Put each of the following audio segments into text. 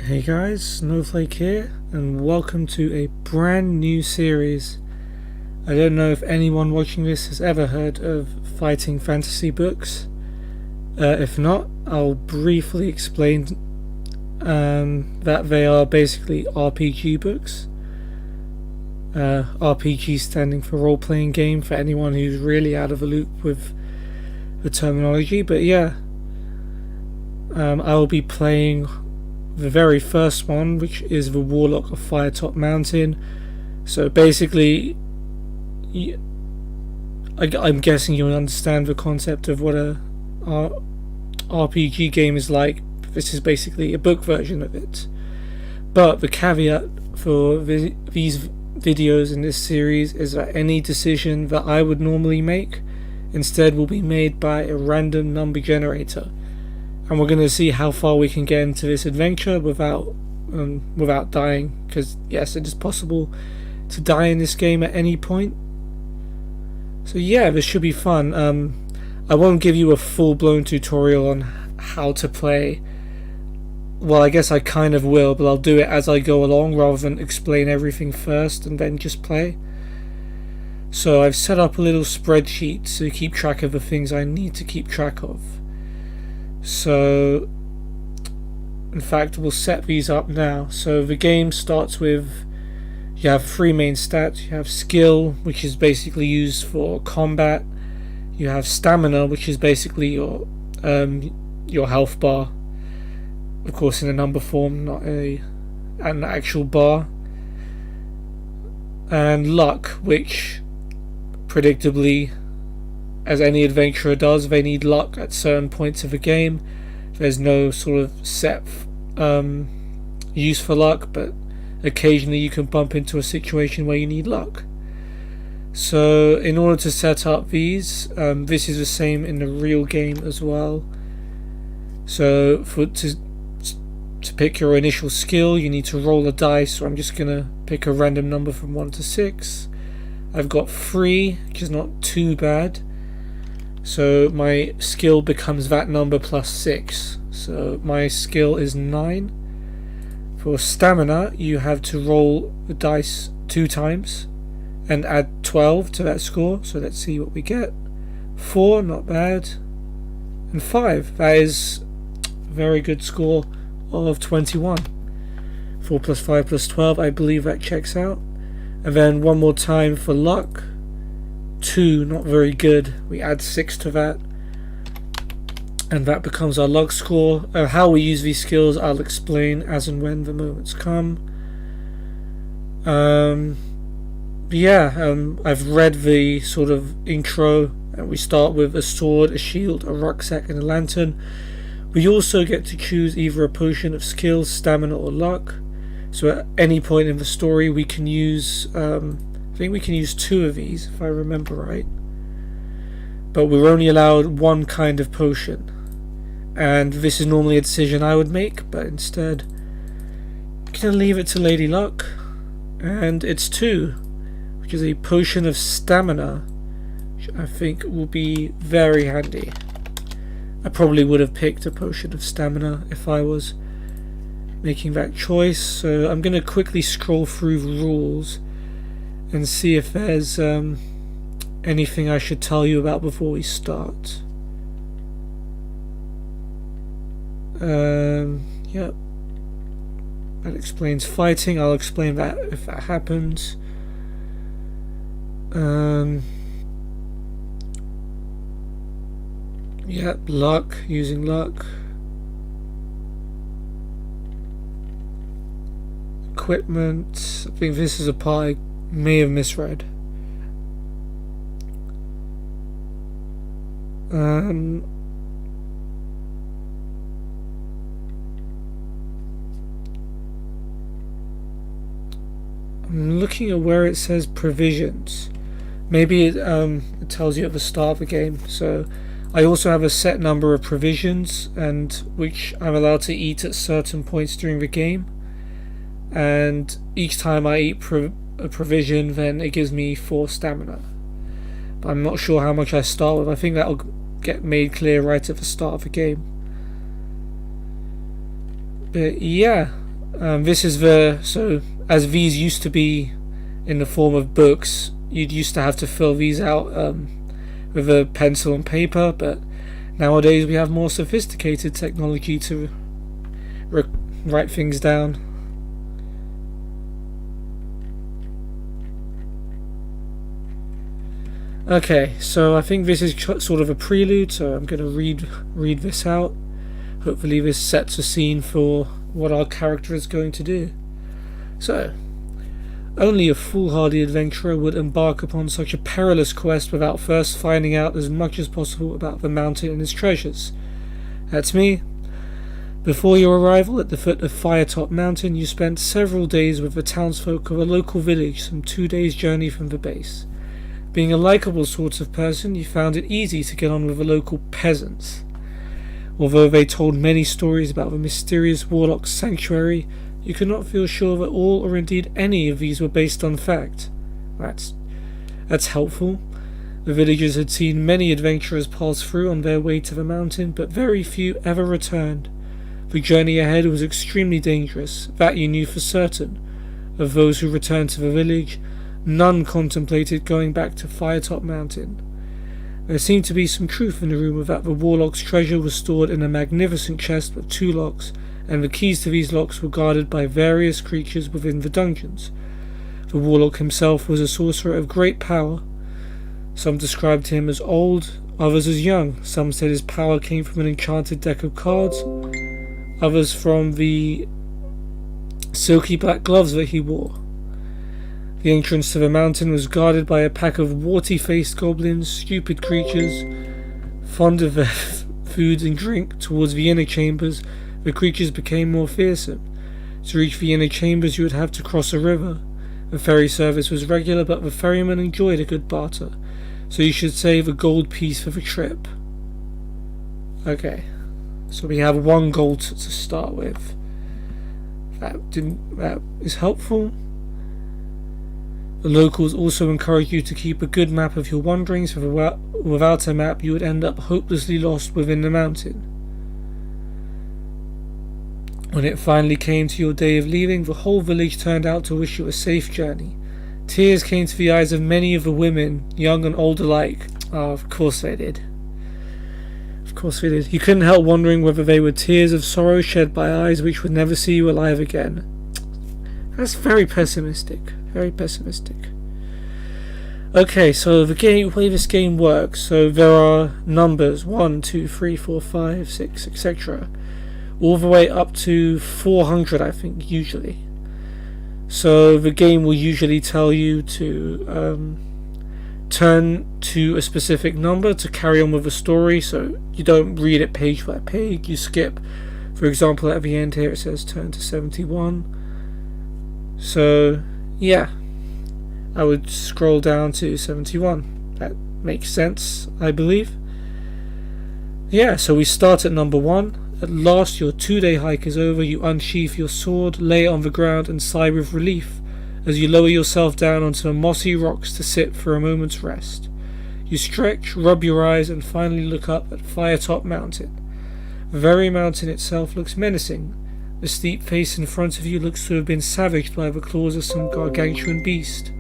Hey guys, Snowflake here, and welcome to a brand new series. I don't know if anyone watching this has ever heard of fighting fantasy books. If not, I'll briefly explain that they are basically RPG books. RPG standing for role-playing game for anyone who's really out of the loop with the terminology. But yeah, I will be playing the very first one, which is the Warlock of Firetop Mountain. So basically, I'm guessing you'll understand the concept of what a RPG game is like. This is basically a book version of it. But the caveat for these videos in this series is that any decision that I would normally make instead will be made by a random number generator. And we're going to see how far we can get into this adventure without dying, because yes, it is possible to die in this game at any point. So yeah, this should be fun. I won't give you a full-blown tutorial on how to play. Well, I guess I kind of will, but I'll do it as I go along rather than explain everything first and then just play. So I've set up a little spreadsheet to keep track of the things I need to keep track of. So, in fact, we'll set these up now. So the game starts with, you have three main stats. You have skill, which is basically used for combat. You have stamina, which is basically your health bar. Of course, in a number form, not an actual bar. And luck, which, predictably, as any adventurer does, they need luck at certain points of the game. There's no sort of set use for luck, but occasionally you can bump into a situation where you need luck. So in order to set up these, this is the same in the real game as well. So to pick your initial skill, you need to roll a dice. So I'm just gonna pick a random number from 1 to 6. I've got 3, which is not too bad. So my skill becomes that number plus 6. So my skill is 9. For stamina, you have to roll the dice 2 times and add 12 to that score. So let's see what we get. 4, not bad. And 5, that is a very good score of 21. 4 plus 5 plus 12, I believe that checks out. And then one more time for luck. 2, not very good. We add 6 to that, and that becomes our luck score. How we use these skills I'll explain as and when the moments come. I've read the sort of intro, and we start with a sword, a shield, a rucksack, and a lantern. We also get to choose either a potion of skill, stamina, or luck. So at any point in the story we can use I think we can use 2 of these, if I remember right. But we're only allowed 1 kind of potion. And this is normally a decision I would make, but instead I'm going to leave it to Lady Luck. And it's 2, which is a potion of stamina, which I think will be very handy. I probably would have picked a potion of stamina if I was making that choice. So I'm going to quickly scroll through the rules and see if there's anything I should tell you about before we start. Yep. That explains fighting. I'll explain that if that happens. Yep, luck, using luck. Equipment. I think this is a part I may have misread. I'm looking at where it says provisions. Maybe it tells you at the start of the game. So I also have a set number of provisions, and which I'm allowed to eat at certain points during the game. And each time I eat a provision, then it gives me 4 stamina. But I'm not sure how much I start with. I think that'll get made clear right at the start of the game. But yeah, This is so as these used to be in the form of books, you'd used to have to fill these out with a pencil and paper, but nowadays we have more sophisticated technology to write things down. Okay, so I think this is sort of a prelude, so I'm going to read this out. Hopefully this sets a scene for what our character is going to do. So, only a foolhardy adventurer would embark upon such a perilous quest without first finding out as much as possible about the mountain and its treasures. That's me. Before your arrival at the foot of Firetop Mountain, you spent several days with the townsfolk of a local village some 2 days' journey from the base. Being a likeable sort of person, you found it easy to get on with the local peasants. Although they told many stories about the mysterious Warlock sanctuary, you could not feel sure that all or indeed any of these were based on fact. That's helpful. The villagers had seen many adventurers pass through on their way to the mountain, but very few ever returned. The journey ahead was extremely dangerous, that you knew for certain. Of those who returned to the village, none contemplated going back to Firetop Mountain. There seemed to be some truth in the rumour that the Warlock's treasure was stored in a magnificent chest with 2 locks, and the keys to these locks were guarded by various creatures within the dungeons. The Warlock himself was a sorcerer of great power. Some described him as old, others as young. Some said his power came from an enchanted deck of cards, others from the silky black gloves that he wore. The entrance to the mountain was guarded by a pack of warty-faced goblins, stupid creatures, fond of their food and drink. Towards the inner chambers, the creatures became more fearsome. To reach the inner chambers you would have to cross a river. The ferry service was regular, but the ferryman enjoyed a good barter, so you should save a gold piece for the trip. Okay, so we have 1 gold to start with. That is helpful. The locals also encourage you to keep a good map of your wanderings, for without a map you would end up hopelessly lost within the mountain. When it finally came to your day of leaving, the whole village turned out to wish you a safe journey. Tears came to the eyes of many of the women, young and old alike. Oh, of course they did. Of course they did. You couldn't help wondering whether they were tears of sorrow shed by eyes which would never see you alive again. That's very pessimistic. Very pessimistic. Okay, so the way this game works, so there are numbers 1, 2, 3, 4, 5, 6, etc. all the way up to 400, I think, usually. So the game will usually tell you to turn to a specific number to carry on with the story, so you don't read it page by page, you skip. For example, at the end here it says turn to 71. So yeah, I would scroll down to 71. That makes sense, I believe. Yeah, so we start at number 1. At last your 2-day hike is over. You unsheath your sword, lay it on the ground and sigh with relief as you lower yourself down onto the mossy rocks to sit for a moment's rest. You stretch, rub your eyes and finally look up at Firetop Mountain. The very mountain itself looks menacing. The steep face in front of you looks to have been savaged by the claws of some gargantuan beast.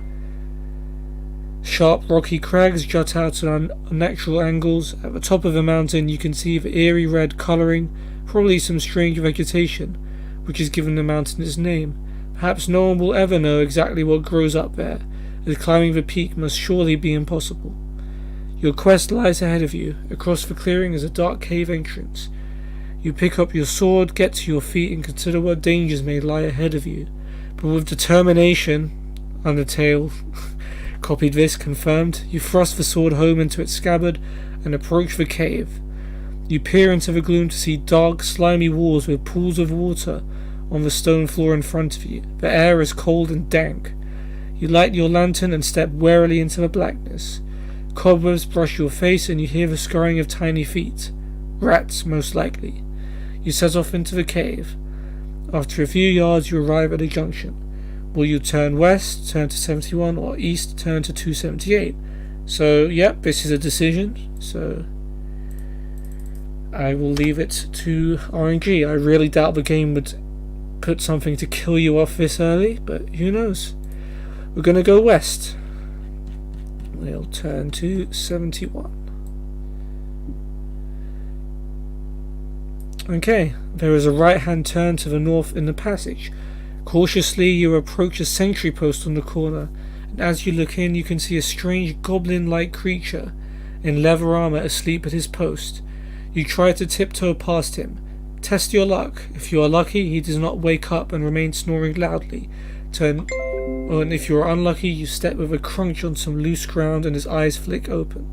Sharp rocky crags jut out at unnatural angles. At the top of the mountain you can see the eerie red colouring, probably some strange vegetation, which has given the mountain its name. Perhaps no one will ever know exactly what grows up there, as climbing the peak must surely be impossible. Your quest lies ahead of you. Across the clearing is a dark cave entrance. You pick up your sword, get to your feet and consider what dangers may lie ahead of you. But with determination, Undertale copied this, confirmed, you thrust the sword home into its scabbard and approach the cave. You peer into the gloom to see dark, slimy walls with pools of water on the stone floor in front of you. The air is cold and dank. You light your lantern and step warily into the blackness. Cobwebs brush your face and you hear the scurrying of tiny feet. Rats, most likely. You set off into the cave. After a few yards you arrive at a junction. Will you turn west, turn to 71, or east, turn to 278? So, yep, this is a decision. So, I will leave it to RNG. I really doubt the game would put something to kill you off this early, but who knows. We're going to go west. We'll turn to 71. Okay, there is a right-hand turn to the north in the passage. Cautiously, you approach a sentry post on the corner, and as you look in, you can see a strange goblin-like creature in leather armor asleep at his post. You try to tiptoe past him. Test your luck. If you are lucky, he does not wake up and remain snoring loudly. And if you are unlucky, you step with a crunch on some loose ground and his eyes flick open.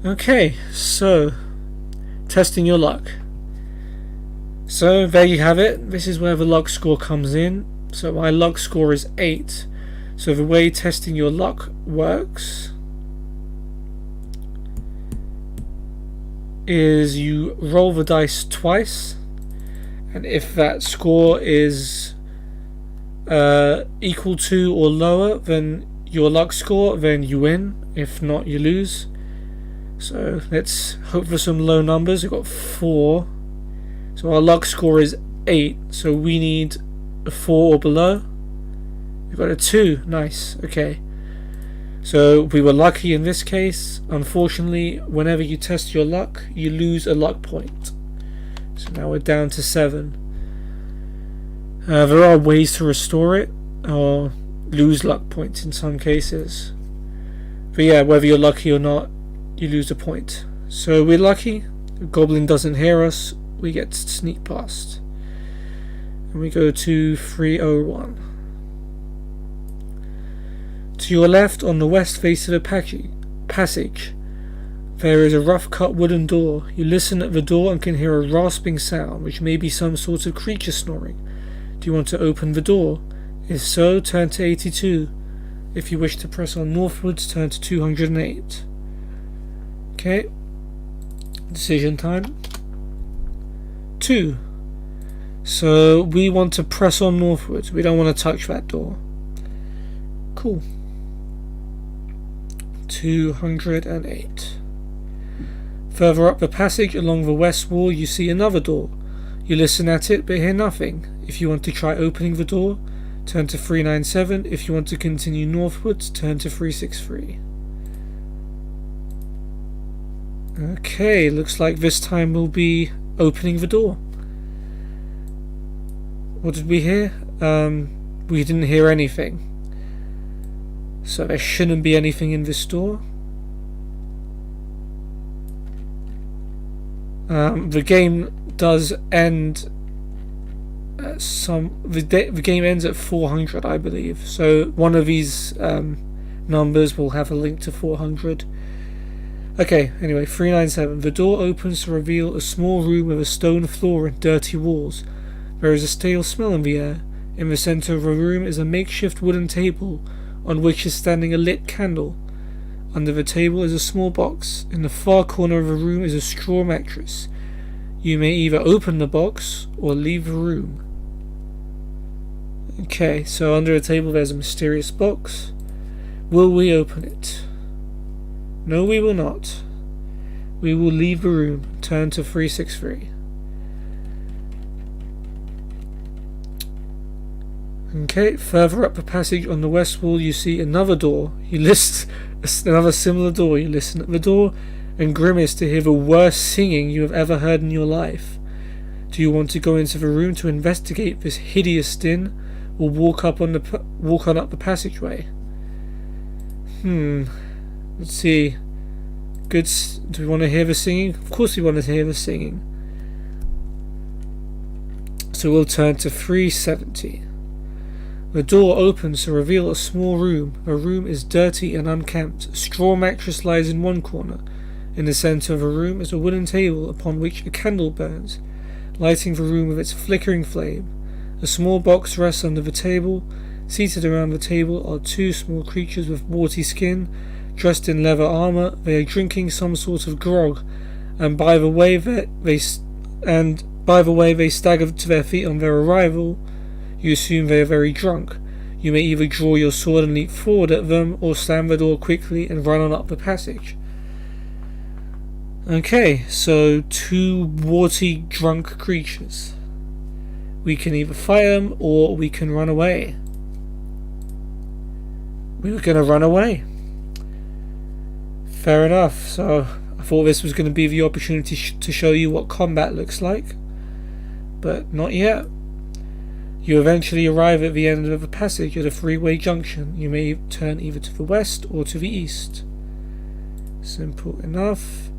Okay, so testing your luck. So there you have it. This is where the luck score comes in. So my luck score is 8. So the way testing your luck works is you roll the dice twice, and if that score is equal to or lower than your luck score, then you win. If not, you lose. So let's hope for some low numbers. We've got 4. So our luck score is 8. So we need a 4 or below. We've got a 2. Nice. Okay. So we were lucky in this case. Unfortunately, whenever you test your luck, you lose a luck point. So now we're down to 7. There are ways to restore it, or lose luck points in some cases. But yeah, whether you're lucky or not, you lose a point. So we're lucky. The goblin doesn't hear us. We get to sneak past. And we go to 301. To your left, on the west face of the passage, there is a rough-cut wooden door. You listen at the door and can hear a rasping sound, which may be some sort of creature snoring. Do you want to open the door? If so, turn to 82. If you wish to press on northwards, turn to 208. Okay. Decision time. 2. So we want to press on northwards. We don't want to touch that door. Cool. 208. Further up the passage along the west wall, you see another door. You listen at it but hear nothing. If you want to try opening the door, turn to 397. If you want to continue northwards, turn to 363. Okay, looks like this time we'll be opening the door. What did we hear? We didn't hear anything. So there shouldn't be anything in this door. The game does end at the game ends at 400, I believe. So one of these numbers will have a link to 400. Okay, anyway, 397. The door opens to reveal a small room with a stone floor and dirty walls. There is a stale smell in the air. In the center of the room is a makeshift wooden table on which is standing a lit candle. Under the table is a small box. In the far corner of the room is a straw mattress. You may either open the box or leave the room. Okay, so under the table there's a mysterious box. Will we open it? No, we will not. We will leave the room. Turn to 363. Okay, further up the passage on the west wall you see another door. You list another similar door. You listen at the door and grimace to hear the worst singing you have ever heard in your life. Do you want to go into the room to investigate this hideous din, or walk on up the passageway? Let's see. Good. Do we want to hear the singing? Of course we want to hear the singing. So we'll turn to 370. The door opens to reveal a small room. The room is dirty and unkempt. A straw mattress lies in one corner. In the center of the room is a wooden table upon which a candle burns, lighting the room with its flickering flame. A small box rests under the table. Seated around the table are 2 small creatures with warty skin, dressed in leather armor. They are drinking some sort of grog, and by the way they stagger to their feet on their arrival, you assume they are very drunk. You may either draw your sword and leap forward at them, or slam the door quickly and run on up the passage. Okay, so 2 warty drunk creatures. We can either fight them or we can run away. We were going to run away. Fair enough. So I thought this was going to be the opportunity to show you what combat looks like. But not yet. You eventually arrive at the end of a passage at a three-way junction. You may turn either to the west or to the east. Simple enough.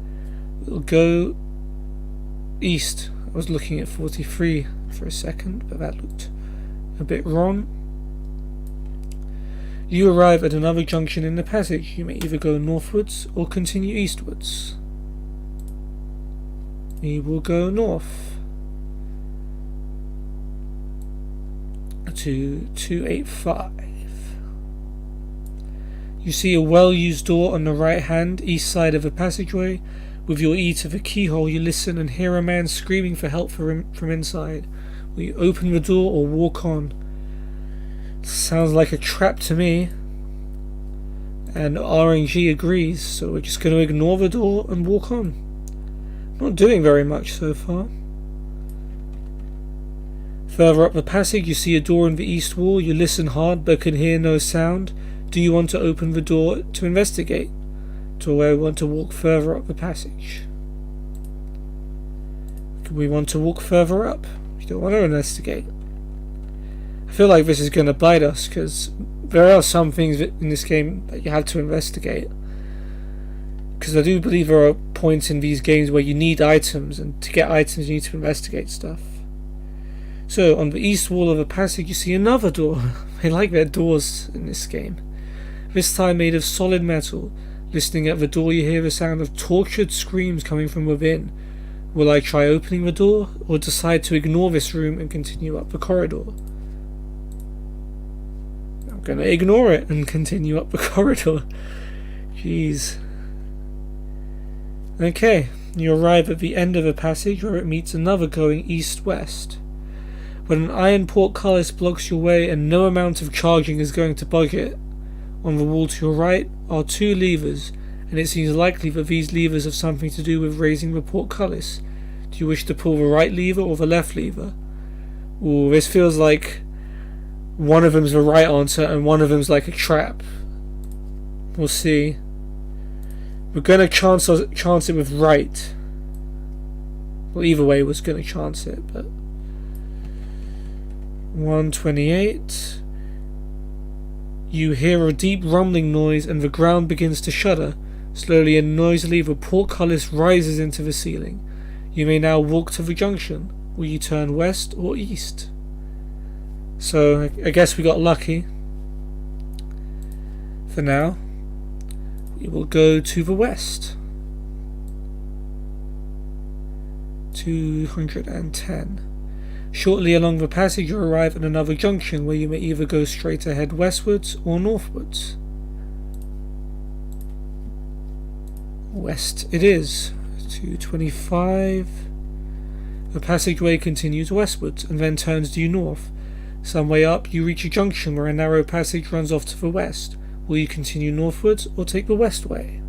We'll go east. I was looking at 43 for a second, but that looked a bit wrong. You arrive at another junction in the passage. You may either go northwards or continue eastwards. We will go north to 285. You see a well-used door on the right hand east side of the passageway. With your E to the keyhole, you listen and hear a man screaming for help from inside. Will you open the door or walk on? Sounds like a trap to me. And RNG agrees, so we're just going to ignore the door and walk on. Not doing very much so far. Further up the passage, you see a door in the east wall. You listen hard but can hear no sound. Do you want to open the door to investigate? Do I want to walk further up the passage? We want to walk further up. We don't want to investigate. I feel like this is going to bite us because there are some things in this game that you have to investigate. Because I do believe there are points in these games where you need items, and to get items you need to investigate stuff. So on the east wall of a passage you see another door. I like their doors in this game. This time made of solid metal. Listening at the door you hear the sound of tortured screams coming from within. Will I try opening the door or decide to ignore this room and continue up the corridor? I'm going to ignore it and continue up the corridor. Jeez. Okay, you arrive at the end of a passage where it meets another going east-west. When an iron portcullis blocks your way and no amount of charging is going to budge it, on the wall to your right are two levers, and it seems likely that these levers have something to do with raising the portcullis. Do you wish to pull the right lever or the left lever? Ooh, this feels like one of them's the right answer and one of them's like a trap. We'll see. We're going to chance it with right. Well, either way was going to chance it, but 128. You hear a deep rumbling noise and the ground begins to shudder. Slowly and noisily the portcullis rises into the ceiling. You may now walk to the junction. Will you turn west or east? So I guess we got lucky. For now, we will go to the west. 210. Shortly along the passage you arrive at another junction where you may either go straight ahead westwards or northwards. West it is. 225. The passageway continues westwards and then turns due north. Some way up you reach a junction where a narrow passage runs off to the west. Will you continue northwards or take the west way?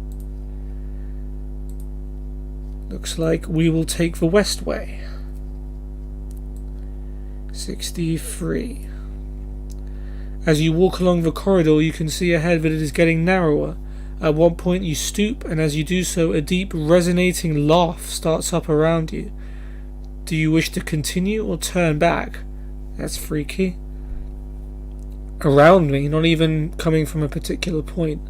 Looks like we will take the west way. 63. As you walk along the corridor you can see ahead that it is getting narrower. At one point you stoop, and as you do so a deep resonating laugh starts up around you. Do you wish to continue or turn back? That's freaky. Around me, not even coming from a particular point.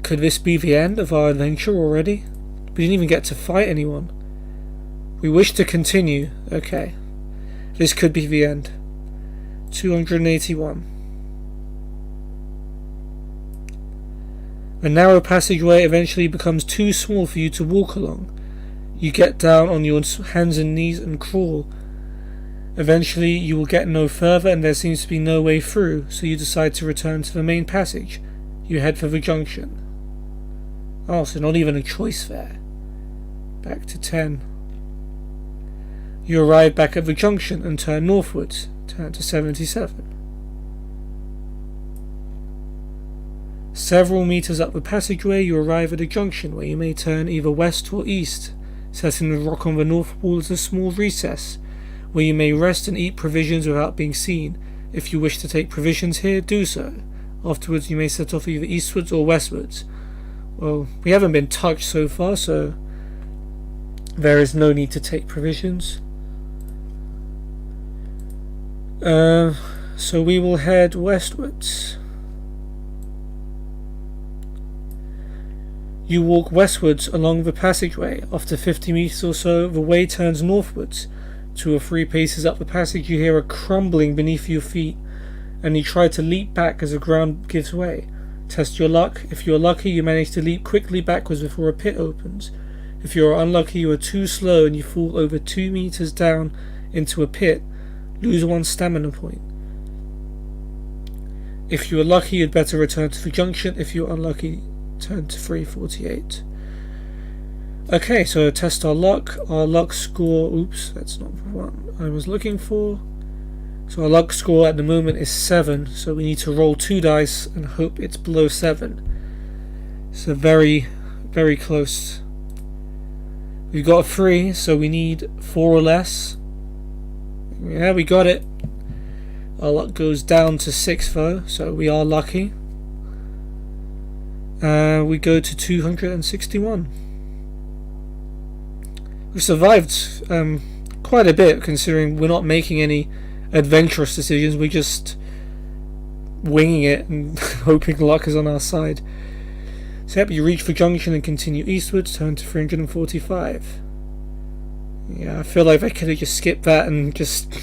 Could this be the end of our adventure already? We didn't even get to fight anyone. We wish to continue. Okay. This could be the end. 281. A narrow passageway eventually becomes too small for you to walk along. You get down on your hands and knees and crawl. Eventually you will get no further and there seems to be no way through, so you decide to return to the main passage. You head for the junction. Oh, so not even a choice there. Back to 10. You arrive back at the junction and turn northwards. Turn to 77. Several meters up the passageway you arrive at a junction where you may turn either west or east. Set in the rock on the north wall is a small recess. where you may rest and eat provisions without being seen. If you wish to take provisions here, do so. Afterwards you may set off either eastwards or westwards. Well, we haven't been touched so far, so there is no need to take provisions. So we will head westwards. You walk westwards along the passageway. After 50 meters or so, the way turns northwards. 2 or 3 paces up the passage, you hear a crumbling beneath your feet, and you try to leap back as the ground gives way. Test your luck. If you are lucky, you manage to leap quickly backwards before a pit opens. If you are unlucky, you are too slow and you fall over 2 meters down into a pit. Lose 1 stamina point. If you are lucky, you'd better return to the junction. If you are unlucky, turn to 348. Okay, so test our luck. Our luck score, oops, that's not the one I was looking for. So our luck score at the moment is 7, so we need to roll 2 dice and hope it's below 7. So very, very close. We've got a 3, so we need 4 or less. Yeah, we got it. Our luck goes down to 6 though, so we are lucky. We go to 261. We've survived quite a bit, considering we're not making any adventurous decisions. We're just winging it and hoping luck is on our side. So yep, you reach the junction and continue eastwards, turn to 345. Yeah, I feel like I could have just skipped that and just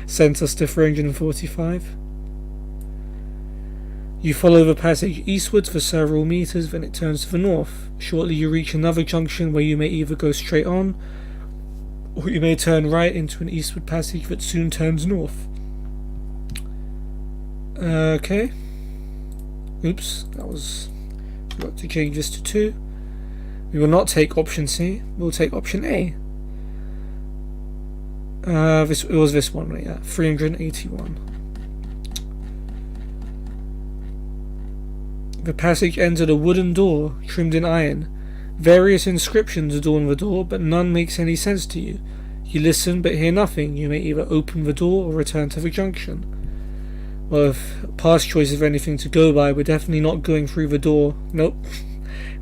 sent us to 345. You follow the passage eastwards for several meters, then it turns to the north. Shortly you reach another junction where you may either go straight on, or you may turn right into an eastward passage that soon turns north. Okay. Oops, forgot to change this to 2. We will not take option C, we'll take option A. It was this one, right? Yeah, 381. The passage ends at a wooden door, trimmed in iron. Various inscriptions adorn the door, but none makes any sense to you. You listen, but hear nothing. You may either open the door or return to the junction. Well, if past choice of anything to go by, we're definitely not going through the door. Nope.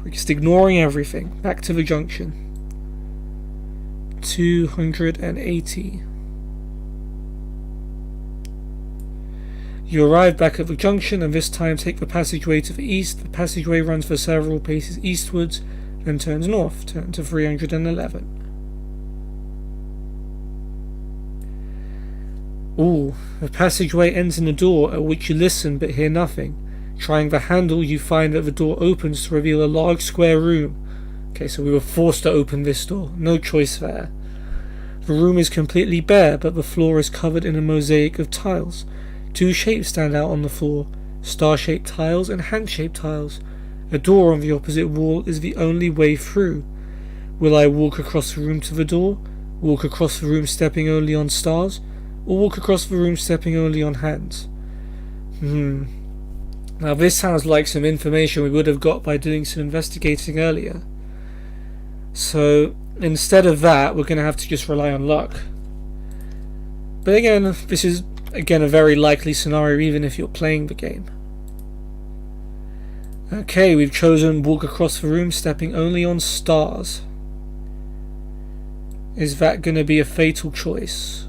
We're just ignoring everything. Back to the junction. 280. You arrive back at the junction and this time take the passageway to the east. The passageway runs for several paces eastwards, then turns north. Turn to 311. Ooh, the passageway ends in a door at which you listen but hear nothing. Trying the handle, you find that the door opens to reveal a large square room. Okay, so we were forced to open this door. No choice there. The room is completely bare, but the floor is covered in a mosaic of tiles. 2 shapes stand out on the floor, star-shaped tiles and hand-shaped tiles. A door on the opposite wall is the only way through. Will I walk across the room to the door, walk across the room stepping only on stars, or walk across the room stepping only on hands? Now this sounds like some information we would have got by doing some investigating earlier. So instead of that, we're going to have to just rely on luck. But again, this is a very likely scenario even if you're playing the game. Okay, we've chosen walk across the room stepping only on stars. Is that going to be a fatal choice?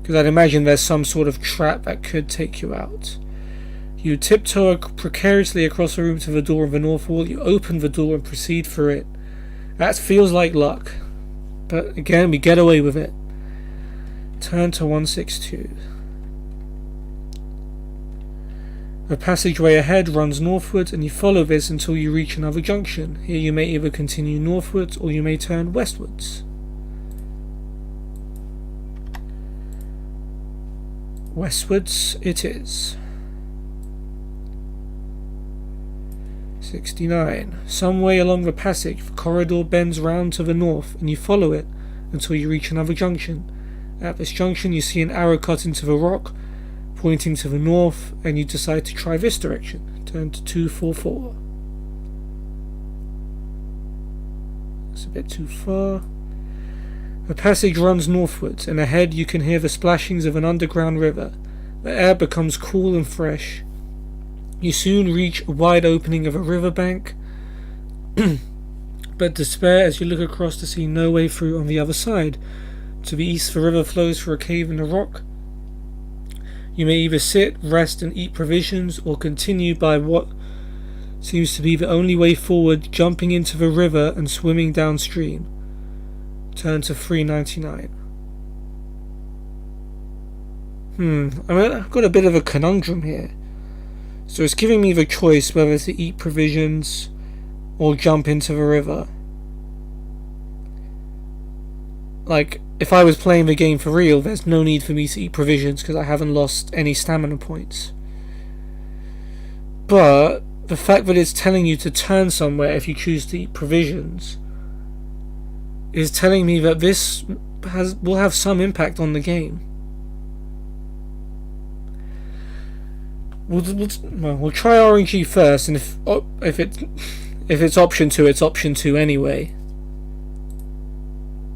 Because I'd imagine there's some sort of trap that could take you out. You tiptoe precariously across the room to the door of the north wall. You open the door and proceed through it. That feels like luck. But again, we get away with it. Turn to 162. The passageway ahead runs northwards and you follow this until you reach another junction. Here you may either continue northwards or you may turn westwards. Westwards it is. 69. Some way along the passage, the corridor bends round to the north and you follow it until you reach another junction. At this junction you see an arrow cut into the rock pointing to the north and you decide to try this direction. Turn to 244. It's a bit too far. The passage runs northwards, and ahead you can hear the splashings of an underground river. The air becomes cool and fresh. You soon reach a wide opening of a riverbank, but despair as you look across to see no way through on the other side. To the east the river flows through a cave in the rock. You may either sit, rest and eat provisions, or continue by what seems to be the only way forward, jumping into the river and swimming downstream. Turn to 399. I've got a bit of a conundrum here. So it's giving me the choice whether to eat provisions or jump into the river. Like, if I was playing the game for real, there's no need for me to eat provisions because I haven't lost any stamina points. But the fact that it's telling you to turn somewhere if you choose to eat provisions is telling me that this will have some impact on the game. We'll try RNG first, and if it's option 2, it's option 2 anyway.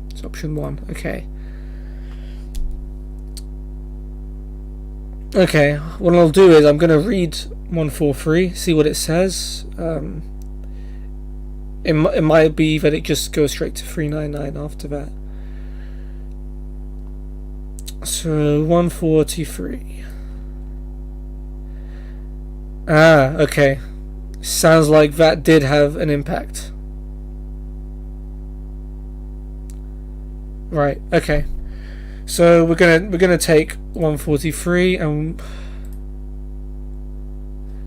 It's option 1. Okay. Okay. What I'll do is I'm going to read 143, see what it says. It might be that it just goes straight to 399 after that. So 143. Okay. Sounds like that did have an impact. Right, okay. So we're gonna take 143 and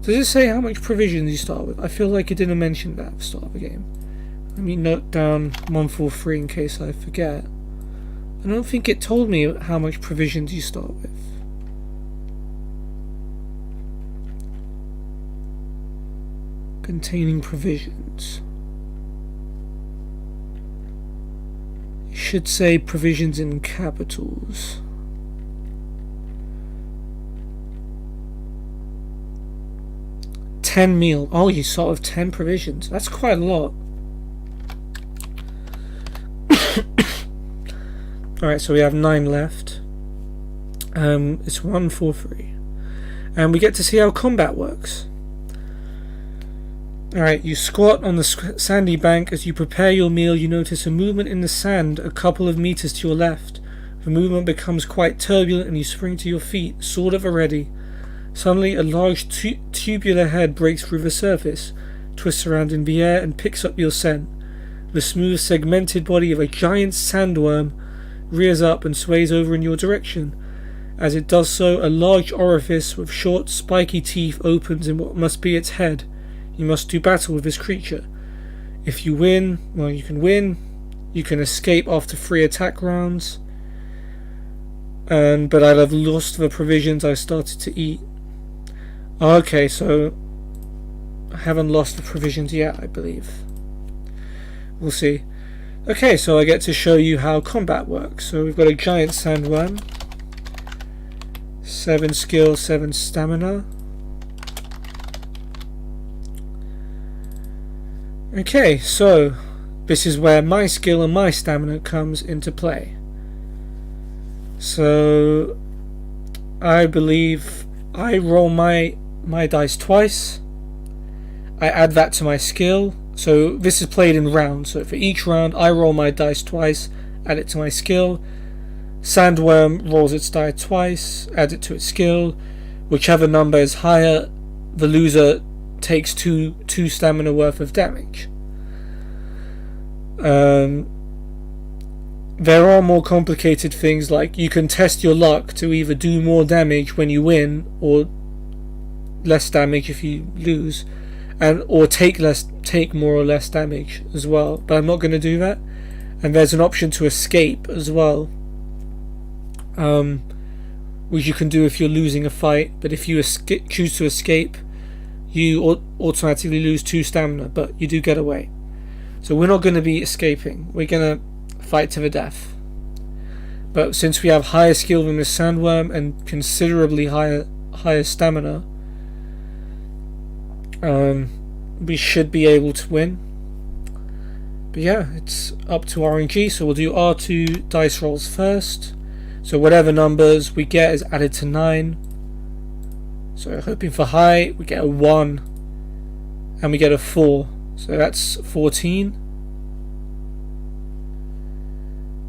does it say how much provisions you start with? I feel like it didn't mention that at the start of the game. Let me note down 143 in case I forget. I don't think it told me how much provisions you start with. Containing provisions. It should say provisions in capitals. $10 meal. Oh, you start with 10 provisions. That's quite a lot. Alright, so we have 9 left. It's 143. And we get to see how combat works. Alright, you squat on the sandy bank. As you prepare your meal, you notice a movement in the sand a couple of meters to your left. The movement becomes quite turbulent and you spring to your feet, sword at the ready. Suddenly, a large tubular head breaks through the surface, twists around in the air and picks up your scent. The smooth, segmented body of a giant sandworm rears up and sways over in your direction. As it does so, a large orifice with short, spiky teeth opens in what must be its head. You must do battle with this creature. If you win, well, you can win. You can escape after 3 attack rounds. But I'd have lost the provisions I started to eat. Okay, so I haven't lost the provisions yet, I believe. We'll see. Okay, so I get to show you how combat works. So we've got a giant sandworm. 7 skill, 7 stamina. Okay, so this is where my skill and my stamina comes into play. So I believe I roll my dice twice. I add that to my skill. So this is played in rounds. So for each round I roll my dice twice, add it to my skill. Sandworm rolls its die twice, adds it to its skill. Whichever number is higher, the loser takes two stamina worth of damage. There are more complicated things, like you can test your luck to either do more damage when you win or less damage if you lose, or take more or less damage as well, but I'm not going to do that. And there's an option to escape as well, which you can do if you're losing a fight, but if you choose to escape, you automatically lose 2 stamina, but you do get away. So we're not going to be escaping, we're going to fight to the death. But since we have higher skill than this sandworm and considerably higher stamina, we should be able to win. But yeah, it's up to RNG, so we'll do R2 dice rolls first. So whatever numbers we get is added to 9. So hoping for high, we get a 1 and we get a 4. So that's 14.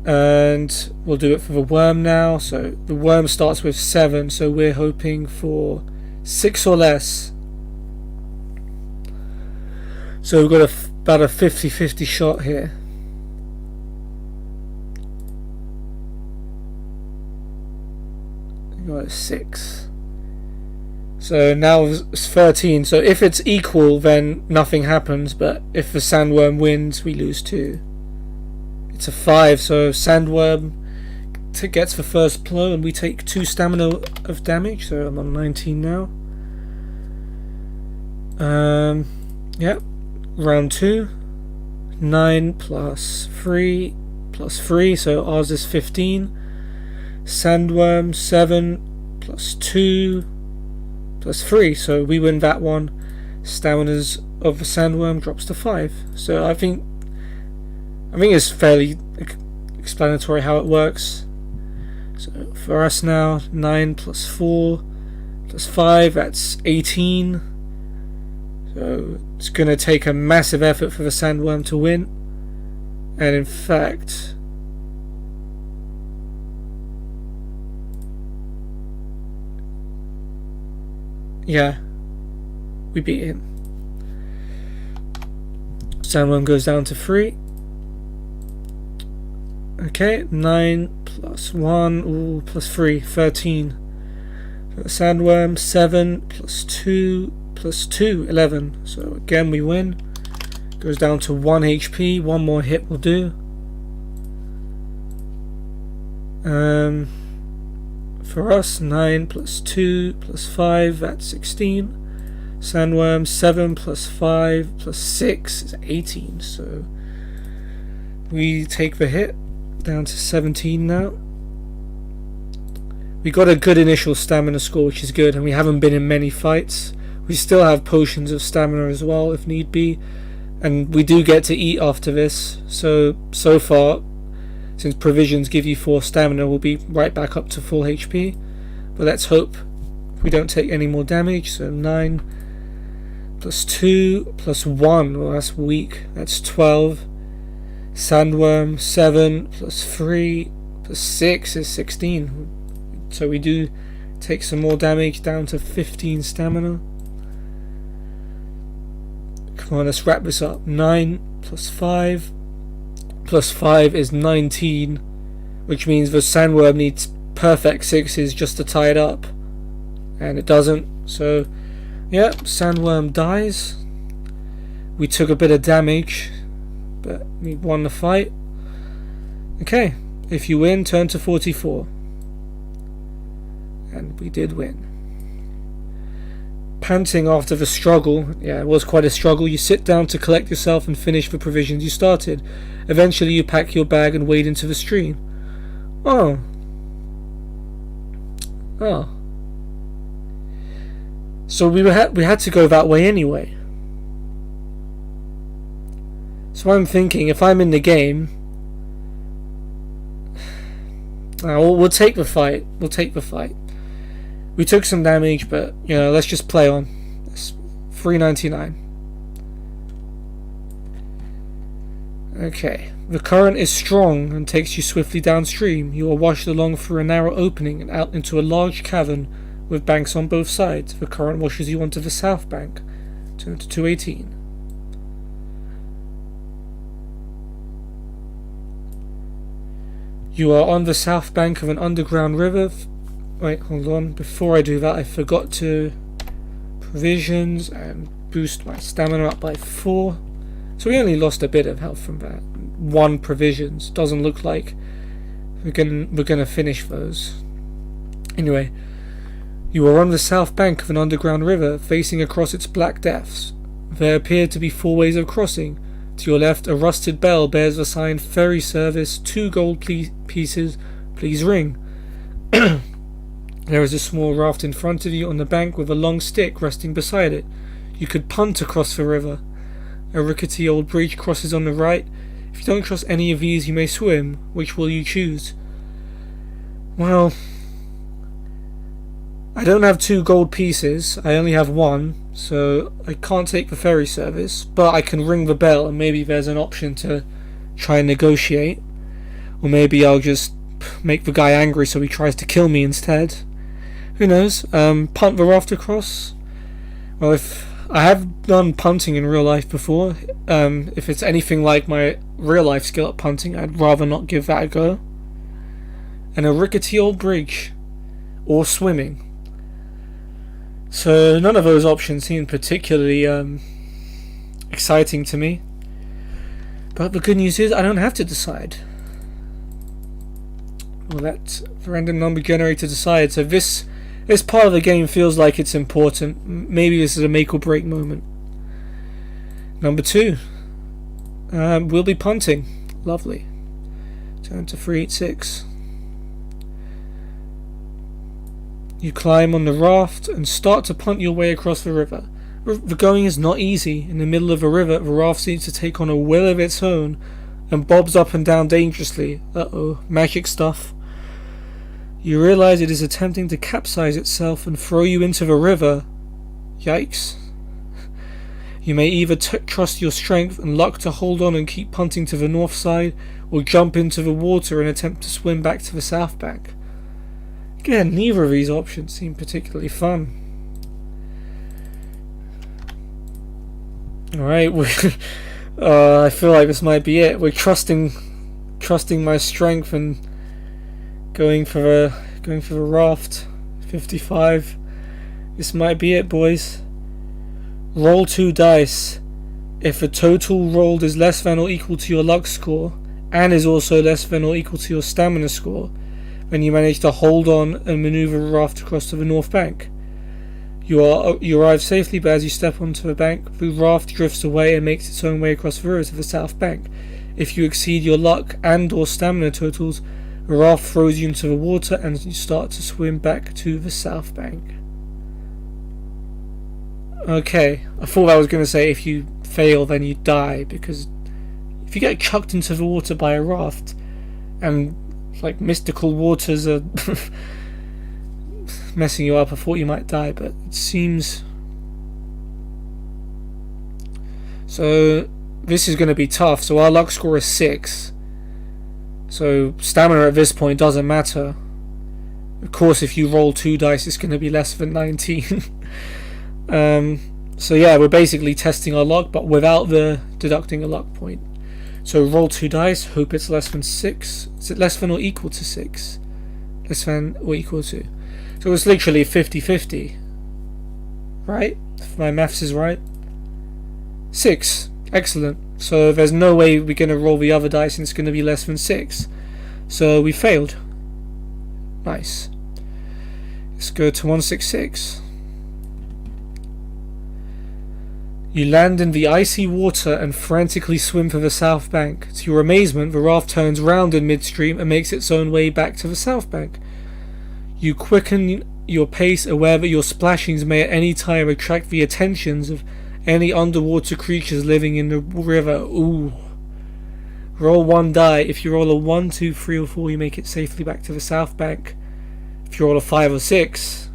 And we'll do it for the worm now. So the worm starts with 7, so we're hoping for 6 or less. So we've got about a 50-50 shot here. We got a 6. So now it's 13. So if it's equal, then nothing happens. But if the sandworm wins, we lose 2. It's a 5. So sandworm gets the first blow, and we take 2 stamina of damage. So I'm on 19 now. Yep. Round 2, 9 plus 3 plus 3, so ours is 15. Sandworm 7 plus 2 plus 3, so we win that one. Stamina's of the sandworm drops to 5. So I think it's fairly explanatory how it works. So for us now, 9 plus 4 plus 5, that's 18. So it's going to take a massive effort for the sandworm to win. And in fact, yeah, we beat him. Sandworm goes down to 3. Okay, 9 plus 1, plus 3, 13. For the sandworm, 7 plus 2 plus 2, 11. So again we win. Goes down to 1 HP. One more hit will do. For us, 9 plus 2 plus 5, that's 16. Sandworm, 7 plus 5 plus 6 is 18. So we take the hit. Down to 17 now. We got a good initial stamina score, which is good, and we haven't been in many fights. We still have potions of stamina as well if need be, and we do get to eat after this. So far, since provisions give you 4 stamina, we'll be right back up to full HP. But let's hope we don't take any more damage. So 9 plus 2 plus 1, well that's weak, that's 12. Sandworm, 7 plus 3 plus 6 is 16. So we do take some more damage, down to 15 stamina. Come on, let's wrap this up. 9 plus 5 plus 5 is 19, which means the sandworm needs perfect 6s just to tie it up, and it doesn't. So yeah, sandworm dies. We took a bit of damage, but we won the fight. Okay, if you win, turn to 44. And we did win. Panting after the struggle, yeah, it was quite a struggle. You sit down to collect yourself and finish the provisions you started. Eventually you pack your bag and wade into the stream. Oh. So we had to go that way anyway. So I'm thinking, if I'm in the game, we'll take the fight. We took some damage, but let's just play on. It's 399. Okay. The current is strong and takes you swiftly downstream. You are washed along through a narrow opening and out into a large cavern with banks on both sides. The current washes you onto the south bank. Turn to 218. You are on the south bank of an underground river. Wait, hold on. Before I do that, I forgot to provisions and boost my stamina up by 4. So we only lost a bit of health from that. 1 provisions. Doesn't look like we're gonna finish those. Anyway, you are on the south bank of an underground river, facing across its black depths. There appear to be 4 ways of crossing. To your left, a rusted bell bears the sign "Ferry Service, 2 gold pieces, please ring." There is a small raft in front of you on the bank with a long stick resting beside it. You could punt across the river. A rickety old bridge crosses on the right. If you don't trust any of these, you may swim. Which will you choose? Well, I don't have 2 gold pieces. I only have 1, so I can't take the ferry service. But I can ring the bell, and maybe there's an option to try and negotiate. Or maybe I'll just make the guy angry so he tries to kill me instead. Who knows? Punt the raft across. Well, if I have done punting in real life before, if it's anything like my real life skill at punting, I'd rather not give that a go. And a rickety old bridge, or swimming. So none of those options seem particularly exciting to me. But the good news is I don't have to decide. Well, let the random number generator decide. So this part of the game feels like it's important. Maybe this is a make or break moment. Number 2. We'll be punting. Lovely. Turn to 386. You climb on the raft and start to punt your way across the river. The going is not easy. In the middle of a river, the raft seems to take on a will of its own and bobs up and down dangerously. Uh-oh, magic stuff. You realize it is attempting to capsize itself and throw you into the river. Yikes. You may either trust your strength and luck to hold on and keep punting to the north side, or jump into the water and attempt to swim back to the south bank. Again, neither of these options seem particularly fun. Alright, I feel like this might be it. We're trusting my strength and going for the raft. 55. This might be it, boys. Roll 2 dice. If the total rolled is less than or equal to your luck score, and is also less than or equal to your stamina score, then you manage to hold on and maneuver the raft across to the north bank. You arrive safely, but as you step onto the bank, the raft drifts away and makes its own way across the river to the south bank. If you exceed your luck and or stamina totals, the raft throws you into the water and you start to swim back to the south bank. Okay, I thought I was going to say if you fail then you die, because if you get chucked into the water by a raft and like mystical waters are messing you up, I thought you might die, but it seems... So this is going to be tough. So our luck score is 6. So stamina at this point doesn't matter. Of course, if you roll 2 dice, it's going to be less than 19. So yeah, we're basically testing our luck, but without the deducting a luck point. So roll 2 dice, hope it's less than 6. Is it less than or equal to 6? Less than or equal to. So it's literally 50-50. Right? If my maths is right. 6. Excellent. So there's no way we're going to roll the other dice and it's going to be less than 6. So we failed. Nice. Let's go to 166. You land in the icy water and frantically swim for the south bank. To your amazement, the raft turns round in midstream and makes its own way back to the south bank. You quicken your pace, aware that your splashings may at any time attract the attentions of any underwater creatures living in the river. Ooh. Roll 1 die. If you roll a 1, 2, 3 or 4, you make it safely back to the south bank. If you roll a 5 or 6,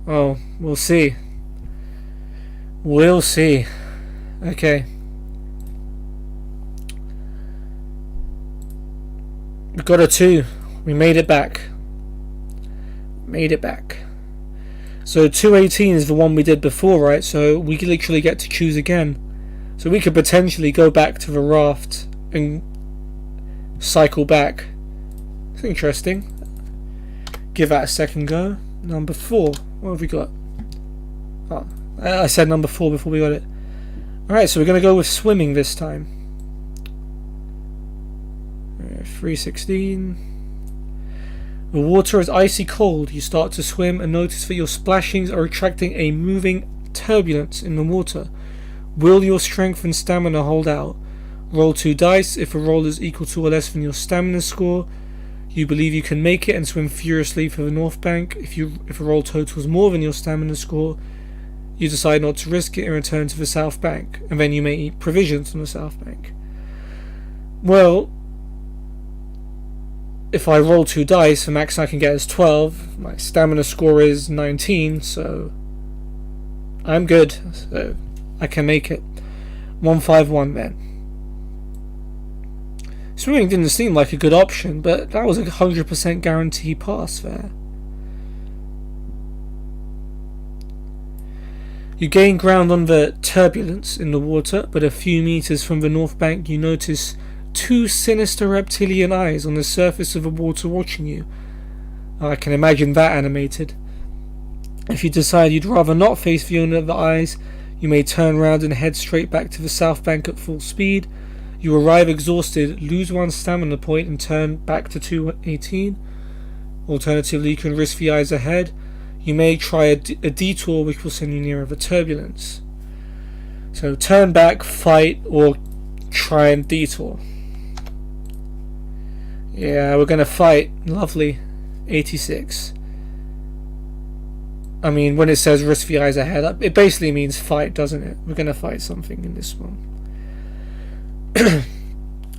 oh, we'll see. We'll see. Okay. We got a 2. We made it back. Made it back. So 218 is the one we did before, right? So we literally get to choose again. So we could potentially go back to the raft and cycle back. It's interesting. Give that a second go. Number 4. What have we got? Oh, I said number 4 before we got it. Alright, so we're going to go with swimming this time. 316. The water is icy cold. You start to swim and notice that your splashings are attracting a moving turbulence in the water. Will your strength and stamina hold out? Roll 2 dice. If a roll is equal to or less than your stamina score, you believe you can make it and swim furiously for the north bank. If a roll totals more than your stamina score, you decide not to risk it and return to the south bank, and then you may eat provisions on the south bank. Well, if I roll 2 dice, the max I can get is 12. My stamina score is 19, so I'm good. So I can make it. 151 then. Swimming didn't seem like a good option, but that was a 100% guarantee pass there. You gain ground on the turbulence in the water, but a few meters from the north bank you notice 2 sinister reptilian eyes on the surface of the water watching you. I can imagine that animated. If you decide you'd rather not face the owner of the eyes, you may turn round and head straight back to the south bank at full speed. You arrive exhausted, lose 1 stamina point and turn back to 218. Alternatively, you can risk the eyes ahead. You may try a detour which will send you nearer the turbulence. So turn back, fight, or try and detour. Yeah, we're gonna fight. Lovely. 86. I mean, when it says risk the eyes ahead, it basically means fight, doesn't it? We're gonna fight something in this one.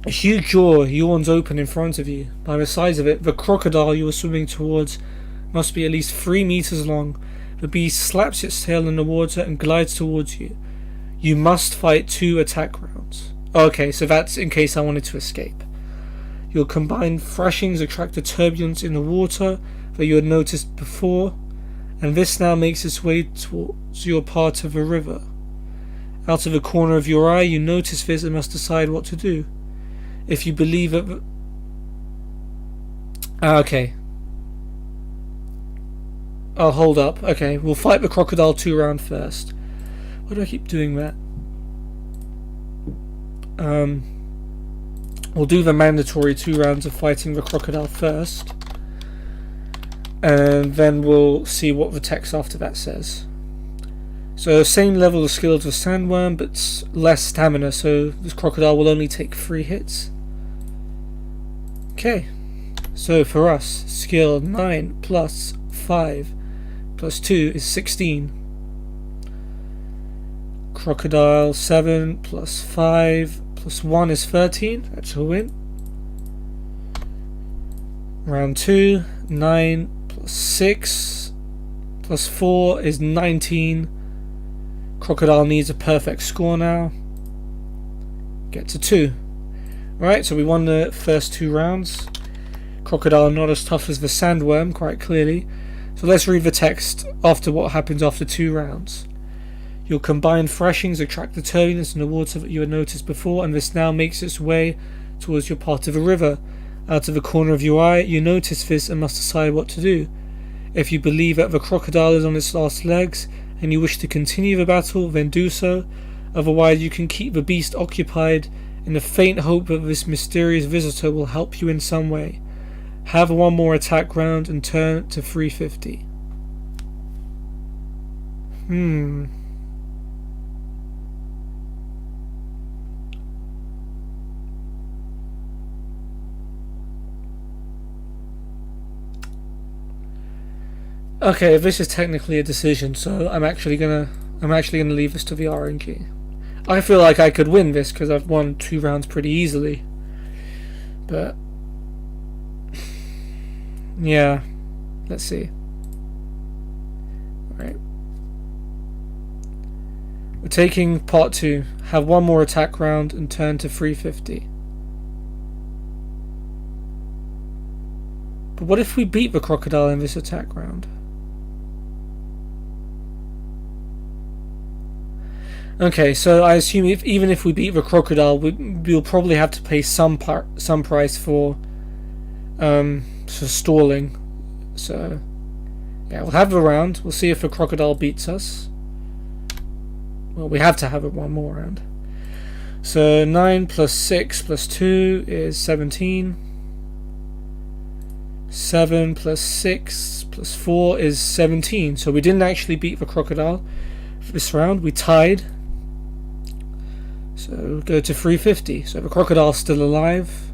A huge jaw yawns open in front of you. By the size of it, the crocodile you are swimming towards must be at least 3 meters long. The beast slaps its tail in the water and glides towards you. You must fight 2 attack rounds. Okay, so that's in case I wanted to escape. Your combined thrashings attract the turbulence in the water that you had noticed before, and this now makes its way towards your part of the river. Out of the corner of your eye, you notice this and must decide what to do. If you believe that... okay. I'll hold up. Okay, we'll fight the crocodile 2 round first. Why do I keep doing that? We'll do the mandatory 2 rounds of fighting the crocodile first. And then we'll see what the text after that says. So same level of skill as the sandworm, but less stamina, so this crocodile will only take 3 hits. Okay, so for us, skill 9 plus 5 plus 2 is 16. Crocodile 7 plus 5 plus 1 is 13. That's a win. Round 2, 9 plus 6 plus 4 is 19. Crocodile needs a perfect score now. Get to 2. Alright, so we won the first 2 rounds. Crocodile not as tough as the sandworm, quite clearly. So let's read the text after what happens after 2 rounds. Your combined thrashings attract the turbulence in the water that you had noticed before, and this now makes its way towards your part of the river. Out of the corner of your eye, you notice this and must decide what to do. If you believe that the crocodile is on its last legs, and you wish to continue the battle, then do so. Otherwise, you can keep the beast occupied in the faint hope that this mysterious visitor will help you in some way. Have 1 more attack round and turn to 350. Okay, this is technically a decision, so I'm actually gonna leave this to the RNG. I feel like I could win this because I've won 2 rounds pretty easily, but yeah, let's see. Alright, we're taking part 2. Have 1 more attack round and turn to 350. But what if we beat the crocodile in this attack round? Okay, so I assume even if we beat the crocodile, we'll probably have to pay some price for stalling. So yeah, we'll have a round. We'll see if the crocodile beats us. Well, we have to have 1 more round. So 9 plus 6 plus 2 is 17. 7 plus 6 plus 4 is 17. So we didn't actually beat the crocodile for this round. We tied. So we'll go to 350. So the crocodile's still alive.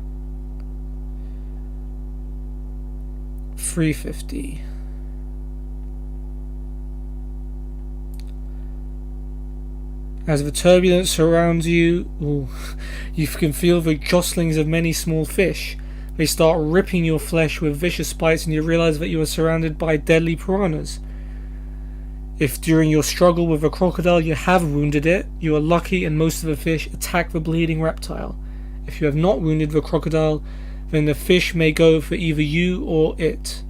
350. As the turbulence surrounds you, you can feel the jostlings of many small fish. They start ripping your flesh with vicious bites, and you realize that you are surrounded by deadly piranhas. If during your struggle with a crocodile you have wounded it, you are lucky and most of the fish attack the bleeding reptile. If you have not wounded the crocodile, then the fish may go for either you or it.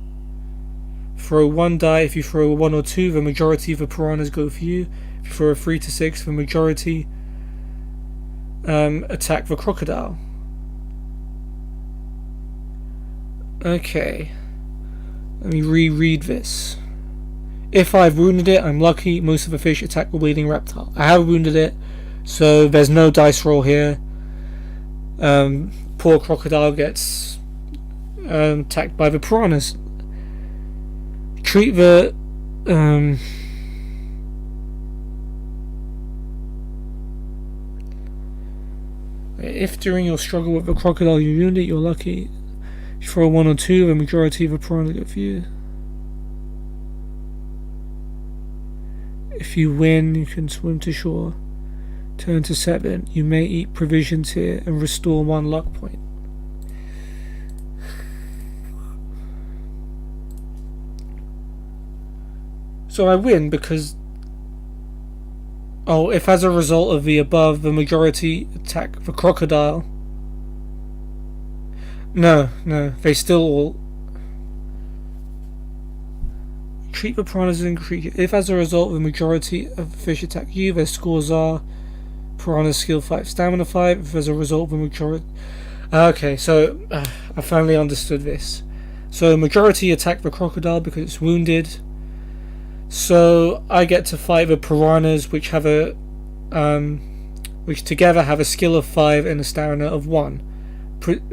Throw 1 die. If you throw a 1 or 2, the majority of the piranhas go for you. If you throw a 3 to 6, the majority attack the crocodile. Okay. Let me reread this. If I've wounded it, I'm lucky. Most of the fish attack the bleeding reptile. I have wounded it, so there's no dice roll here. Poor crocodile gets attacked by the piranhas. Treat the if during your struggle with the crocodile you wound it, you're lucky. If you throw a 1 or 2, the majority of the piranhas go for you. If you win, you can swim to shore. Turn to 7. You may eat provisions here and restore 1 luck point. So I win because... Oh, if as a result of the above, the majority attack the crocodile... No, they still all... Treat the piranhas and creatures. If as a result the majority of the fish attack you, their scores are... Piranha skill 5, stamina 5. If as a result of the majority... Okay, so I finally understood this. So majority attack the crocodile because it's wounded. So I get to fight the piranhas, which have a... which together have a skill of 5 and a stamina of 1.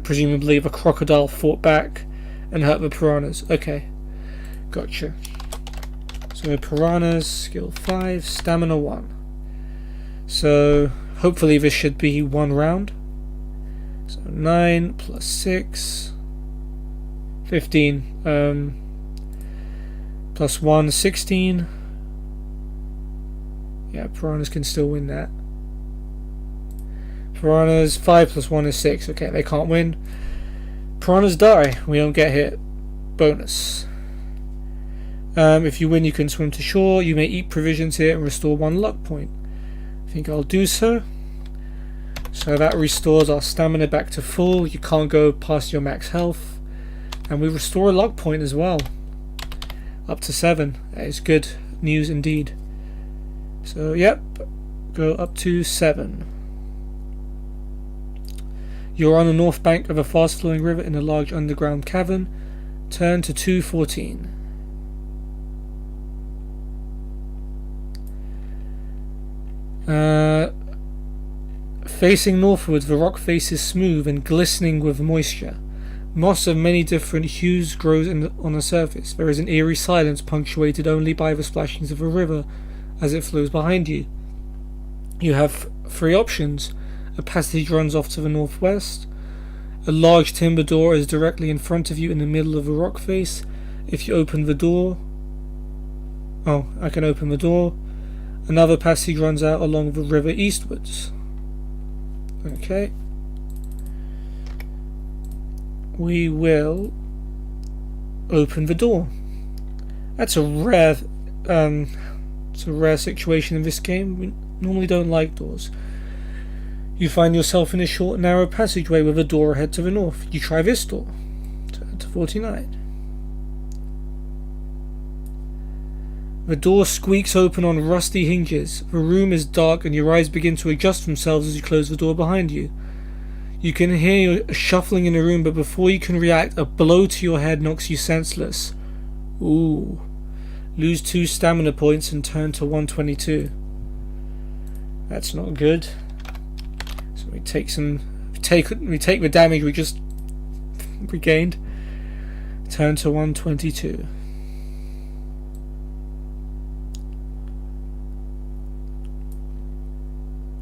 Presumably the crocodile fought back and hurt the piranhas. Okay, gotcha. So piranhas, skill 5, stamina 1. So hopefully this should be 1 round. So 9 plus 6, 15. Plus 1, 16. Yeah, piranhas can still win that. Piranhas, 5 plus 1 is 6. Okay, they can't win. Piranhas die. We don't get hit. Bonus. If you win, you can swim to shore. You may eat provisions here and restore 1 luck point. I think I'll do so. So that restores our stamina back to full. You can't go past your max health. And we restore a luck point as well. Up to 7. That is good news indeed. So, yep. Go up to 7. You're on the north bank of a fast-flowing river in a large underground cavern. Turn to 214. Facing northwards, the rock face is smooth and glistening with moisture. Moss of many different hues grows on the surface. There is an eerie silence punctuated only by the splashings of a river as it flows behind you. You have 3 options. A passage runs off to the northwest. A large timber door is directly in front of you in the middle of the rock face. If you open the door... Oh, I can open the door. Another passage runs out along the river eastwards. Okay. We will open the door. That's a rare situation in this game. We normally don't like doors. You find yourself in a short, narrow passageway with a door ahead to the north. You try this door. Turn to 49. The door squeaks open on rusty hinges. The room is dark and your eyes begin to adjust themselves as you close the door behind you. You can hear a shuffling in the room, but before you can react, a blow to your head knocks you senseless. Ooh. Lose 2 stamina points and turn to 122. That's not good. So we take the damage we just regained. Turn to 122.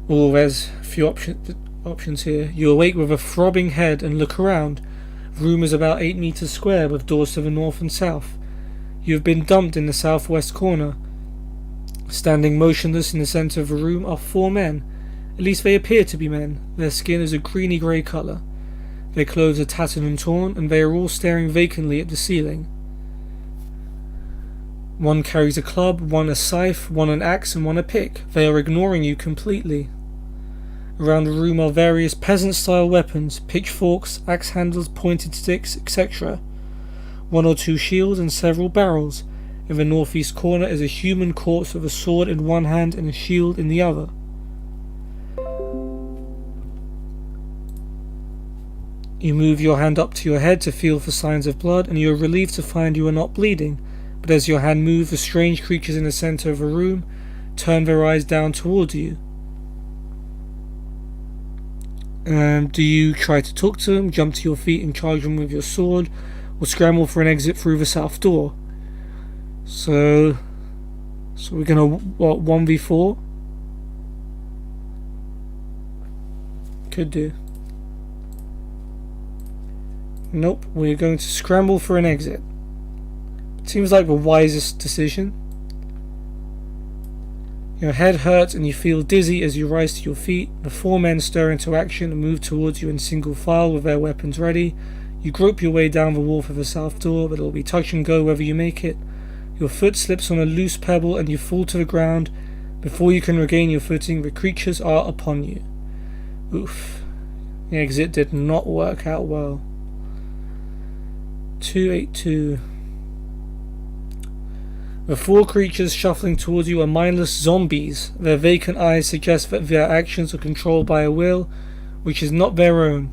Oh, there's a few options here. You awake with a throbbing head and look around. The room is about 8 meters square with doors to the north and south. You have been dumped in the southwest corner. Standing motionless in the centre of the room are 4 men. At least they appear to be men. Their skin is a greeny grey colour. Their clothes are tattered and torn, and they are all staring vacantly at the ceiling. One carries a club, one a scythe, one an axe, and one a pick. They are ignoring you completely. Around the room are various peasant-style weapons, pitchforks, axe handles, pointed sticks, etc. 1 or 2 shields and several barrels. In the northeast corner is a human corpse with a sword in one hand and a shield in the other. You move your hand up to your head to feel for signs of blood, and you are relieved to find you are not bleeding. But as your hand moves, the strange creatures in the centre of the room turn their eyes down towards you. Do you try to talk to them, jump to your feet and charge them with your sword, or scramble for an exit through the south door? So we're gonna, what, 1v4? Could do. Nope, we're going to scramble for an exit. Seems like the wisest decision. Your head hurts and you feel dizzy as you rise to your feet. The 4 men stir into action and move towards you in single file with their weapons ready. You grope your way down the wall for the south door, but it will be touch and go whether you make it. Your foot slips on a loose pebble and you fall to the ground. Before you can regain your footing, the creatures are upon you. Oof. The exit did not work out well. 282. The 4 creatures shuffling towards you are mindless zombies. Their vacant eyes suggest that their actions are controlled by a will which is not their own.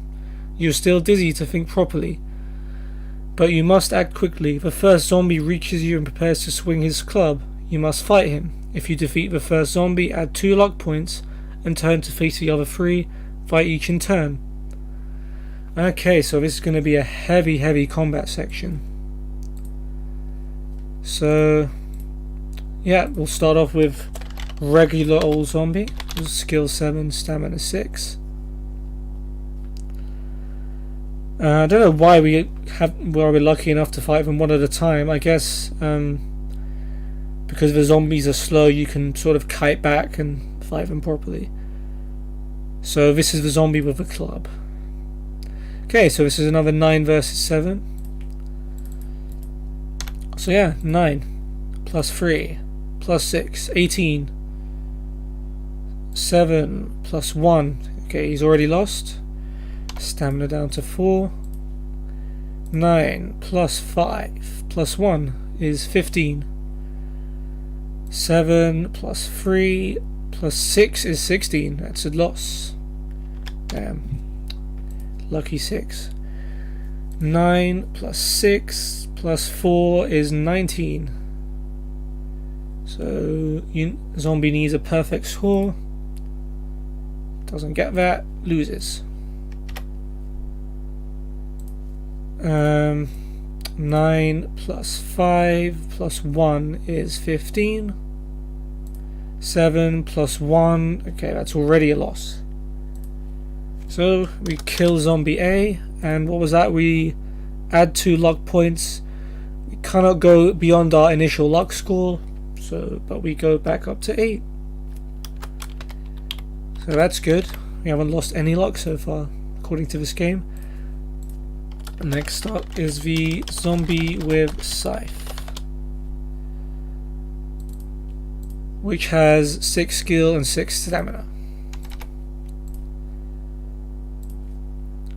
You are still dizzy to think properly, but you must act quickly. The first zombie reaches you and prepares to swing his club. You must fight him. If you defeat the first zombie, add 2 luck points and turn to face the other 3. Fight each in turn. Okay, so this is going to be a heavy combat section. So yeah, we'll start off with regular old zombie. Skill 7, stamina 6. I don't know why we're lucky enough to fight them one at a time. I guess because the zombies are slow, you can sort of kite back and fight them properly. So this is the zombie with a club. Okay, so this is another 9 versus 7. So yeah, 9 plus 3 plus 6, 18. 7 plus 1. Okay, he's already lost. Stamina down to 4. 9 plus 5 plus 1 is 15. 7 plus 3 plus 6 is 16. That's a loss. Damn. Lucky 6. 9 plus 6 plus 4 is 19. So zombie needs a perfect score. Doesn't get that, loses. 9 plus 5 plus 1 is 15. 7 plus 1, okay, that's already a loss. So we kill zombie A, and what was that? We add 2 luck points. We cannot go beyond our initial luck score, but we go back up to 8. So that's good. We haven't lost any luck so far, according to this game. Next up is the zombie with scythe, which has 6 skill and 6 stamina.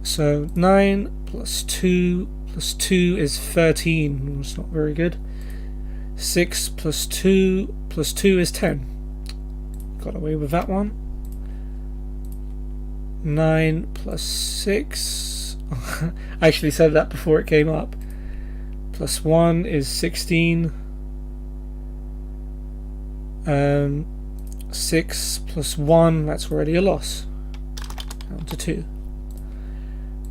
So 9 plus 2 plus 2 is 13. It's not very good. 6 plus 2 plus 2 is 10. Got away with that one. 9 plus 6. I actually said that before it came up. Plus 1 is 16. 6 plus 1, that's already a loss. Down to 2.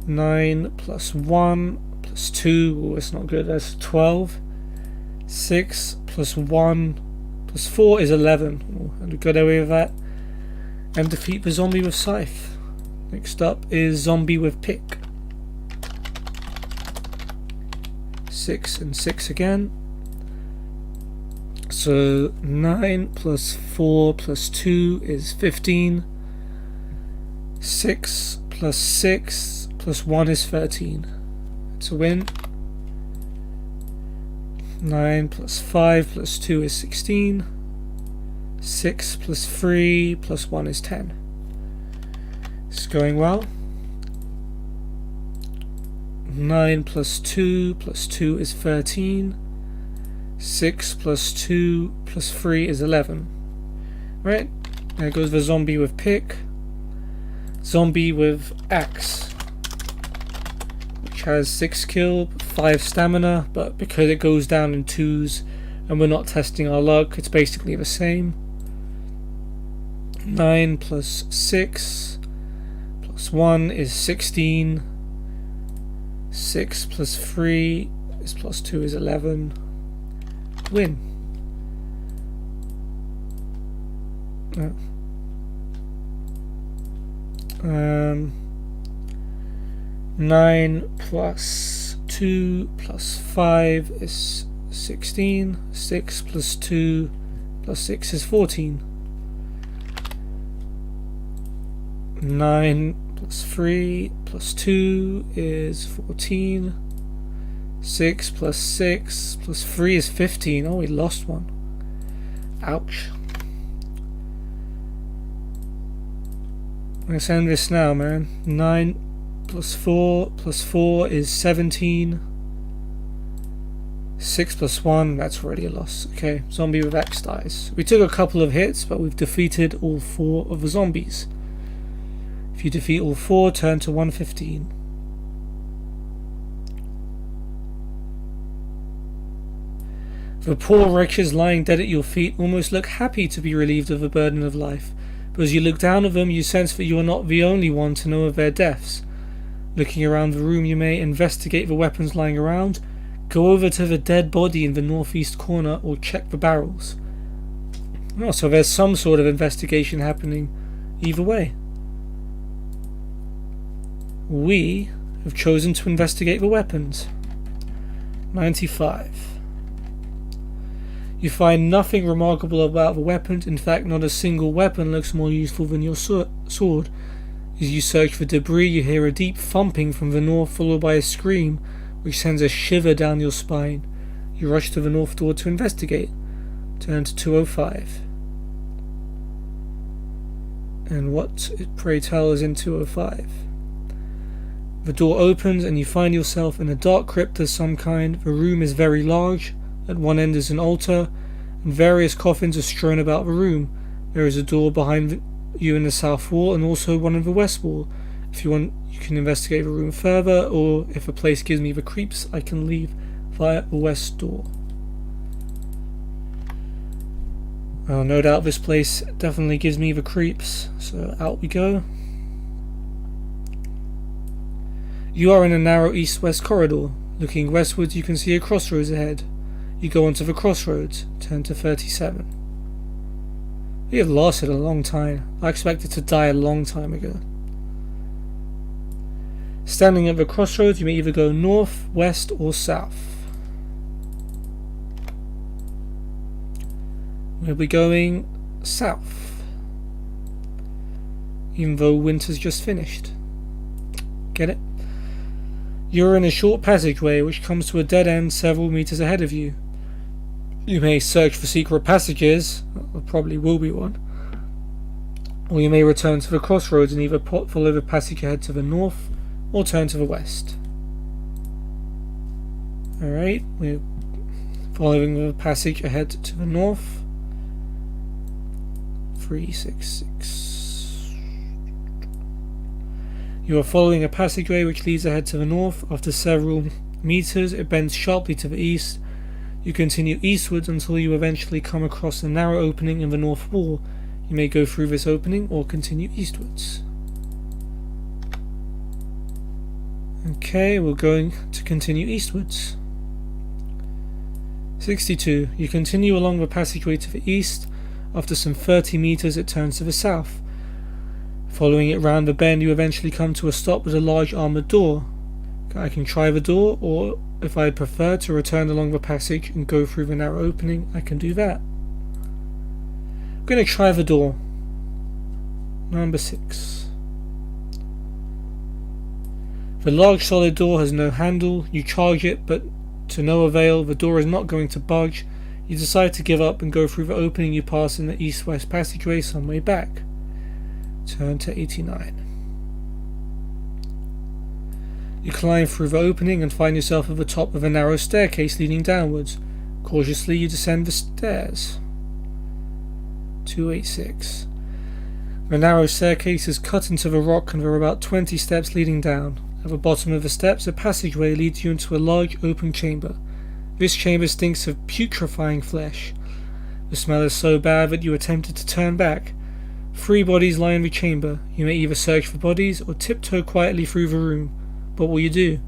9 plus 1 plus 2, oh, it's not good, that's 12. 6 plus 1 plus 4 is 11. Oh, and we got away with that. And defeat the zombie with scythe. Next up is zombie with pick. 6 and 6 again. So 9 plus 4 plus 2 is 15. 6 plus 6 plus 1 is 13. It's a win. 9 plus 5 plus 2 is 16. 6 plus 3 plus 1 is 10. It's going well. 9 plus 2 plus 2 is 13. 6 plus 2 plus 3 is 11. Right, there goes the zombie with pick. Zombie with axe, which has 6 kill, 5 stamina, but because it goes down in 2s and we're not testing our luck, it's basically the same. 9 plus 6 plus 1 is 16. 6 plus 3 is plus 2 is 11. Win. 9 plus 2 plus 5 is 16. 6 plus 2 plus 6 is 14. 9 plus 3 plus 2 is 14. 6 plus 6 plus 3 is 15. Oh, we lost one. Ouch. Let's end this now, man. 9 plus 4 plus 4 is 17. 6 plus 1, that's already a loss. Okay, zombie with axe dies. We took a couple of hits, but we've defeated all 4 of the zombies. If you defeat all 4, turn to 115. The poor wretches lying dead at your feet almost look happy to be relieved of the burden of life, but as you look down at them, you sense that you are not the only one to know of their deaths. Looking around the room, you may investigate the weapons lying around, go over to the dead body in the northeast corner, or check the barrels. Oh, so there's some sort of investigation happening either way. We have chosen to investigate the weapons. 95. You find nothing remarkable about the weapons. In fact, not a single weapon looks more useful than your sword. As you search for debris, you hear a deep thumping from the north, followed by a scream which sends a shiver down your spine. You rush to the north door to investigate. Turn to 205. And what, pray tell, is in 205? The door opens and you find yourself in a dark crypt of some kind. The room is very large. At one end is an altar, and various coffins are strewn about the room. There is a door behind you in the south wall, and also one in the west wall. If you want, you can investigate the room further, or if a place gives me the creeps, I can leave via the west door. Well, no doubt this place definitely gives me the creeps, so out we go. You are in a narrow east-west corridor. Looking westwards, you can see a crossroads ahead. You go onto the crossroads, turn to 37. We have lasted a long time. I expected to die a long time ago. Standing at the crossroads, you may either go north, west, or south. We'll be going south, even though winter's just finished. Get it? You're in a short passageway which comes to a dead end several meters ahead of you. You may search for secret passages, there probably will be one, or you may return to the crossroads and either follow the passage ahead to the north or turn to the west. Alright, we're following the passage ahead to the north. 366. You are following a passageway which leads ahead to the north. After several meters, it bends sharply to the east. You continue eastwards until you eventually come across a narrow opening in the north wall. You may go through this opening or continue eastwards. Okay, we're going to continue eastwards. 62. You continue along the passageway to the east. After some 30 meters, it turns to the south. Following it round the bend, you eventually come to a stop with a large armoured door. I can try the door, or if I prefer to return along the passage and go through the narrow opening, I can do that. I'm going to try the door. Number 6. The large solid door has no handle. You charge it, but to no avail. The door is not going to budge. You decide to give up and go through the opening you pass in the east-west passageway some way back. Turn to 89. You climb through the opening and find yourself at the top of a narrow staircase leading downwards. Cautiously you descend the stairs. 286. The narrow staircase is cut into the rock and there are about 20 steps leading down. At the bottom of the steps, a passageway leads you into a large open chamber. This chamber stinks of putrefying flesh. The smell is so bad that you are tempted to turn back. 3 bodies lie in the chamber. You may either search for bodies or tiptoe quietly through the room. What will you do?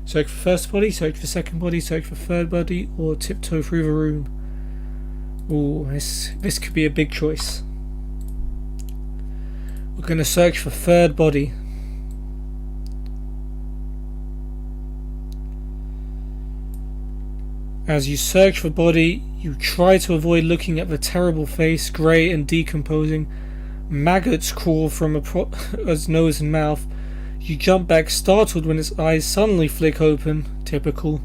Search for first body, search for second body, search for third body, or tiptoe through the room? Ooh, this could be a big choice. We're going to search for third body. As you search for body, you try to avoid looking at the terrible face, grey and decomposing. Maggots crawl from its nose and mouth. You jump back, startled when its eyes suddenly flick open. Typical.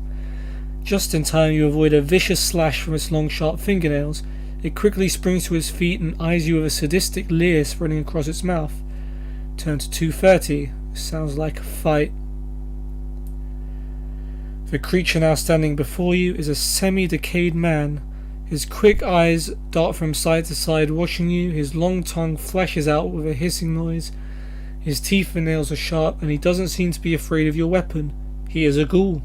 Just in time, you avoid a vicious slash from its long, sharp fingernails. It quickly springs to its feet and eyes you with a sadistic leer spreading across its mouth. Turn to 230. Sounds like a fight. The creature now standing before you is a semi-decayed man. His quick eyes dart from side to side, watching you. His long tongue flashes out with a hissing noise. His teeth and nails are sharp, and he doesn't seem to be afraid of your weapon. He is a ghoul.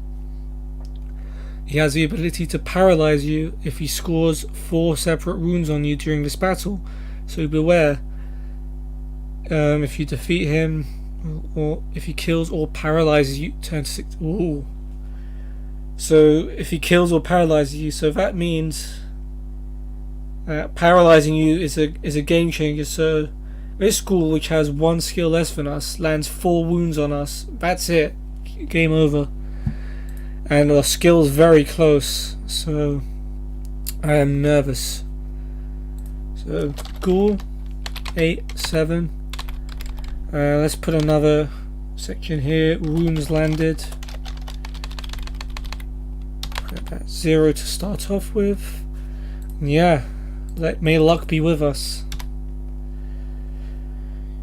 He has the ability to paralyze you if he scores 4 separate wounds on you during this battle, so beware. If you defeat him, or if he kills or paralyzes you, turn to 6. Ooh. So if he kills or paralyzes you, so that means paralyzing you is a game changer. So this ghoul, which has 1 skill less than us, lands 4 wounds on us. That's it. Game over. And our skill's very close, so I am nervous. So ghoul 8, 7. Let's put another section here. Wounds landed. Put that 0 to start off with. Yeah, may luck be with us.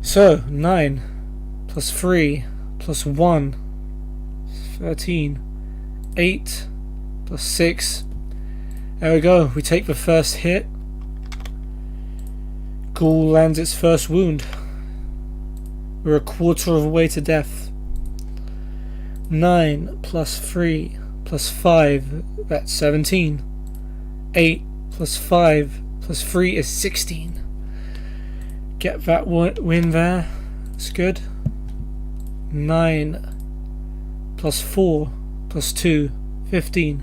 So 9 plus 3 plus 1, 13. 8 plus 6. There we go. We take the first hit. Ghoul lands its first wound. We're a quarter of the way to death. 9 plus 3 plus 5. That's 17. 8 plus 5 plus 3 is 16. Get that win there. That's good. 9 plus 4 plus 2, 15.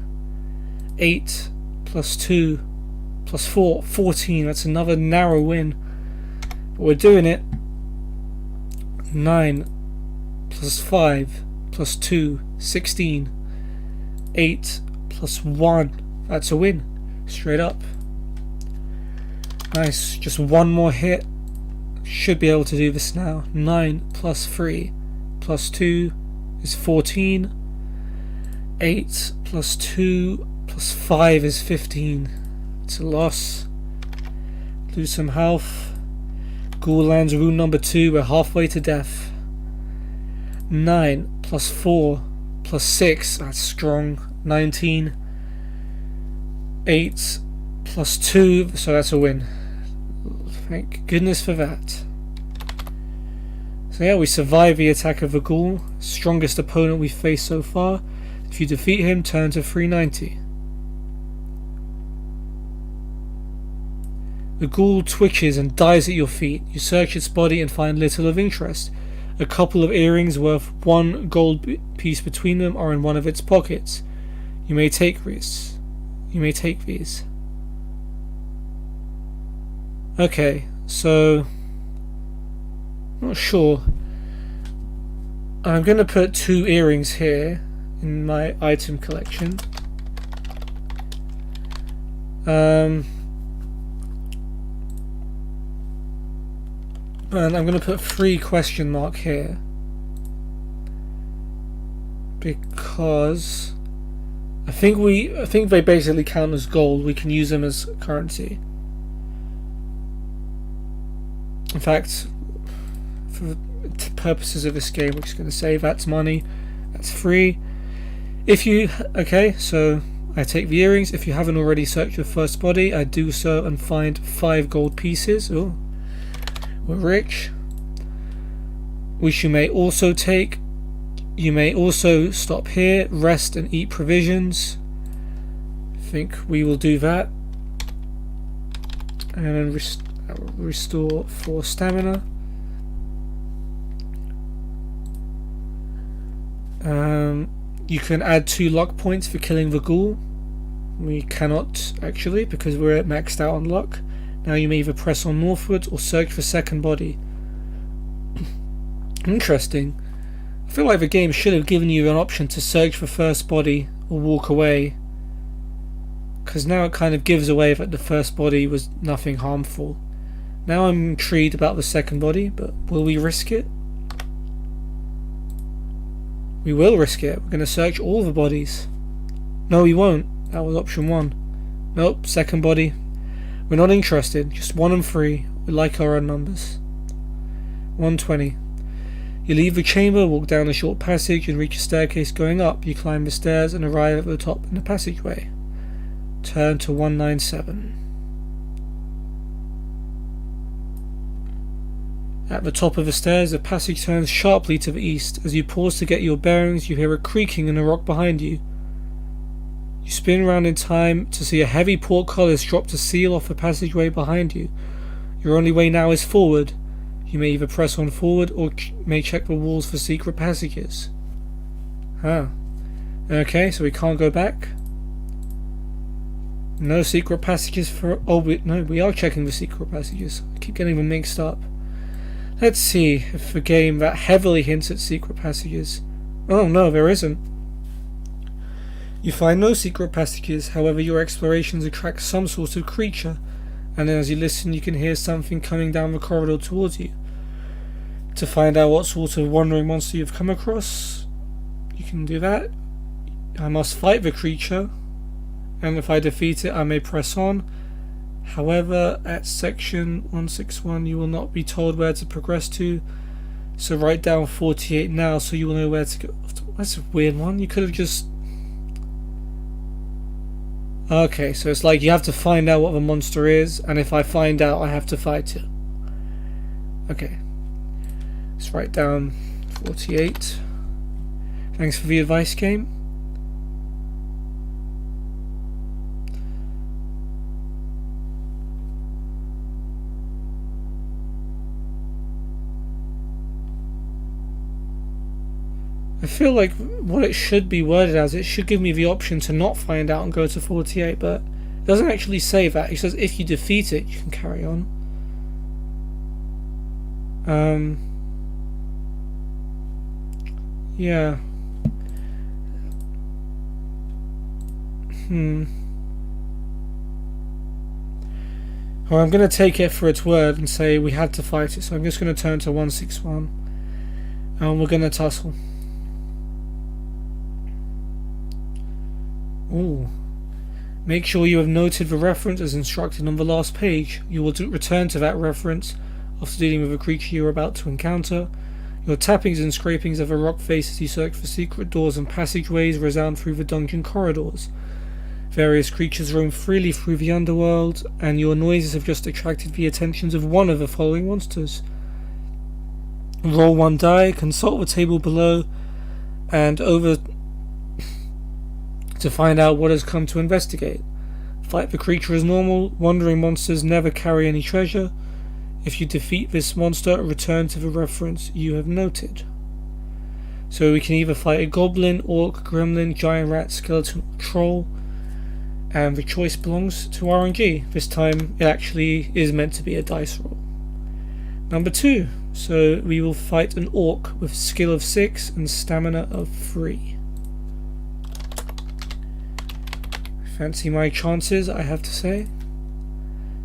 8 plus 2 plus 4, 14. That's another narrow win. But we're doing it. 9 plus 5 plus 2, 16. 8 plus 1. That's a win. Straight up. Nice. Just one more hit. Should be able to do this now. 9 plus 3 plus 2 is 14. 8 plus 2 plus 5 is 15. It's a loss. Lose some health. Ghoul lands wound number 2. We're halfway to death. 9 plus 4 plus 6. That's strong. 19. 8 plus 2. So that's a win. Thank goodness for that. So yeah, we survived the attack of the ghoul. Strongest opponent we've faced so far. If you defeat him, turn to 390. The ghoul twitches and dies at your feet. You search its body and find little of interest. A couple of earrings worth 1 gold piece between them are in one of its pockets. You may take these. Okay, so not sure. I'm going to put 2 earrings here in my item collection. And I'm going to put 3 question mark here, because I think they basically count as gold. We can use them as currency. In fact, for purposes of this game, we're just going to say that's money, that's free. If you so I take the earrings. If you haven't already searched the first body, I do so and find 5 gold pieces. Oh, we're rich. Which you may also take. You may also stop here, rest and eat provisions. I think we will do that. And then restore 4 stamina. You can add 2 luck points for killing the ghoul. We cannot actually, because we're maxed out on luck. Now you may either press on northwards or search for second body. Interesting. I feel like the game should have given you an option to search for first body or walk away, because now it kind of gives away that the first body was nothing harmful. Now I'm intrigued about the second body, but will we risk it? We will risk it. We're going to search all the bodies. No, we won't. That was option 1. Nope, second body. We're not interested. Just 1 and 3. We like our own numbers. 120. You leave the chamber, walk down a short passage and reach a staircase going up. You climb the stairs and arrive at the top in the passageway. Turn to 197. At the top of the stairs, the passage turns sharply to the east. As you pause to get your bearings, you hear a creaking in a rock behind you. You spin around in time to see a heavy portcullis drop to seal off the passageway behind you. Your only way now is forward. You may either press on forward or may check the walls for secret passages. Okay, so we can't go back. No secret passages for... no, we are checking the secret passages. I keep getting them mixed up. Let's see if the game that heavily hints at secret passages... Oh no, there isn't. You find no secret passages, however your explorations attract some sort of creature, and then as you listen you can hear something coming down the corridor towards you. To find out what sort of wandering monster you've come across, you can do that. I must fight the creature, and if I defeat it I may press on. However, at section 161 you will not be told where to progress to, so write down 48 now so you will know where to go. That's a weird one. You could have just... Okay, so it's like you have to find out what the monster is, and if I find out I have to fight it. Okay, let's write down 48. Thanks for the advice, game. I feel like what it should be worded as, it should give me the option to not find out and go to 48, but it doesn't actually say that. It says if you defeat it, you can carry on. Yeah. Well, I'm going to take it for its word and say we had to fight it, so I'm just going to turn to 161 and we're going to tussle. Ooh. Make sure you have noted the reference as instructed on the last page. You will return to that reference after dealing with a creature you are about to encounter. Your tappings and scrapings of a rock face as you search for secret doors and passageways resound through the dungeon corridors. Various creatures roam freely through the underworld, and your noises have just attracted the attentions of one of the following monsters. Roll 1 die, consult the table below, and over to find out what has come to investigate. Fight the creature as normal. Wandering monsters never carry any treasure. If you defeat this monster, return to the reference you have noted. So we can either fight a goblin, orc, gremlin, giant rat, skeleton, or troll, and the choice belongs to RNG. This time it actually is meant to be a dice roll. Number 2, So we will fight an orc with skill of 6 and stamina of 3. Fancy my chances, I have to say.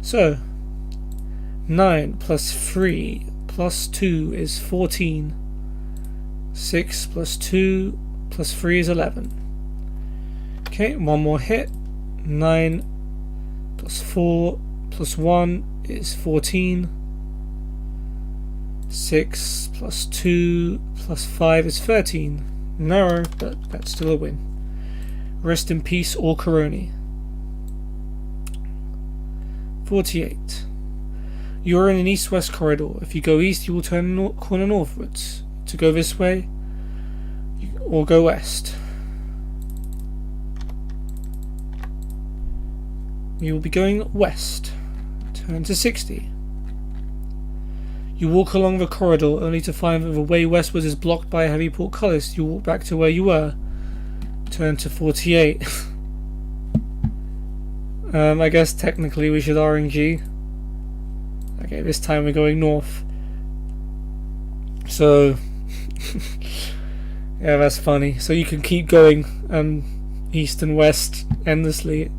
So 9 plus 3 plus 2 is 14. 6 plus 2 plus 3 is 11. Okay, one more hit. 9 plus 4 plus 1 is 14. 6 plus 2 plus 5 is 13. Narrow, but that's still a win. Rest in peace, Orcaroni. 48. You are in an east-west corridor. If you go east, you will turn corner northwards. To go this way, or go west. You will be going west. Turn to 60. You walk along the corridor only to find that the way westwards is blocked by a heavy portcullis. You walk back to where you were. Turn to 48. I guess technically we should RNG. Okay, this time we're going north. So yeah, that's funny. So you can keep going east and west endlessly.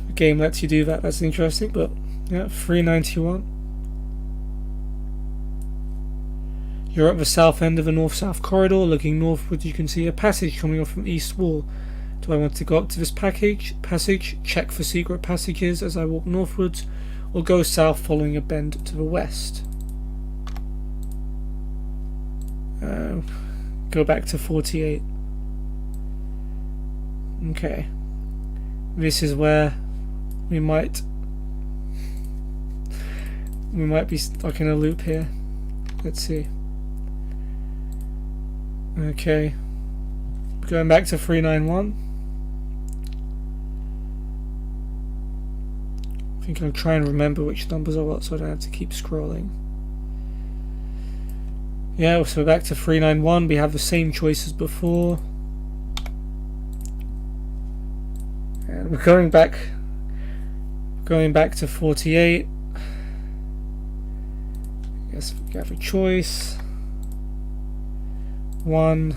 The game lets you do that. That's interesting. But yeah, 391. You're at the south end of the north-south corridor. Looking northwards, you can see a passage coming off from east wall. Do I want to go up to this passage, check for secret passages as I walk northwards, or go south following a bend to the west? Go back to 48. Okay. This is where we might be stuck in a loop here. Let's see. Okay. Going back to 391. I think I'll try and remember which numbers are what so I don't have to keep scrolling. Yeah, so back to 391. We have the same choice as before. And we're going back to 48. I guess we have a choice. 1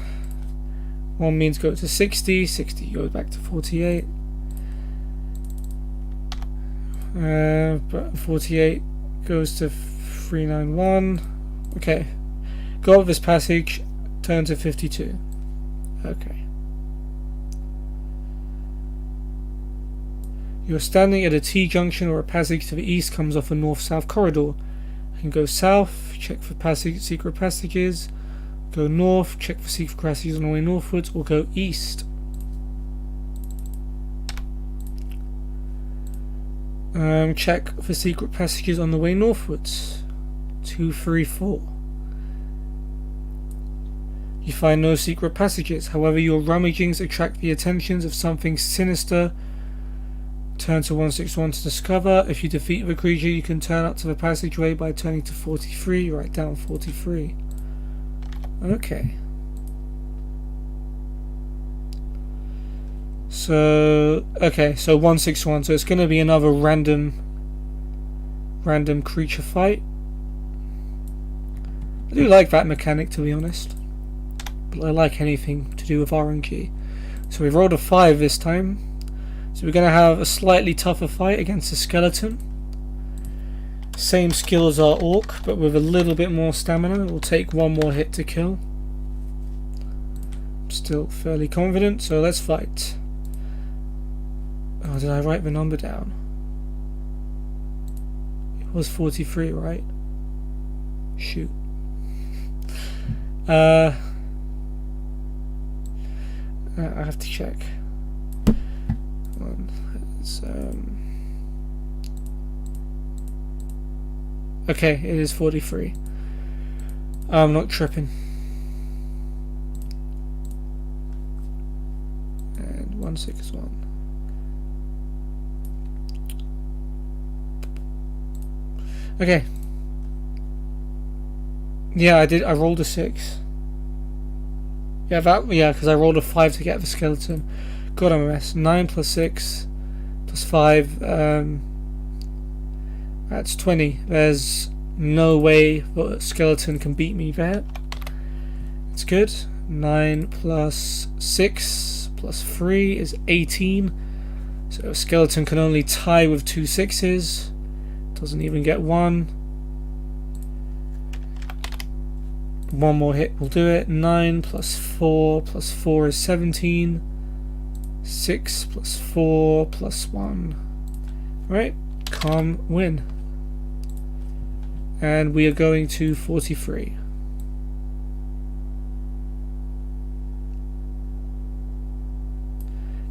means go to 60. 60 goes back to 48. But 48 goes to 391. Okay. Go up this passage, turn to 52. Okay. You're standing at a T-junction or a passage to the east comes off a north-south corridor. You can go south, check for secret passages, go north, check for secret passages on the way northwards, or go east. Check for secret passages on the way northwards. 2, 3, 4. You find no secret passages. However, your rummagings attract the attentions of something sinister. Turn to 161 to discover. If you defeat the creature, you can turn up to the passageway by turning to 43. Write down 43. Okay. So 161. So it's going to be another random creature fight. I do like that mechanic, to be honest. But I like anything to do with RNG. So we rolled a 5 this time. So we're going to have a slightly tougher fight against a skeleton. Same skill as our orc, but with a little bit more stamina. It will take 1 more hit to kill. I'm still fairly confident, so let's fight. Oh, did I write the number down? It was 43, right? Shoot. I have to check. It's, okay, it is 43. I'm not tripping. And 161. Okay. Yeah, I rolled a 6. Yeah, because I rolled a 5 to get the skeleton. God, I'm a mess. 9 plus 6 plus 5. That's 20. There's No way the skeleton can beat me there. It's good. 9 plus 6 plus 3 is 18. So a skeleton can only tie with 2 6s. Doesn't even get 1. One more hit will do it. 9 plus 4 plus 4 is 17. 6 plus 4 plus 1. Right, calm win. And we are going to 43.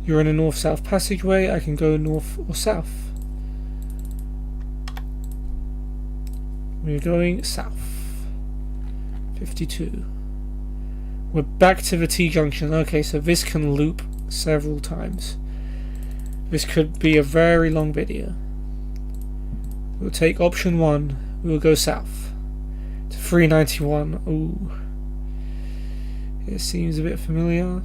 You're in a north-south passageway. I can go north or south. We're going south. 52. We're back to the T-junction. Okay, so this can loop several times. This could be a very long video. We'll take option 1. We'll go south to 391. Ooh. It seems a bit familiar.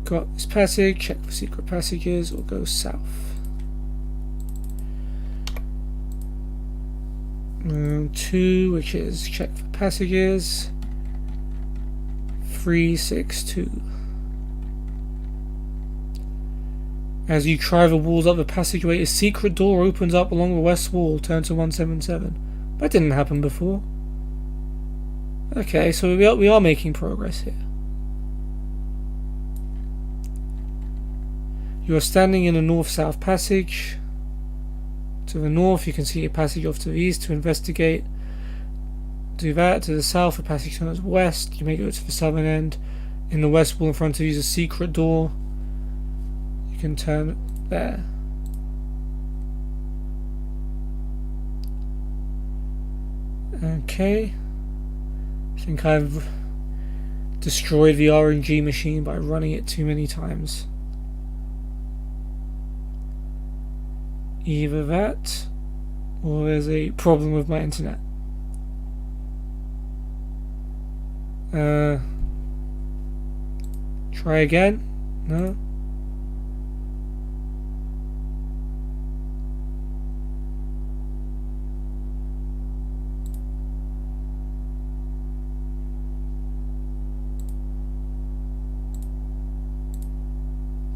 Got this passage, check for secret passages, or go south. 2, which is check for passages. 362. As you try the walls up the passageway, a secret door opens up along the west wall. Turn to 177. That didn't happen before. Okay, so we are making progress here. You are standing in a north-south passage. To the north, you can see a passage off to the east to investigate. Do that. To the south, a passage turns west. You may go to the southern end. In the west wall in front of you is a secret door. You can turn there. Okay. I think I've destroyed the RNG machine by running it too many times. Either that, or there's a problem with my internet. Try again? No?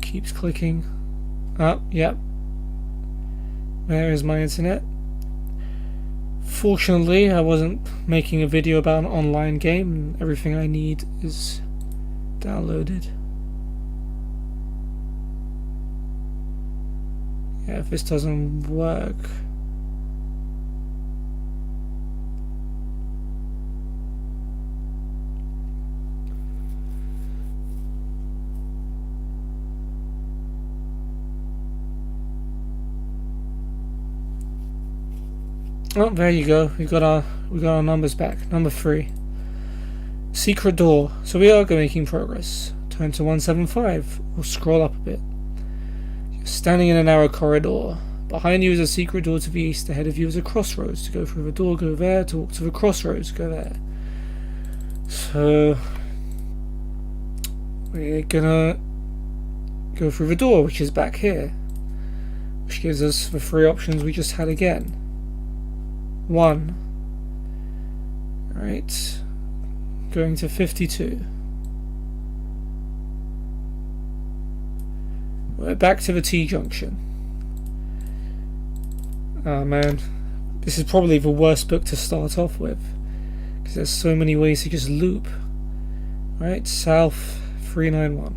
Keeps clicking. Oh, yep. There is my internet. Fortunately, I wasn't making a video about an online game, and everything I need is downloaded. Yeah, if this doesn't work... Oh, there you go. We got our numbers back. Number 3. Secret door. So we are making progress. Turn to 175. We'll scroll up a bit. You're standing in a narrow corridor. Behind you is a secret door to the east. Ahead of you is a crossroads. To go through the door, go there. To walk to the crossroads, go there. So we're gonna go through the door, which is back here, which gives us the 3 options we just had again. 1. Right. Going to 52. We're back to the T-junction. Oh man. This is probably the worst book to start off with, because there's so many ways to just loop. Right, south 391.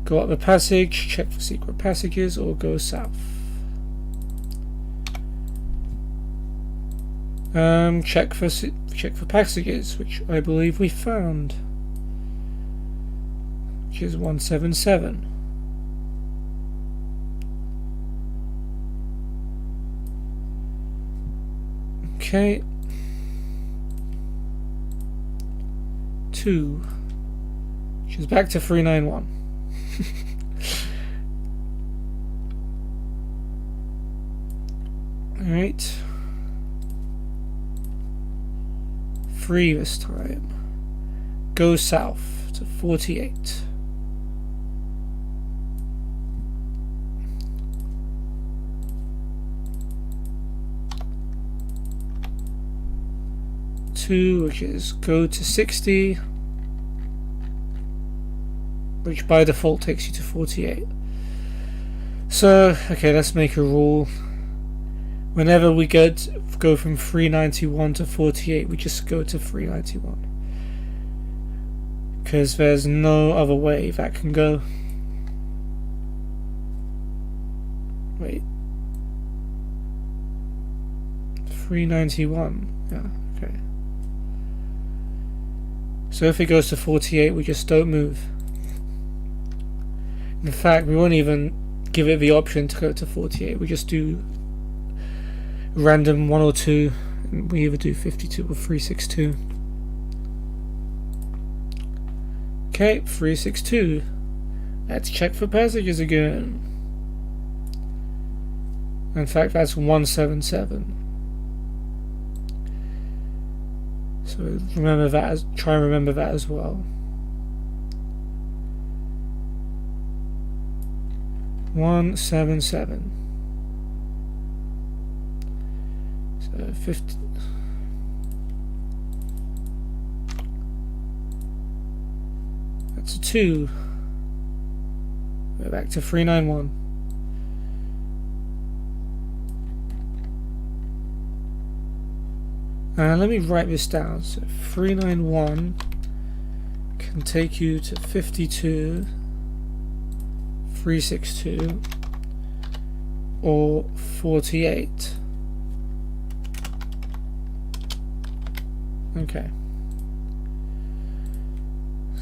Go up the passage, check for secret passages, or go south. Check for passages, which I believe we found, which is 177. Okay. 2, which is back to 391. All right. 3 this time. Go south to 48. 2, which is go to 60, which by default takes you to 48. So, okay, let's make a rule. Whenever we go from 391 to 48, we just go to 391. Because there's no other way that can go. Wait. 391. Yeah, okay. So if it goes to 48, we just don't move. In fact, we won't even give it the option to go to 48. We just do random 1 or 2, and we either do 52 or 362. Okay, 362. Let's check for passages again. In fact, that's 177. So remember that. Try and remember that as well. 177. So 50. That's a 2. We're back to 391. Let me write this down. So 391 can take you to 52, 362, or 48. Okay.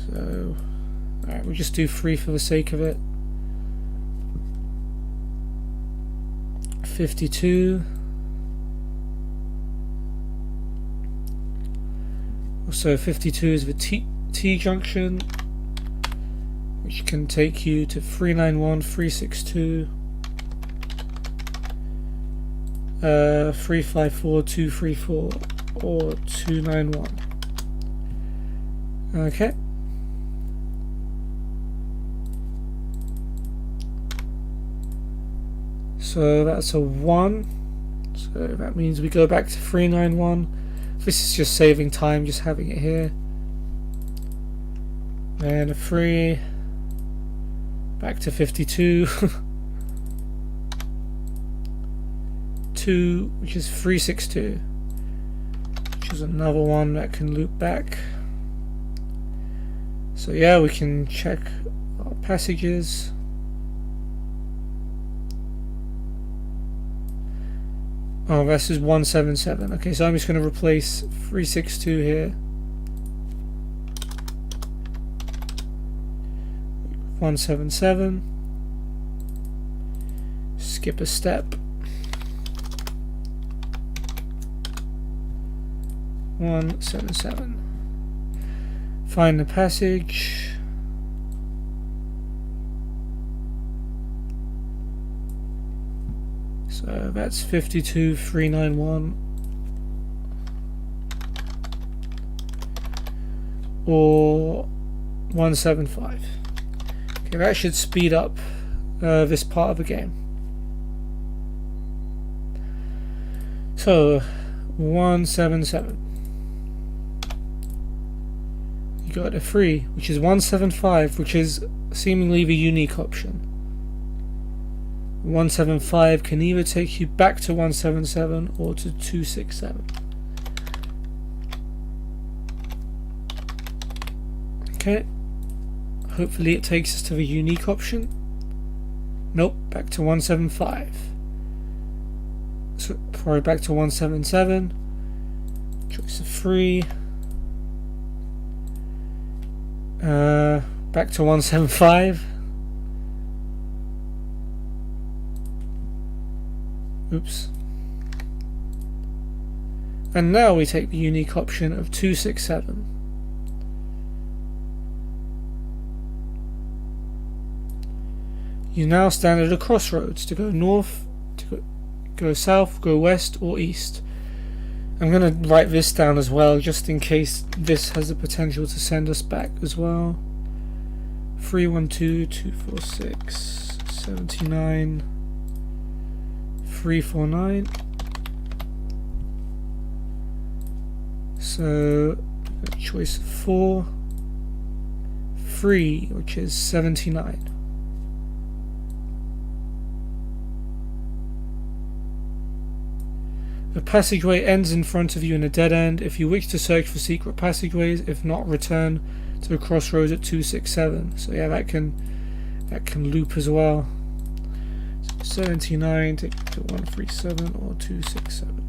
So, alright, we'll just do 3 for the sake of it. 52. So 52 is the T junction, which can take you to 391, 362, 354, 234, or 291. Okay. So that's a 1. So that means we go back to 391. This is just saving time, just having it here. And a 3. Back to 52. 2, which is 362. Which is another one that can loop back. So yeah, we can check our passages. Oh, this is 177. Okay, so I'm just going to replace 362 here. 177. Skip a step. 177. Find the passage. So that's 52, 391, or 175. Okay, that should speed up this part of the game. So 177. You got a 3, which is 175, which is seemingly the unique option. 175 can either take you back to 177 or to 267. Okay. Hopefully it takes us to the unique option. Nope, back to 175. So probably back to 177. Choice of 3. Back to 175. Oops. And now we take the unique option of 267. You now stand at a crossroads to go north, to go south, go west, or east. I'm going to write this down as well, just in case this has the potential to send us back as well. 312, 246, 79, 349, So choice 4, 3, which is 79. The passageway ends in front of you in a dead end. If you wish to search for secret passageways, if not, return to the crossroads at 267. So yeah, that can loop as well. So 79 take to 137 or 267.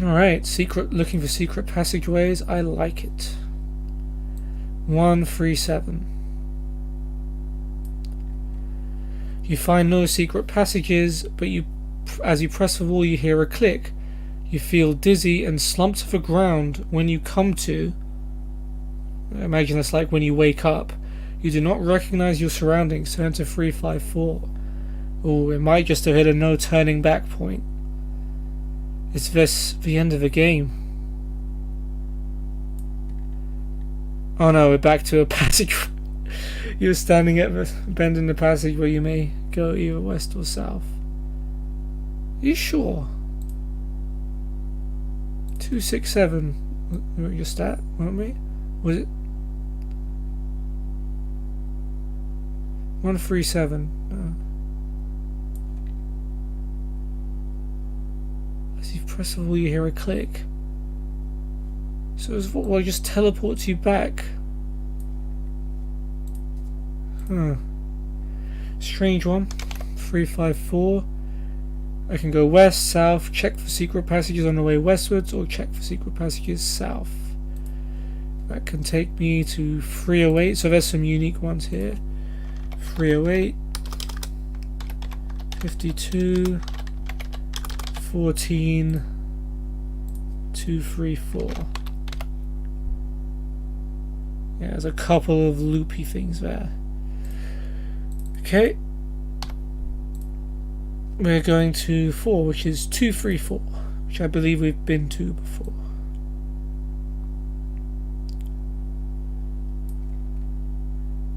Alright, looking for secret passageways. I like it. 137. You find no secret passages, but as you press the wall, you hear a click. You feel dizzy and slump to the ground when you come to. Imagine that's like when you wake up. You do not recognize your surroundings. Turn to 354. Oh, it might just have hit a no turning back point. Is this the end of the game? Oh no, we're back to a passage. You're standing at the bend in the passage where you may go either west or south. Are you sure? 267. We were just at, weren't we? Was it 137? As you press the wall, you hear a click. So it's what will just teleports you back. Strange one. 354. I can go west, south, check for secret passages on the way westwards, or check for secret passages south. That can take me to 308. So there's some unique ones here. 308, 52, 14, 234. Yeah, there's a couple of loopy things there. Okay, we're going to 4, which is 234, which I believe we've been to before.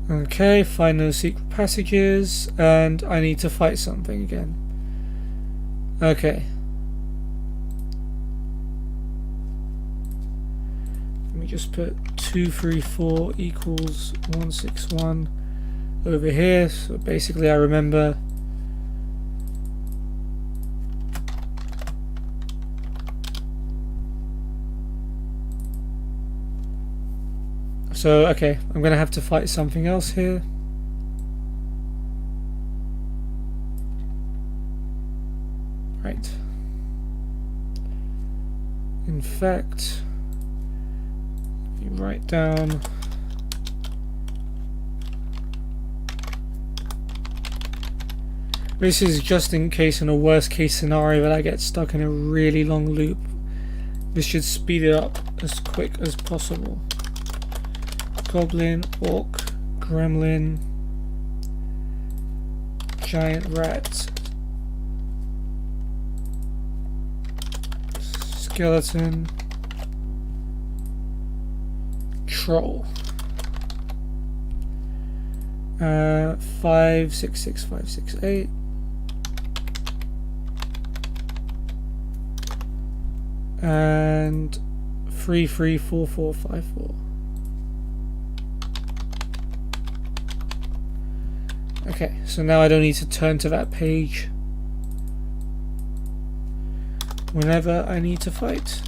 Okay, find no secret passages, and I need to fight something again. Okay. Let me just put 234 equals 161 over here. So basically I remember so okay, I'm gonna have to fight something else here. Right. In fact, you write down this is just in case in a worst case scenario that I get stuck in a really long loop. This should speed it up as quick as possible. Goblin, orc, gremlin, giant rat, skeleton, troll. 566568. And 334454. Okay, so now I don't need to turn to that page whenever I need to fight.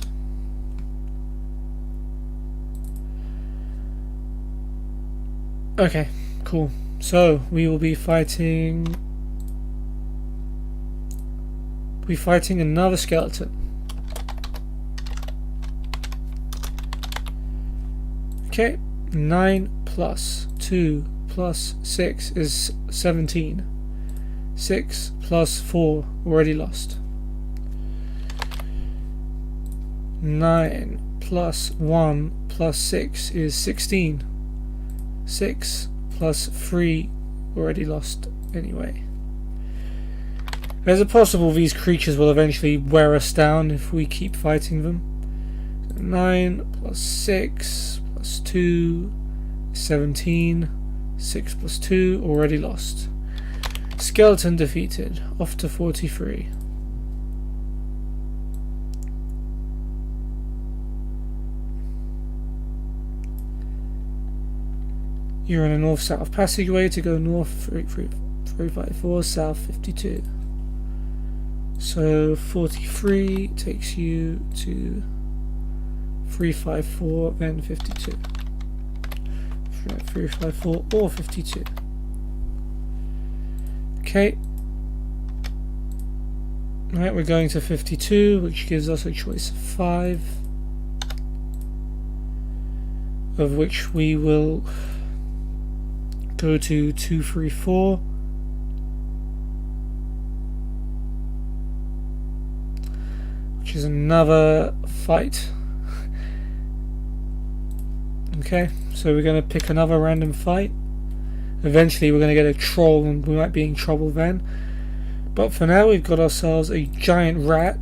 Okay, cool. So we will be fighting another skeleton. Okay, 9 plus 2 plus 6 is 17. 6 plus 4, already lost. 9 plus 1 plus 6 is 16. 6 plus 3, already lost anyway. There's a possible these creatures will eventually wear us down if we keep fighting them. 9 plus 6 plus 2 is 17. 6 plus 2, already lost. Skeleton defeated. Off to 43. You're in a north-south passageway to go north 354, south 52. So 43 takes you to 354, then 52. 354 or 52. Okay. Right, we're going to 52, which gives us a choice of 5, of which we will go to 234, which is another fight. Okay, so we're going to pick another random fight. Eventually we're going to get a troll and we might be in trouble then. But for now we've got ourselves a giant rat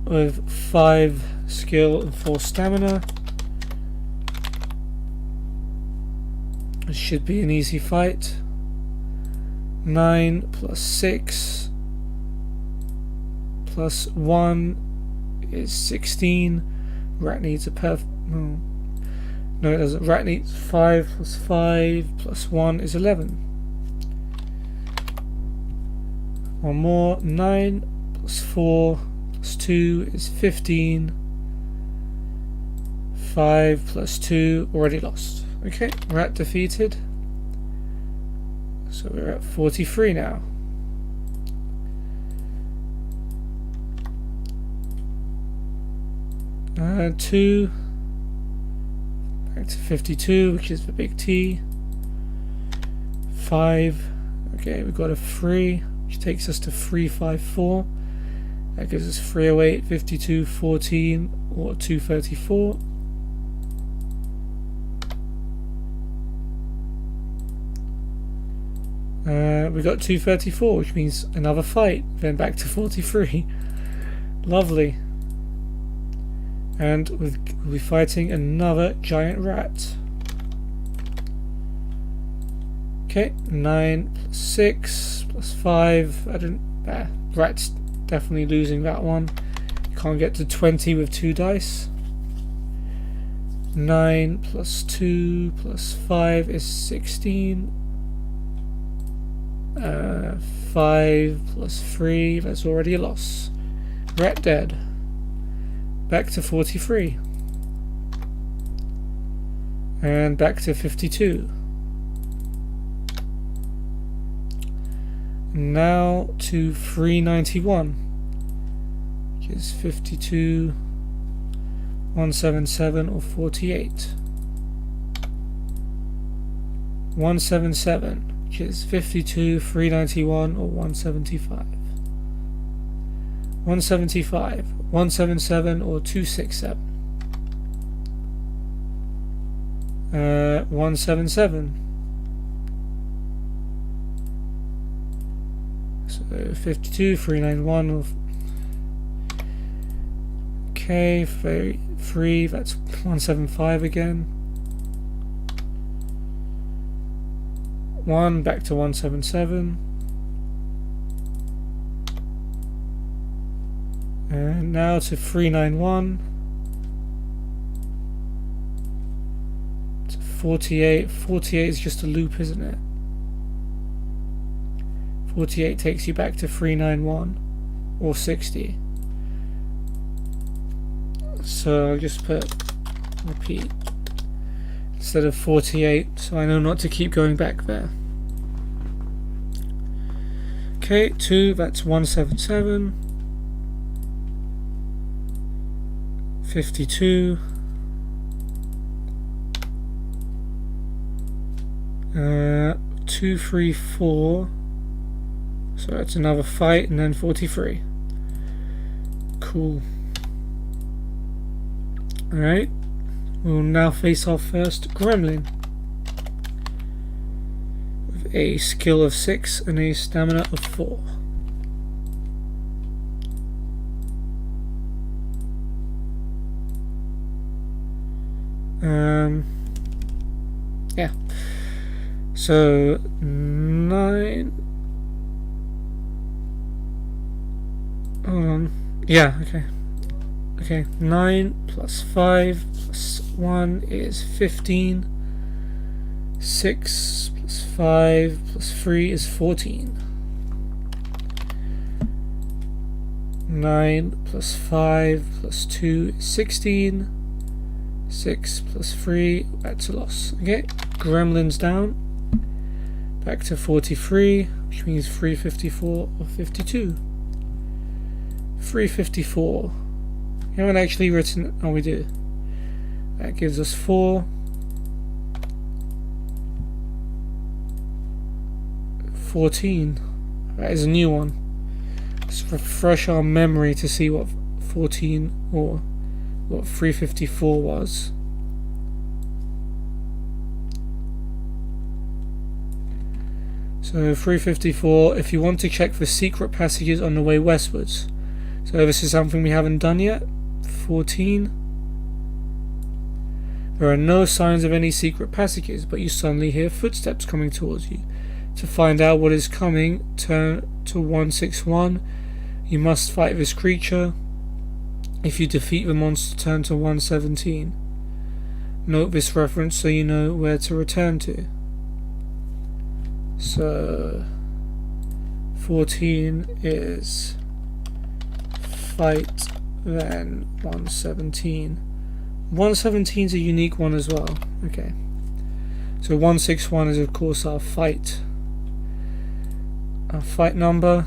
with 5 skill and 4 stamina. It should be an easy fight. 9 plus 6 plus 1 is 16. Rat needs a no, it doesn't. Rat needs 5 plus 5 plus 1 is 11. One more. 9 plus 4 plus 2 is 15. 5 plus 2 already lost. Okay, rat defeated. So we're at 43 now. Two. Back to 52, which is the big T. 5. Okay, we've got a 3, which takes us to 354. That gives us 308, 52, 14, or 234. We got 234, which means another fight. Then back to 43. Lovely. And we'll be fighting another giant rat. Okay, 9 plus 6 plus 5. Rat's definitely losing that one. You can't get to 20 with 2 dice. 9 plus 2 plus 5 is 16. 5 plus 3, that's already a loss. Rat dead. Back to 43. And back to 52. Now to 391, which is 52, 177 or 48. 177, which is 52, 391 or 175. 175, 177 or 267. 177. So 52, 391 or okay, 3, that's 175 again. 1 back to 177. And now to 391. To 48. 48 is just a loop, isn't it? 48 takes you back to 391 or 60. So I'll just put repeat instead of 48, so I know not to keep going back there. Okay, 2, that's 177. 52. 2, 3, 4. So that's another fight, and then 43. Cool. Alright. We'll now face our first gremlin. With a skill of 6 and a stamina of 4. Yeah. So 9. Hold on. Yeah, okay. Okay, 9 plus 5 plus 1 is 15. 6 plus 5 plus 3 is 14. 9 plus 5 plus 2 is 16. 6 plus 3, that's a loss. Okay, gremlins down. Back to 43, which means 354 or 52. 354. We haven't actually written. Oh, we do. That gives us 4. 14. That is a new one. Let's refresh our memory to see what 14 or what 354 was. So 354, if you want to check for secret passages on the way westwards. So this is something we haven't done yet. 14. There are no signs of any secret passages, but you suddenly hear footsteps coming towards you. To find out what is coming, turn to 161. You must fight this creature. If you defeat the monster, turn to 117. Note this reference so you know where to return to. So 14 is fight, then 117. 117 is a unique one as well. Okay. So 161 is of course our fight. Our fight number.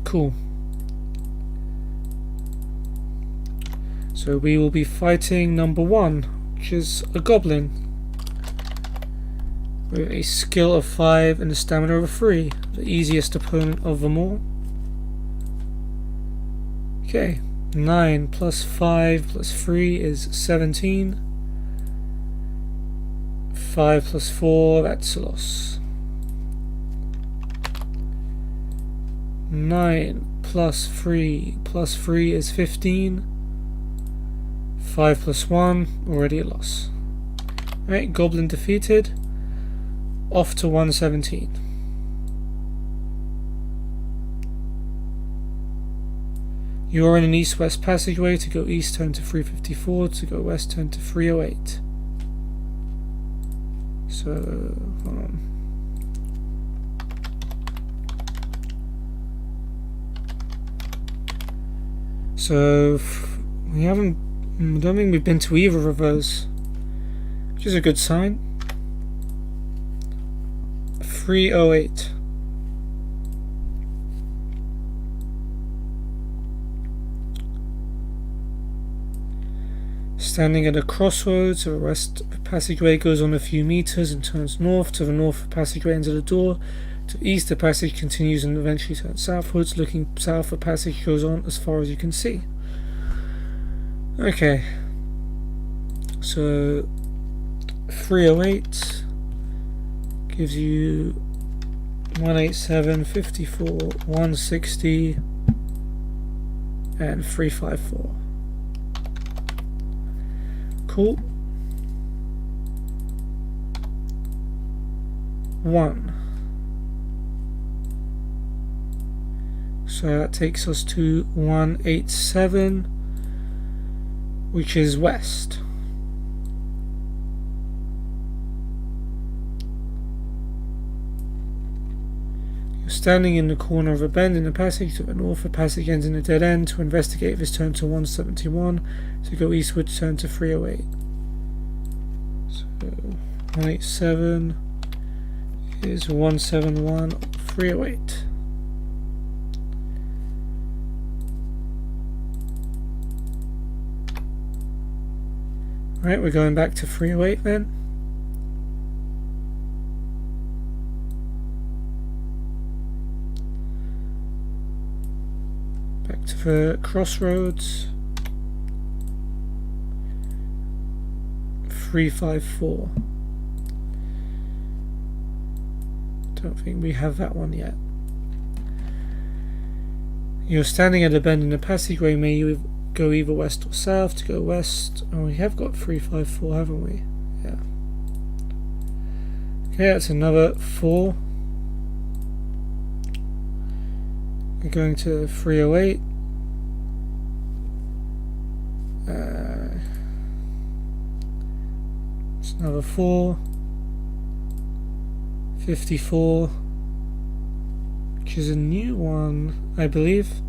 Cool. So we will be fighting number 1, which is a goblin. With a skill of 5 and a stamina of 3. The easiest opponent of them all. Okay. 9 plus 5 plus 3 is 17. 5 plus 4, that's a loss. 9 plus 3 plus 3 is 15. 5 plus 1, already a loss. Right, goblin defeated. Off to 117. You are in an east-west passageway. To go east, turn to 354. To go west, turn to 308. So, hold on. So, I don't think we've been to either of those, which is a good sign. 308. Standing at a crossroads, the west passageway goes on a few meters and turns north. To the north, the passageway ends at a door. To the east, the passage continues and eventually turns southwards. Looking south, the passage goes on as far as you can see. Okay. So 308 gives you 187, 54, 160, and 354. Cool. 1. So that takes us to 187, which is west. You're standing in the corner of a bend in the passage. To the north, the passage ends in a dead end. To investigate this, turn to 171. To go eastward, turn to 308. So 187 is 171, 308. Right, we're going back to 308 then. Back to the crossroads. 354. Don't think we have that one yet. You're standing at a bend in the passageway. May you go either west or south. To go west, oh, we have got 354, haven't we? Yeah. Okay, that's another 4. We're going to 308. Another 4. 54. Which is a new one, I believe.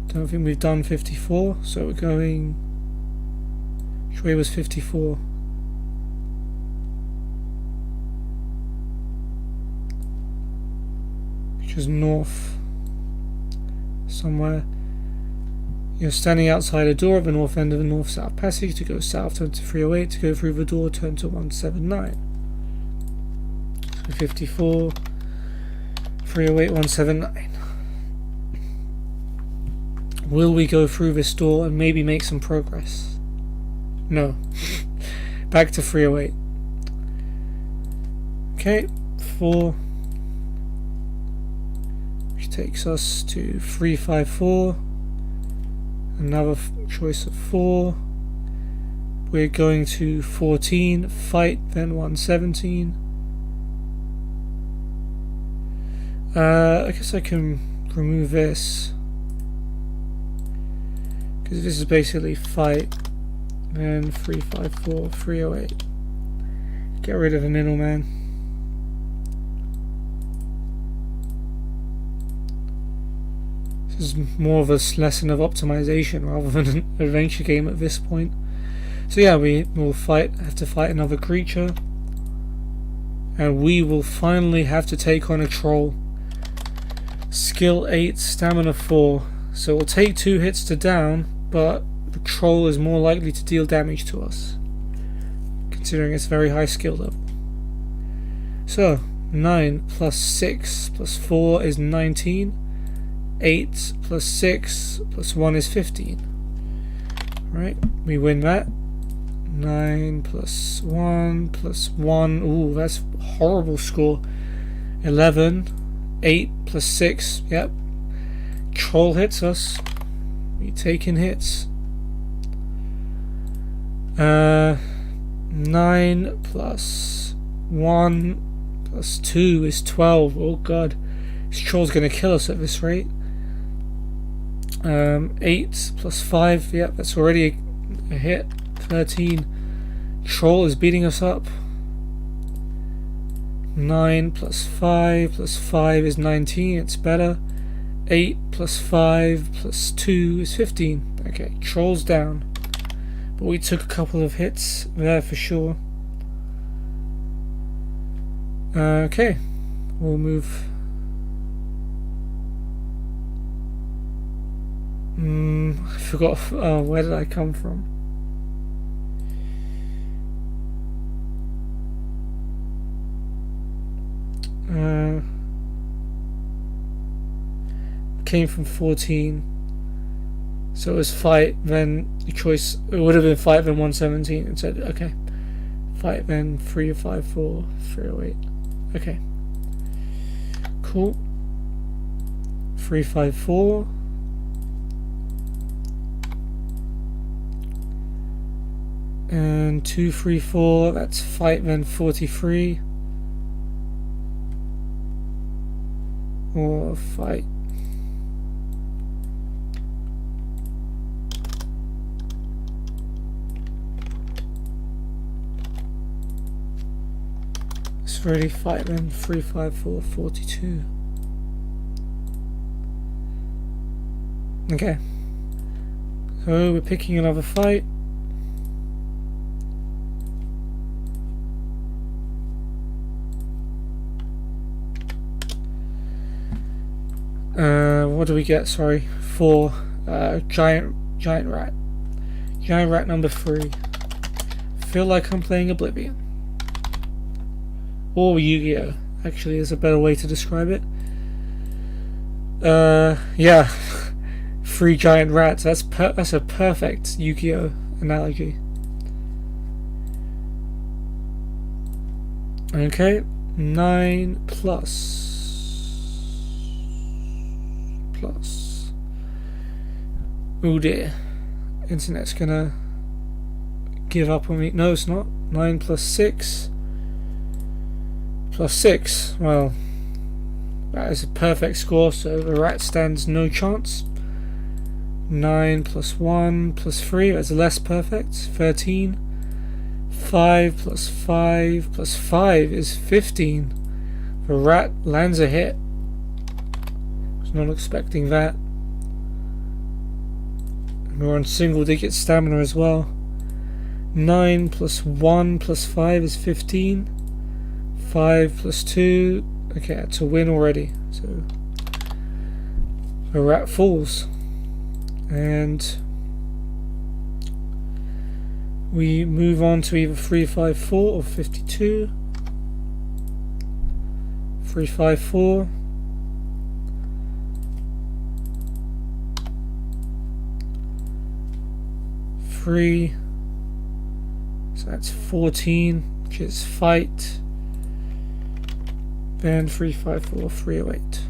Don't think we've done 54, so we're going... Which way was 54? Which was north. Somewhere. You're standing outside a door at the north end of the north-south passage. To go south, turn to 308. To go through the door, turn to 179. So 54, 308, 179. Will we go through this door and maybe make some progress? No. Back to 308. Okay, 4. Which takes us to 354. Another choice of 4. We're going to 14, fight, then 117. I guess I can remove this, because this is basically fight, then 354, 308. Get rid of the middleman. This is more of a lesson of optimization rather than an adventure game at this point. So yeah, we will have to fight another creature, and we will finally have to take on a troll. Skill 8, stamina 4. So we'll take 2 hits to down, but the troll is more likely to deal damage to us, considering it's very high skill level. So 9 plus 6 plus 4 is 19. 8 plus 6 plus 1 is 15. Right, we win that. 9 plus 1 plus 1. Ooh, that's a horrible score. 11. 8 plus 6. Yep. Troll hits us. We taking hits. 9 plus 1 plus 2 is 12. Oh god. This troll's gonna kill us at this rate. 8 plus 5. Yep, that's already a hit. 13. Troll is beating us up. 9 plus 5 plus 5 is 19. It's better. 8 plus 5 plus 2 is 15. Okay, troll's down. But we took a couple of hits there for sure. Okay, we'll move. I forgot. Where did I come from? Came from 14. So it was fight, then the choice. It would have been fight, then 117. And said, okay. Fight, then 354, 308. Okay. Cool. 354. And 234, that's fight, then 43. Or fight. It's really fight, then 354, 42. Okay. So we're picking another fight. What do we get? Sorry, 4. Giant rat. Giant rat number 3. Feel like I'm playing Oblivion. Or Yu-Gi-Oh! Actually, is a better way to describe it. Yeah. 3 giant rats. That's a perfect Yu-Gi-Oh! Analogy. Okay. 9 plus. Oh dear. Internet's gonna give up on me. No, it's not. 9 plus 6. Plus 6. Well, that is a perfect score, so the rat stands no chance. 9 plus 1 plus 3. That's less perfect. 13. 5 plus 5 plus 5 is 15. The rat lands a hit. Was not expecting that. And we're on single digit stamina as well. 9 plus 1 plus 5 is 15. 5 plus 2. Okay, that's a win already. So the rat falls. And we move on to either 354 or 52. 354. Three. So that's 14, which is fight. Then 354, 308.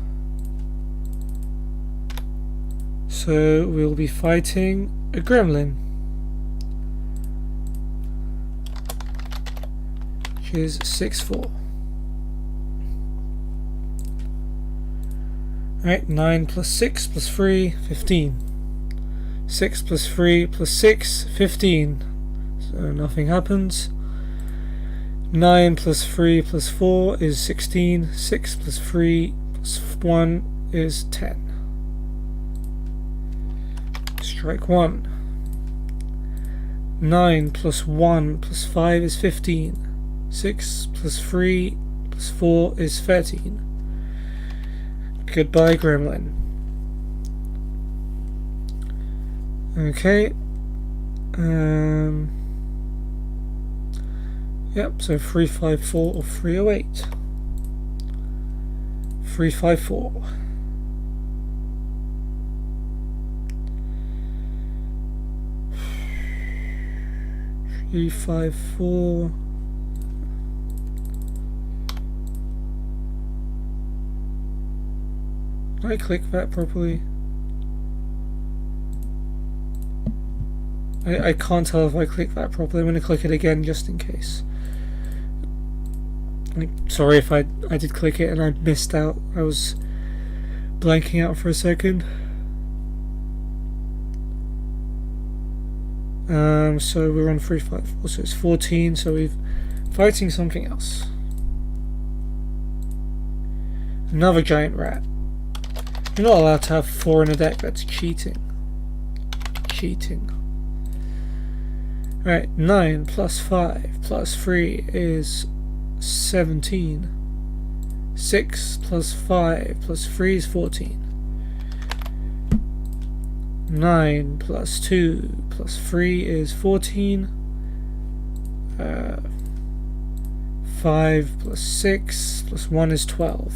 So we'll be fighting a gremlin, which is 6-4. Alright, 9 plus 6 plus 3, 15. 6 plus 3 plus 6, 15. So nothing happens. 9 plus 3 plus 4 is 16. 6 plus 3 plus 1 is 10. Strike 1. 9 plus 1 plus 5 is 15. 6 plus 3 plus 4 is 13. Goodbye, gremlin. Okay. Yep, so 354 or 308. 354. Three, 5, 4. Did I click that properly? I can't tell if I click that properly. I'm going to click it again just in case. Sorry if I did click it and I missed out. I was blanking out for a second. So we're on 354, so it's 14, so we're fighting something else. Another giant rat. You're not allowed to have 4 in a deck, that's cheating. Cheating. Right, 9 plus 5 plus 3 is 17. 6 plus 5 plus 3 is 14. 9 plus 2 plus 3 is 14. 5 plus 6 plus 1 is 12.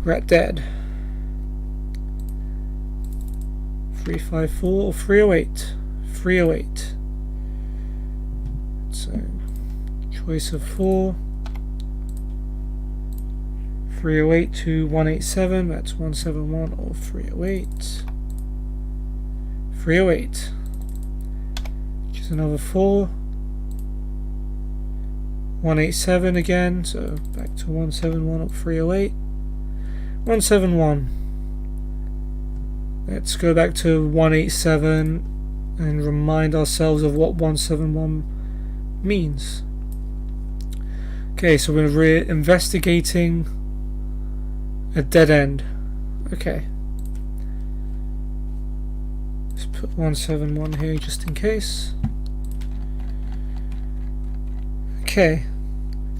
Rat dead. 354 or 308. 308. So, choice of 4. 308 to 187, that's 171 or 308. 308. Which is another 4. 187 again, so back to 171 or 308. 171. Let's go back to 187 and remind ourselves of what 171 means. Okay, so we're investigating a dead end. Okay. Let's put 171 here just in case. Okay.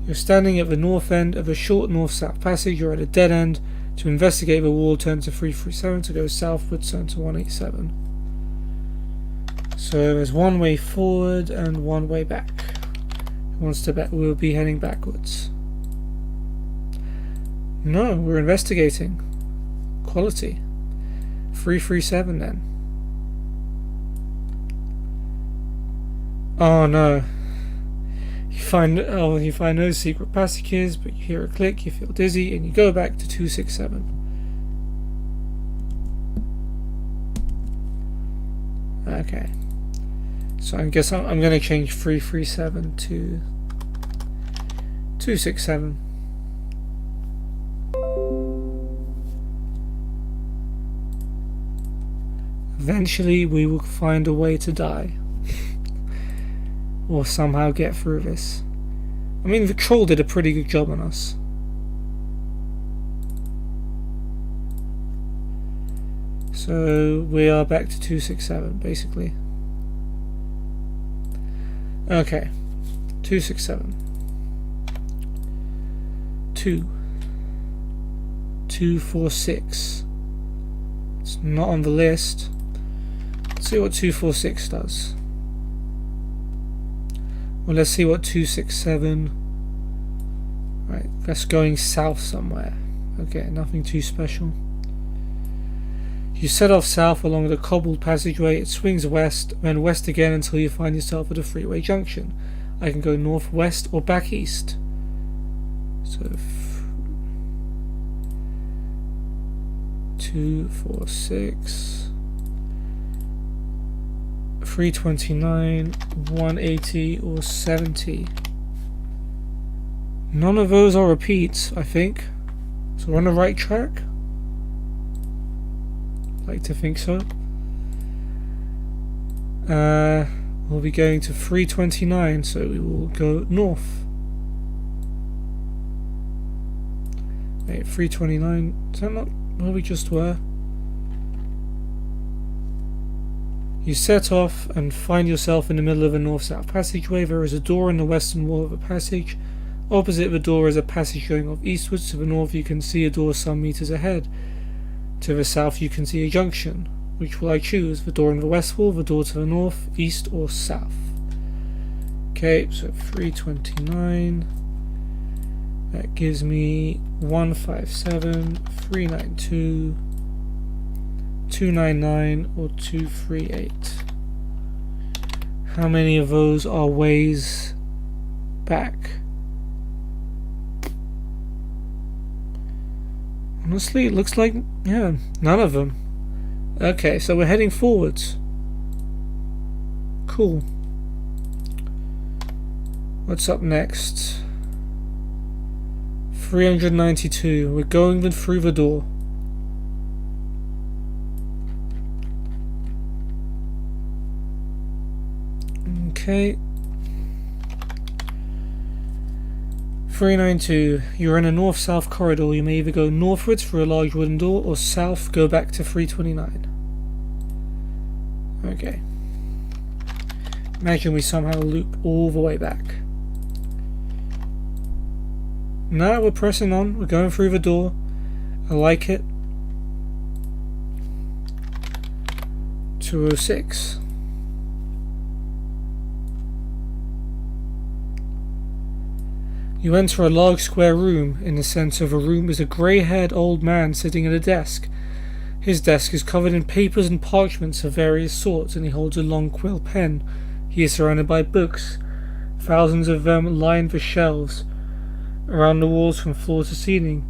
You're standing at the north end of a short north-south passage. You're at a dead end. To investigate the wall, turn to 337. To go southwards, turn to 187. So there's one way forward and one way back. Who wants to bet we'll be heading backwards? No, we're investigating. Quality. 337 then. Oh no. You find no secret passages, but you hear a click, you feel dizzy, and you go back to 267. Okay. So I guess I'm going to change 337 to 267. Eventually we will find a way to die. or somehow get through this. I mean, the troll did a pretty good job on us. So we are back to 267 basically. Okay, 267. 246. It's not on the list. Let's see what 246 does. Well, let's see what 267. Right, that's going south somewhere. Okay, nothing too special. You set off south along the cobbled passageway. It swings west, then west again until you find yourself at a freeway junction. I can go northwest or back east. So 246, 329, 180 or 70. None of those are repeats, I think. So we're on the right track. Like to think so. We'll be going to 329, so we will go north. Wait, 329, is that not where we just were? You set off and find yourself in the middle of a north-south passageway. There is a door in the western wall of the passage. Opposite the door is a passage going off eastwards. To the north you can see a door some meters ahead. To the south you can see a junction. Which will I choose? The door in the west wall, the door to the north, east or south? Okay, so 329. That gives me 157, 392, 299 or 238. How many of those are ways back? Honestly, it looks like, yeah, none of them. Okay, so we're heading forwards. Cool. What's up next? 392. We're going through the door. Okay. 392. You're in a north-south corridor. You may either go northwards through a large wooden door or south, go back to 329. Okay. Imagine we somehow loop all the way back. Now we're pressing on. We're going through the door. I like it. 206. You enter a large square room. In the center of a room is a grey-haired old man sitting at a desk. His desk is covered in papers and parchments of various sorts, and he holds a long quill pen. He is surrounded by books. Thousands of them line the shelves around the walls from floor to ceiling.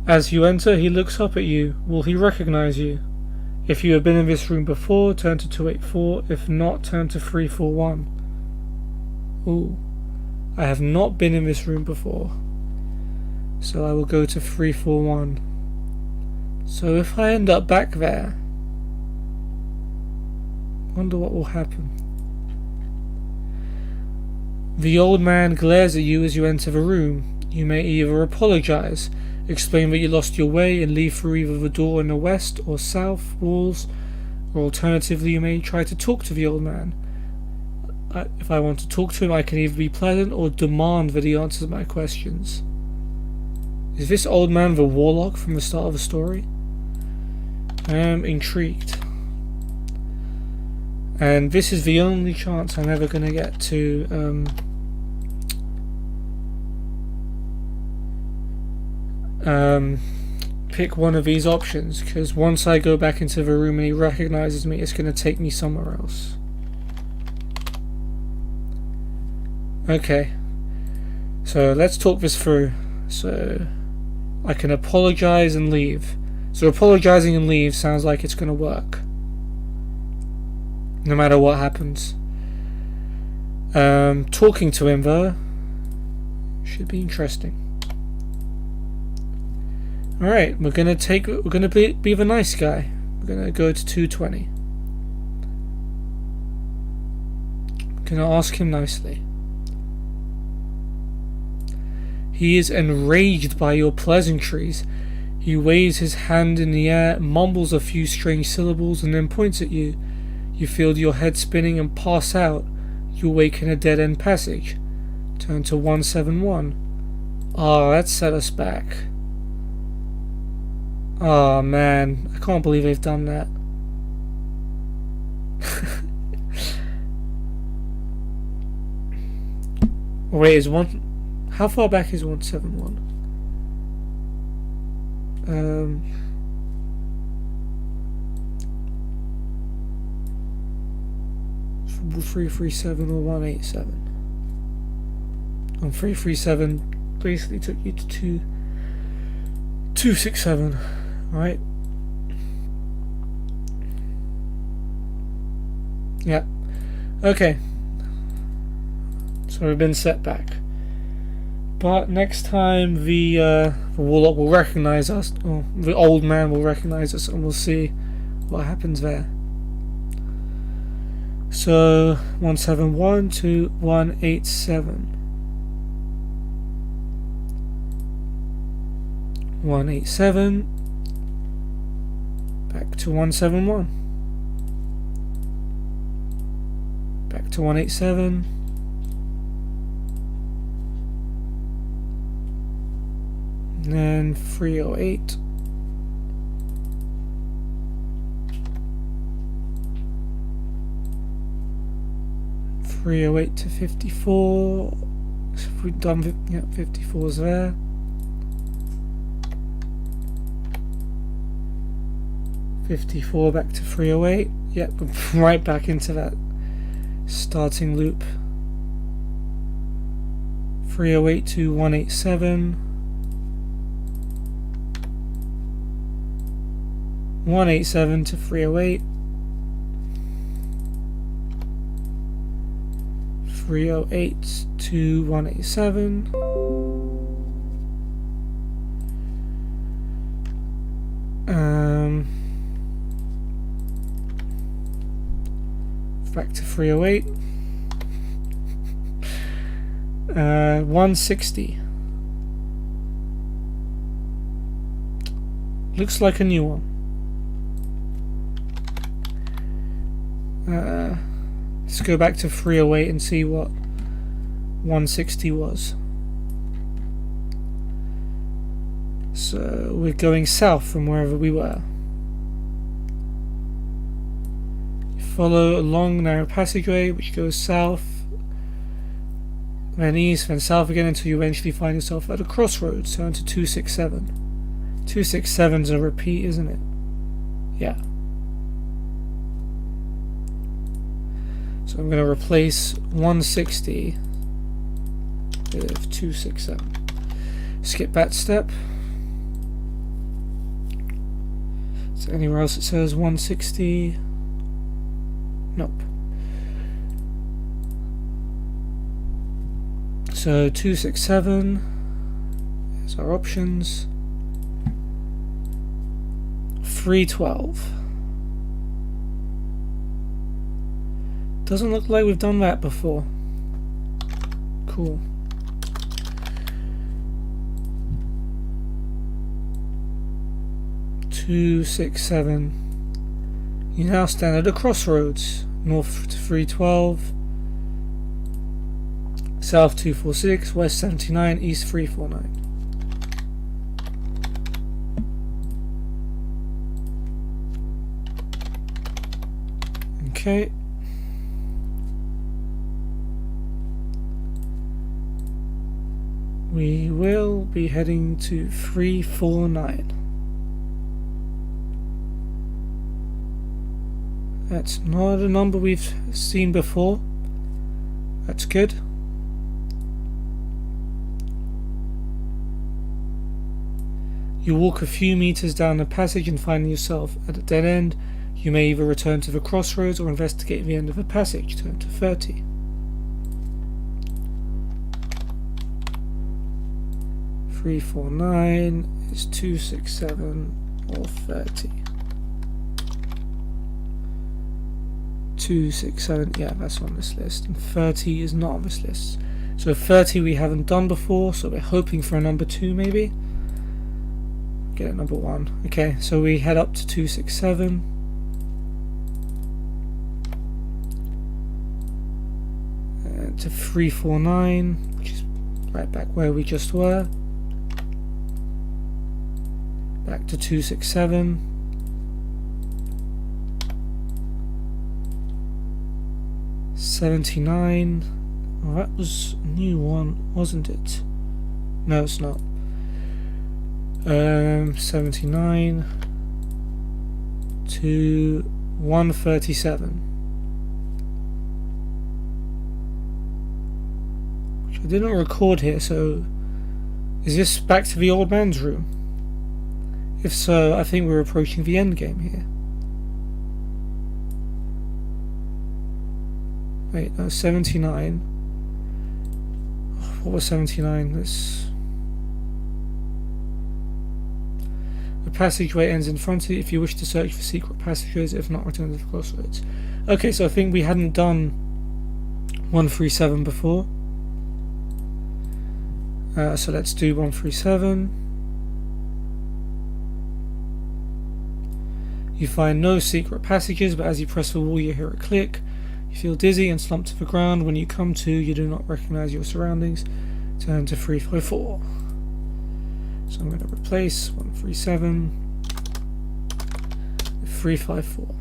As you enter, he looks up at you. Will he recognize you? If you have been in this room before, turn to 284. If not, turn to 341. Ooh. I have not been in this room before, so I will go to 341. So if I end up back there, wonder what will happen. The old man glares at you as you enter the room. You may either apologize, explain that you lost your way and leave through either the door in the west or south walls, or alternatively you may try to talk to the old man. If I want to talk to him, I can either be pleasant or demand that he answers my questions. Is this old man the Warlock from the start of the story? I am intrigued. And this is the only chance I'm ever going to get to pick one of these options, because once I go back into the room and he recognizes me, it's going to take me somewhere else. Okay, so let's talk this through. So I can apologize and leave. So apologizing and leave sounds like it's going to work, no matter what happens. Talking to him though should be interesting. All right, we're gonna be the nice guy. We're gonna go to 220. Gonna ask him nicely. He is enraged by your pleasantries. He waves his hand in the air, mumbles a few strange syllables, and then points at you. You feel your head spinning and pass out. You wake in a dead-end passage. Turn to 171. Ah, that set us back. Oh man, I can't believe they've done that. Wait, is one... How far back is 171? 337 or 187? And 337 basically took you to 267, right? Yeah. Okay. So we've been set back. But next time the Warlock will recognize us, or the old man will recognize us, and we'll see what happens there. So 171 to 187. 187 back to 171. Back to 187. And then 308. To 54. So if we've done, yeah, 54's there. 54 back to 308. Yep, right back into that starting loop. 308 to 187. 187 to 308. 308 to 187. Back to 308. 160. Looks like a new one. Let's go back to 308 and see what 160 was. So we're going south from wherever we were. Follow a long narrow passageway which goes south, then east, then south again until you eventually find yourself at a crossroads. Turn to 267. 267's a repeat, isn't it? Yeah. So I'm going to replace 160 with 267. Skip that step. So anywhere else it says 160? Nope. So 267 is our options. 312. Doesn't look like we've done that before. Cool. Two, 6, 7. You now stand at a crossroads. North to 312. South 246. West 79. East 349. Okay. We will be heading to 349. That's not a number we've seen before. That's good. You walk a few meters down the passage and find yourself at a dead end. You may either return to the crossroads or investigate the end of the passage. Turn to 30. Three, 4, 9 is 2, 6, 7 or 30. 2, 6, 7, yeah, that's on this list, and 30 is not on this list. So 30 we haven't done before, so we're hoping for a number 2 maybe. Get a number 1. Okay, so we head up to 2, 6, 7. And to 3, 4, 9, which is right back where we just were. Back to 2, 6, 7. 79. Well, that was a new one, wasn't it? No, it's not. 79 to 137, which I didn't record here. So, is this back to the old man's room? If so, I think we're approaching the end game here. Wait, no, 79. What was 79? This. The passageway ends in front of you if you wish to search for secret passageways, if not, return to the crossroads. Okay, so I think we hadn't done 137 before. So let's do 137. You find no secret passages, but as you press the wall you hear a click. You feel dizzy and slump to the ground. When you come to, you do not recognize your surroundings. Turn to 354. So I'm going to replace 137 with 354.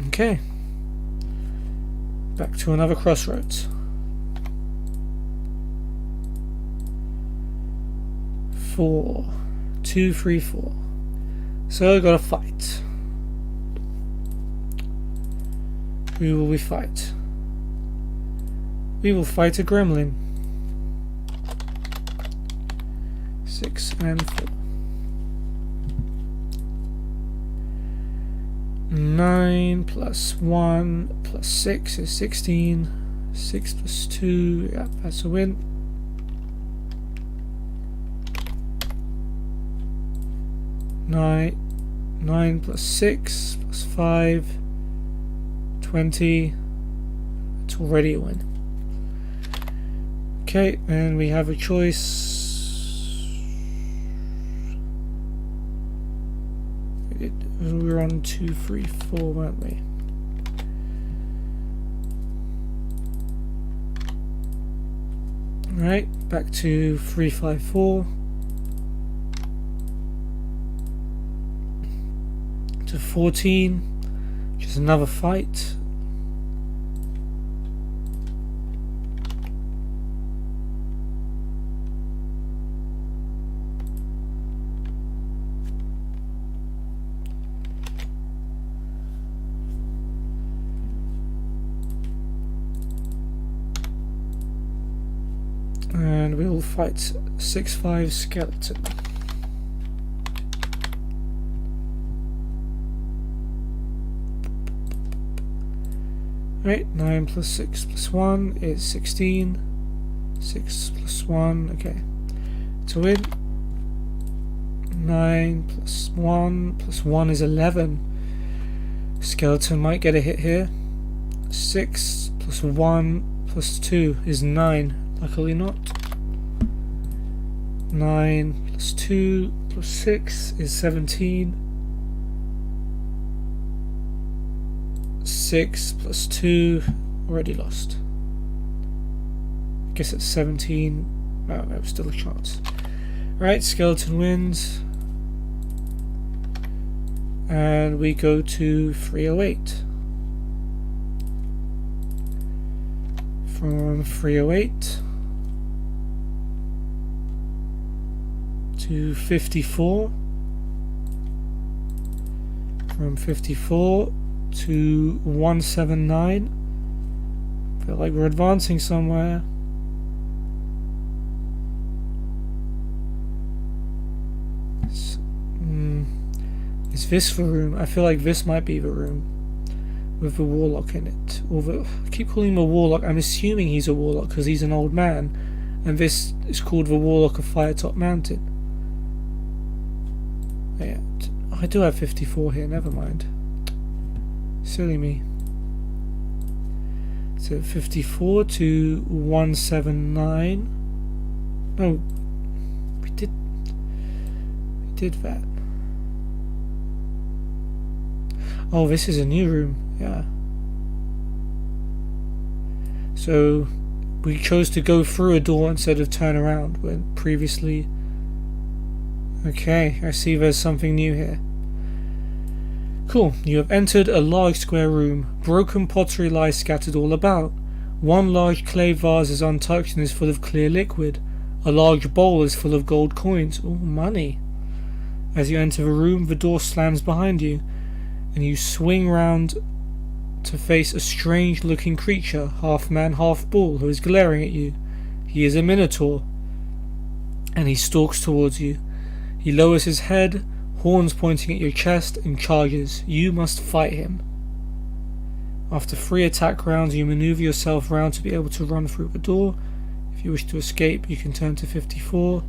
Okay. Back to another crossroads. 4, 2, 3, 4. So I got a fight. Who will we fight? We will fight a gremlin. 6 and 4. 9 plus 1 plus 6 is 16. 6 plus 2, yeah, that's a win. 9 plus 6 plus 5, 20. It's already a win. Okay, and we have a choice. We were on 2, 3, 4, weren't we? Alright, back to 3, 5, 4. To 14, which is another fight. And we will fight 6-5 skeleton. Right, 9 plus 6 plus 1 is 16. 6 plus 1, okay. To win. 9 plus 1 is 11. Skeleton might get a hit here. 6 plus 1 plus 2 is 9. Luckily not. 9 plus 2 plus 6 is 17. 6 plus 2, already lost. Guess it's 17. Oh, there was still a chance. Right, skeleton wins. And we go to 308. From 308 to 54. From 54 to 179. Feel like we're advancing somewhere. Is this the room? I feel like this might be the room with the Warlock in it. Or I keep calling him a Warlock. I'm assuming he's a Warlock because he's an old man, and this is called the Warlock of Firetop Mountain. Yeah. I do have 54 here, never mind. Silly me. So 54 to 179. Oh, we did that. Oh, this is a new room, yeah. So we chose to go through a door instead of turn around when previously. Okay, I see there's something new here. Cool, you have entered a large square room. Broken pottery lies scattered all about. One large clay vase is untouched and is full of clear liquid. A large bowl is full of gold coins. Oh, money. As you enter the room, the door slams behind you, and you swing round to face a strange-looking creature, half man, half bull, who is glaring at you. He is a minotaur, and he stalks towards you. He lowers his head, horns pointing at your chest, and charges. You must fight him. After 3 attack rounds, you maneuver yourself round to be able to run through the door. If you wish to escape, you can turn to 54.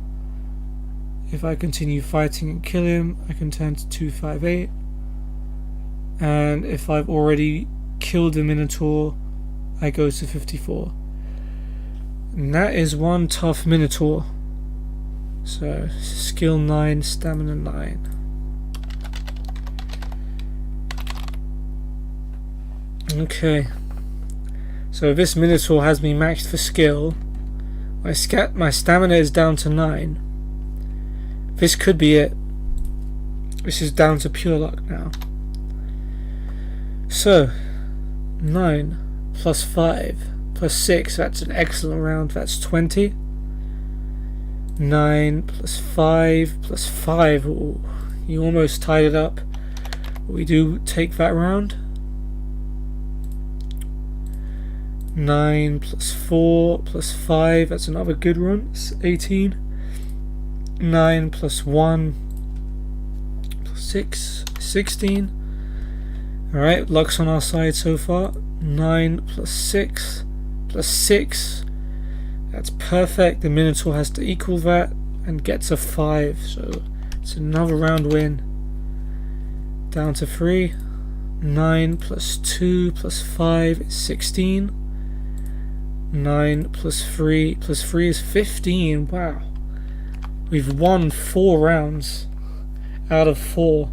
If I continue fighting and kill him, I can turn to 258. And if I've already killed the minotaur, I go to 54. And that is one tough minotaur. So, skill 9, stamina 9. Okay. So this minotaur has me maxed for skill. My stamina is down to 9. This could be it. This is down to pure luck now. So, 9 plus 5 plus 6, that's an excellent round, that's 20. 9 plus 5 plus 5, ooh, you almost tied it up. We do take that round. 9 plus 4 plus 5, that's another good run, it's 18. 9 plus 1 plus 6, 16. Alright, luck's on our side so far. 9 plus 6 plus 6. That's perfect. The Minotaur has to equal that and gets a 5. So it's another round win. Down to 3. 9 plus 2 plus 5 is 16. 9 plus 3 is 15. Wow. We've won 4 rounds out of 4.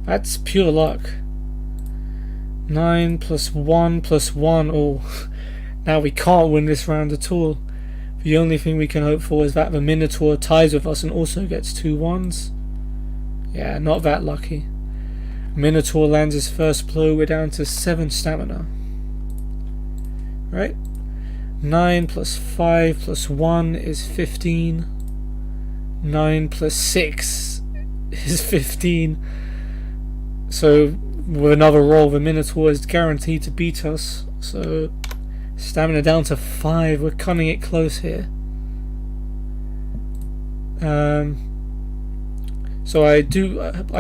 That's pure luck. 9 plus 1 plus 1. Oh, now we can't win this round at all. The only thing we can hope for is that the Minotaur ties with us and also gets 2 1s. Yeah, not that lucky. Minotaur lands his first blow. We're down to 7 stamina. Right? 9 plus 5 plus 1 is 15. 9 plus 6 is 15. So with another roll, the Minotaur is guaranteed to beat us. So stamina down to 5. We're cutting it close here. So I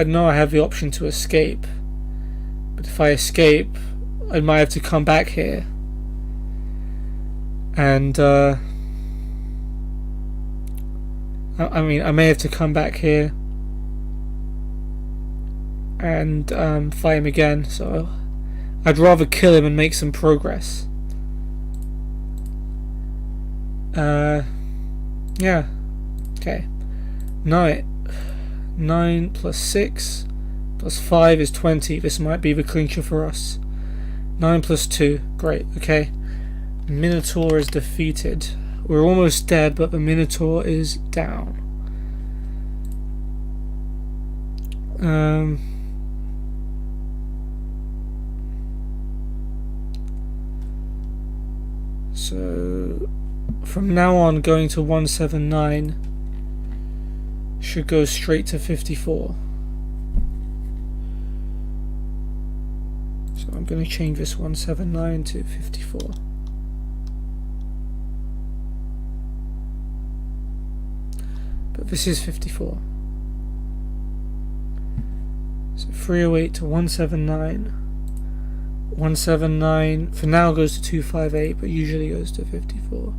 know I have the option to escape, but if I escape, I might have to come back here. And I mean, I may have to come back here and fight him again. So I'd rather kill him and make some progress. Yeah. Okay. 9 plus 6 plus 5 is 20. This might be the clincher for us. 9 plus 2. Great. Okay. Minotaur is defeated. We're almost dead, but the Minotaur is down. So from now on, going to 179 should go straight to 54. So I'm going to change this 179 to 54. But this is 54. So 308 to 179. 179 for now goes to 258, but usually goes to 54.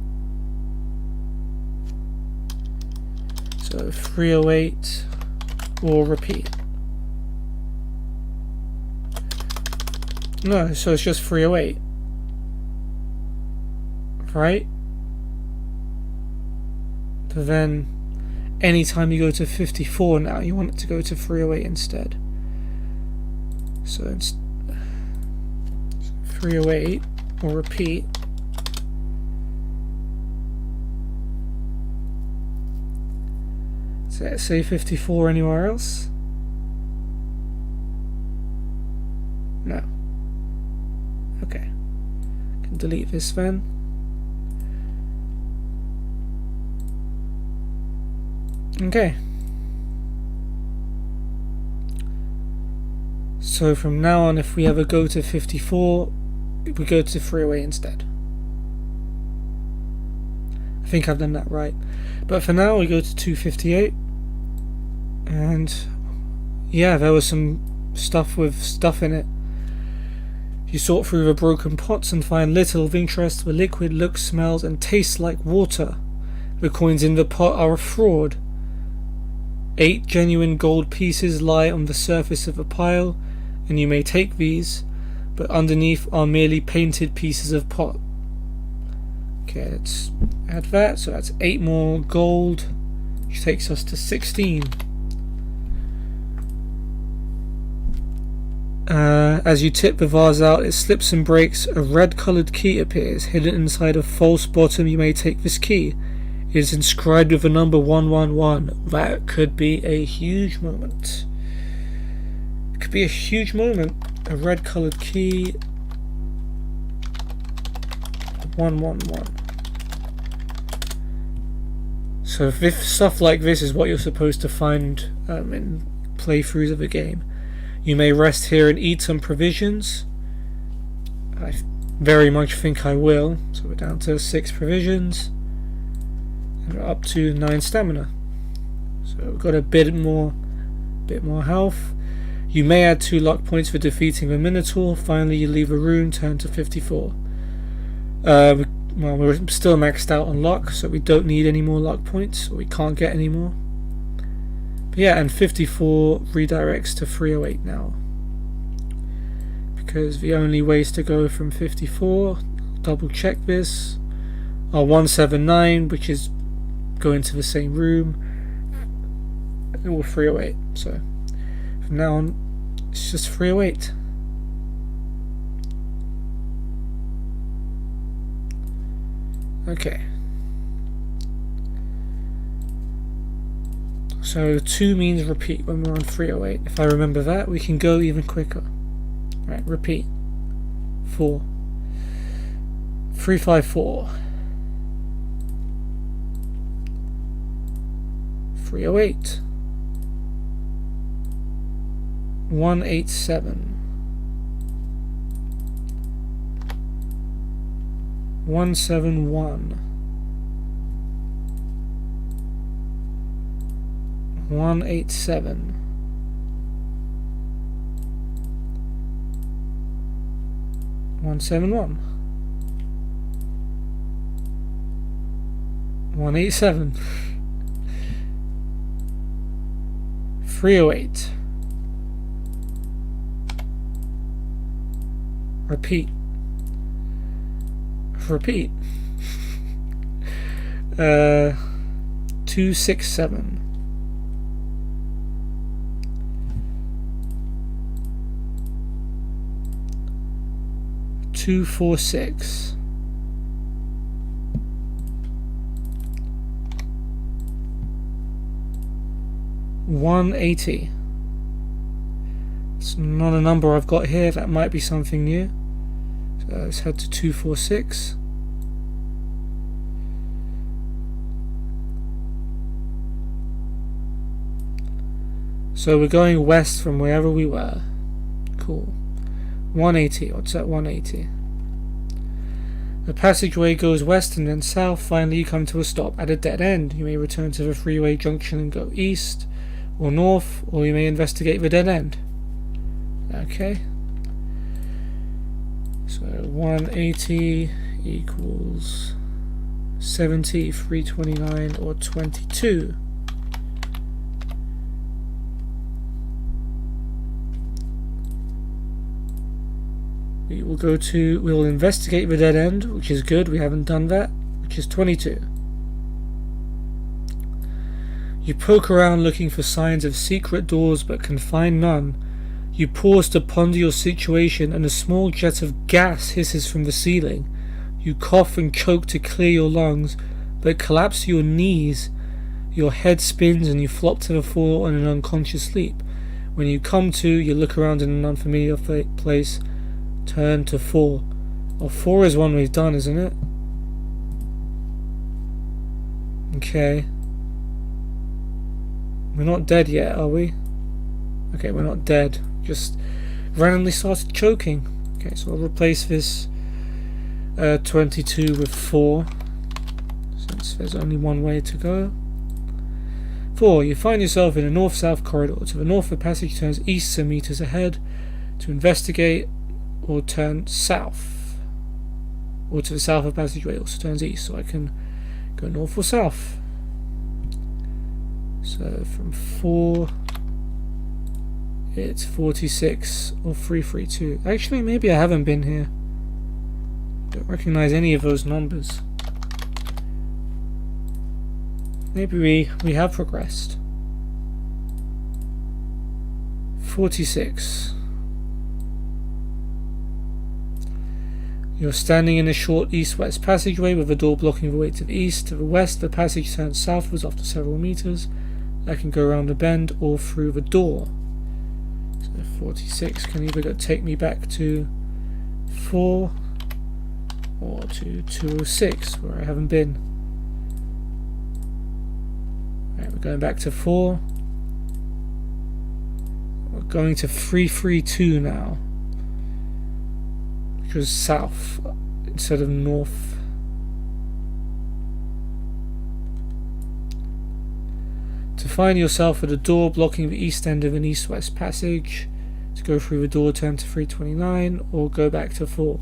So 308 will repeat. No, so it's just 308. Right? But then, anytime you go to 54 now, you want it to go to 308 instead. So it's 308, or repeat. Does that say 54 anywhere else? No. Okay. Can delete this then. Okay. So from now on, if we ever go to 54, we go to 308 instead. I think I've done that right. But for now, we go to 258. And yeah, there was some stuff with stuff in it. You sort through the broken pots and find little of interest. The liquid looks, smells, and tastes like water. The coins in the pot are a fraud. 8 genuine gold pieces lie on the surface of a pile, and you may take these, but underneath are merely painted pieces of pot. Okay, let's add that. So that's 8 more gold, which takes us to 16. As you tip the vase out, it slips and breaks. A red-coloured key appears, hidden inside a false bottom. You may take this key. It is inscribed with the number 111. That could be a huge moment. It could be a huge moment. A red-coloured key. 111. So if stuff like this is what you're supposed to find in playthroughs of the game. You may rest here and eat some provisions. I very much think I will. So we're down to 6 provisions. And we're up to 9 stamina. So we've got a bit more health. You may add 2 luck points for defeating the Minotaur. Finally, you leave the room, turn to 54. Well, we're still maxed out on luck, so we don't need any more luck points. Or we can't get any more. But yeah, and 54 redirects to 308 now. Because the only ways to go from 54, double check this, are 179, which is going to the same room, or 308. So from now on, it's just 308. Okay. So 2 means repeat when we're on 308. If I remember that, we can go even quicker. Right, repeat. 4. 354. 308. 187. 171. 187. 171. 187. 308. Repeat. 267. 246. 180. It's not a number I've got here. That might be something new. So let's head to 246. So we're going west from wherever we were. Cool. 180. What's that 180? The passageway goes west and then south. Finally you come to a stop at a dead end. You may return to the freeway junction and go east or north, or you may investigate the dead end. Okay. So 180 equals 70, 329, or 22. we'll investigate the dead end, which is good, we haven't done that, which is 22. You poke around looking for signs of secret doors but can find none. You pause to ponder your situation and a small jet of gas hisses from the ceiling. You cough and choke to clear your lungs, but collapse to your knees. Your head spins and you flop to the floor in an unconscious sleep. When you come to, you look around in an unfamiliar place. Turn to 4. Well, 4 is one we've done, isn't it? Okay. We're not dead yet, are we? Okay, we're not dead. Just randomly started choking. Okay, so I'll replace this 22 with 4, since there's only one way to go. 4. You find yourself in a north-south corridor. To the north, the passage turns east some meters ahead. To investigate, or turn south. Or to the south of the passageway also turns east, so I can go north or south. So from 4, it's 46 or 332. Actually, maybe I haven't been here. Don't recognize any of those numbers. Maybe we have progressed. 46. You're standing in a short east-west passageway with a door blocking the way to the east. To the west, the passage turns southwards after several meters. I can go around a bend or through the door. So 46 can either take me back to 4 or to 206, where I haven't been. Right, we're going back to 4. We're going to 332 now, which was south instead of north. To find yourself at a door blocking the east end of an east-west passage. To go through the door, turn to 329 or go back to 4.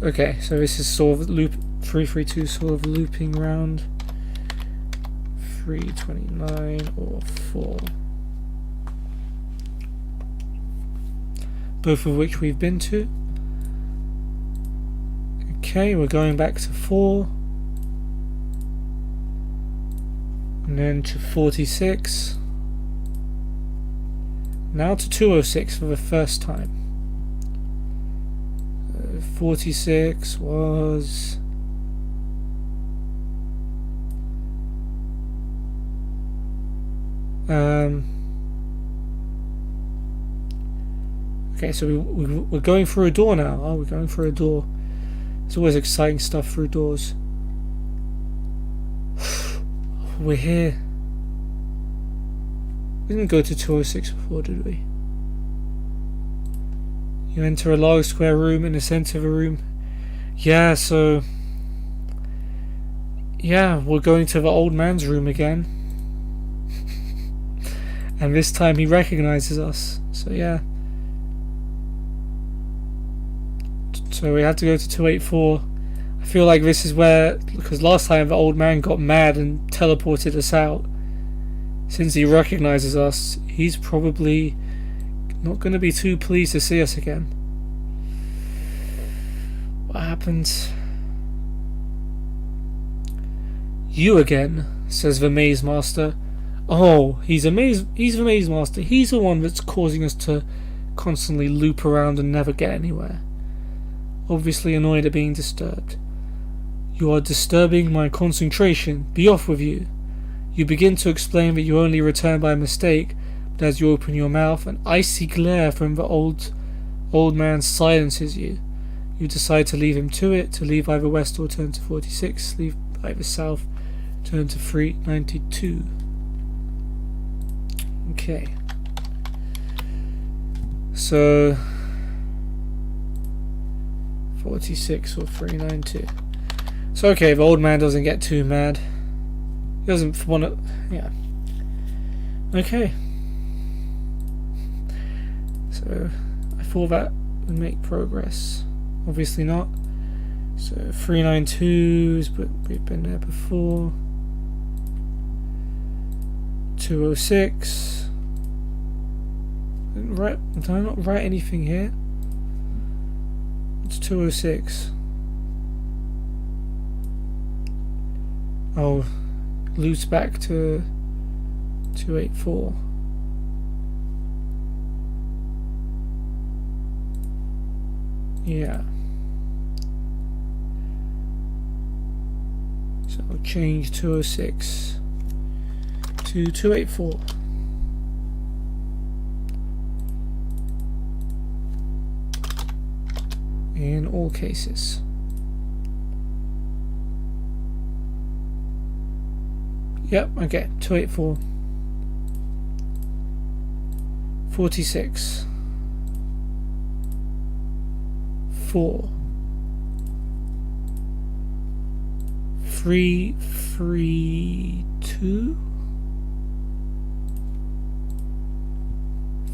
Okay, so this is sort of loop 332, sort of looping round. 329 or 4. Both of which we've been to. Okay, we're going back to 4. And then to 46. Now to 206 for the first time. 46 was... Okay, so we're going through a door now. Oh, we're going through a door. There's always exciting stuff through doors. We're here. We didn't go to 206 before, did we? You enter a large square room. In the center of the room. Yeah, so... Yeah, we're going to the old man's room again. And this time he recognizes us. So yeah. So we have to go to 284. I feel like this is where, because last time the old man got mad and teleported us out. Since he recognizes us, he's probably not going to be too pleased to see us again. What happens? You again, says the maze master. Oh, he's the maze master. He's the one that's causing us to constantly loop around and never get anywhere. Obviously annoyed at being disturbed. You are disturbing my concentration. Be off with you. You begin to explain that you only returned by mistake, but as you open your mouth, an icy glare from the old man silences you. You decide to leave him to it, to leave either west or turn to 46, leave either south, turn to 392. Okay. So 46 or 392. So okay, the old man doesn't get too mad. He doesn't want to... Yeah. Okay. So I thought that would make progress. Obviously not. So 392s, but we've been there before. 206. Did I not write anything here? It's 206. Oh, loops back to 284. Yeah. So I'll change 206 to 284. In all cases. Yep, okay, 284. 46. 4. 3, 3, 2.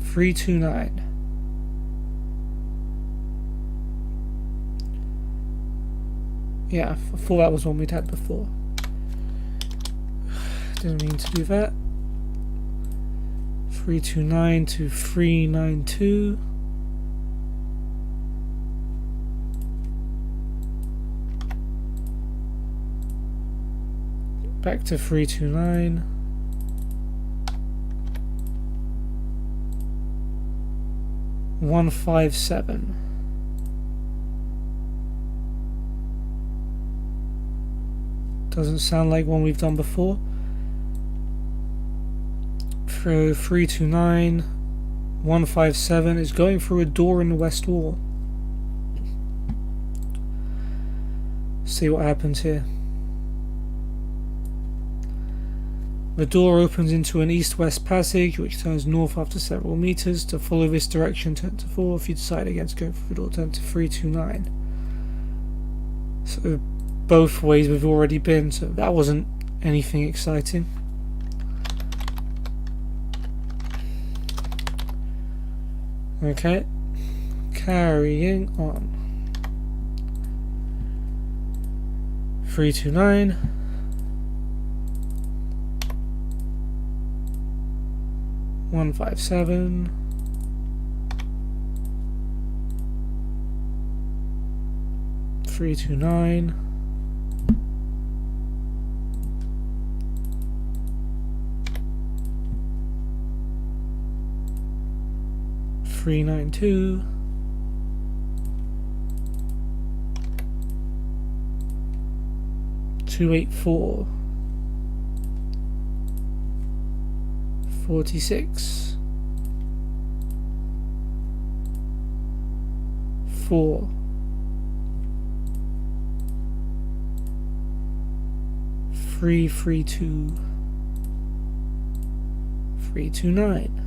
329. Yeah, I thought that was one we'd had before. Didn't mean to do that. 329 to 392. Back to 329. One 157. Doesn't sound like one we've done before. Through 329. 157 is going through a door in the west wall. See what happens here. The door opens into an east-west passage which turns north after several meters. To follow this direction, turn to 4. If you decide against going through the door, turn to 329. So both ways we've already been, so that wasn't anything exciting. Okay, carrying on. 329. 157. 329. 392. 284. 46. 4. 332. 329.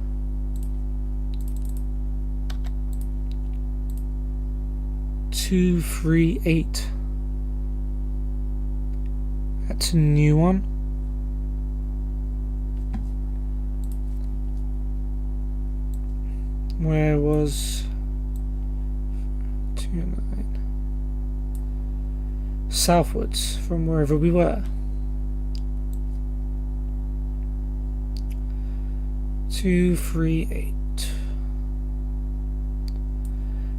238. That's a new one. Where was 29? Southwards from wherever we were. 238.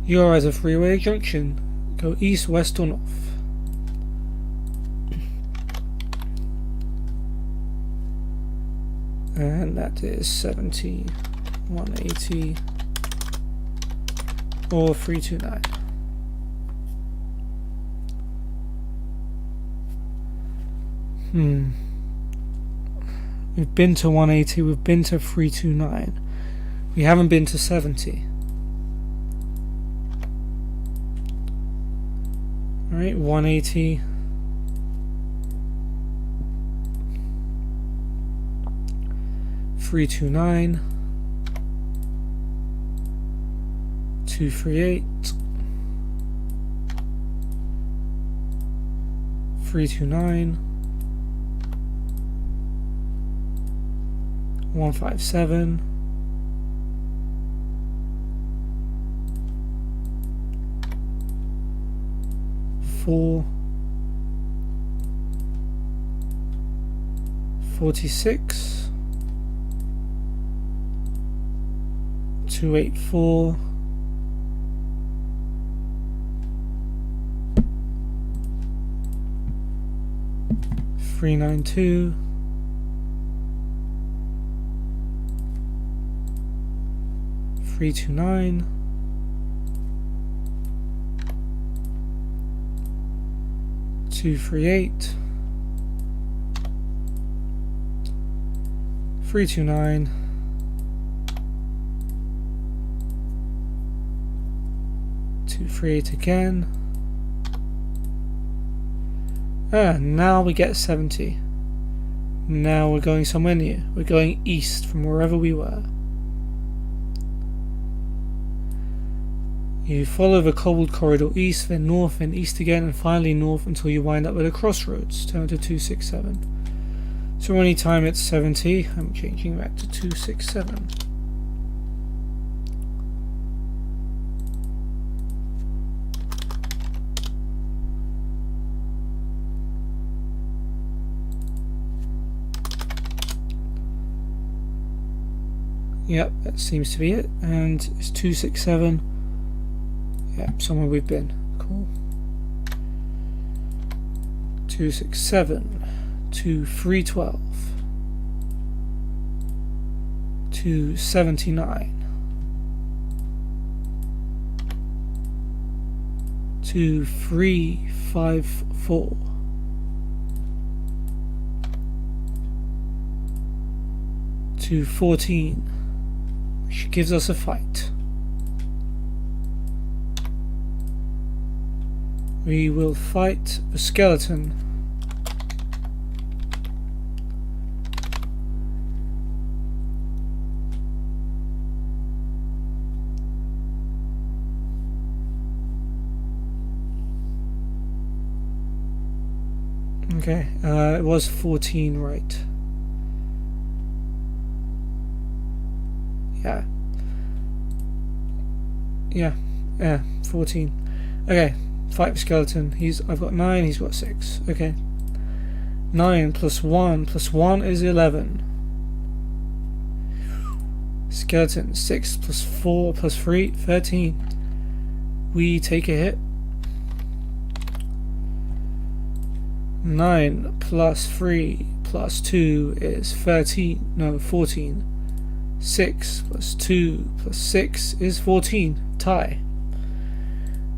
You're at a freeway junction. Go east, west, or north. And that is 70, 180, or 329. We've been to 180, we've been to 329. We haven't been to 70. Alright, 180. 329. 238. 329. 157. 4. 46. 284. 392. 329. 238. 329. 238 again. Now we get 70. Now we're going somewhere new. We're going east from wherever we were. You follow the cobbled corridor east, then north, then east again, and finally north until you wind up at a crossroads. Turn to 267. So any time it's 70, I'm changing that to 267. Yep, that seems to be it. And it's 267. Yep, somewhere we've been. Cool. 267 to 312 to 79 to 354 to 14, which gives us a fight. We will fight the skeleton. Okay, it was 14, right? Yeah, 14. Okay. Fight the skeleton. I've got 9, he's got 6. Okay. 9 plus 1 plus 1 is 11. Skeleton. 6 plus 4 plus 3, 13. We take a hit. 9 plus 3 plus 2 is 13. No, 14. 6 plus 2 plus 6 is 14. Tie.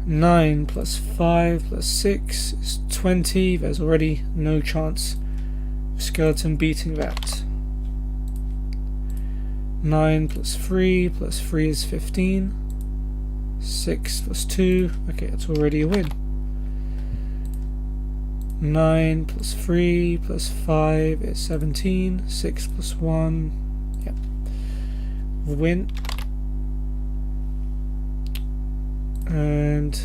9 plus 5 plus 6 is 20. There's already no chance of skeleton beating that. 9 plus 3 plus 3 is 15. 6 plus 2. Okay, that's already a win. 9 plus 3 plus 5 is 17. 6 plus 1. Yep. Win. And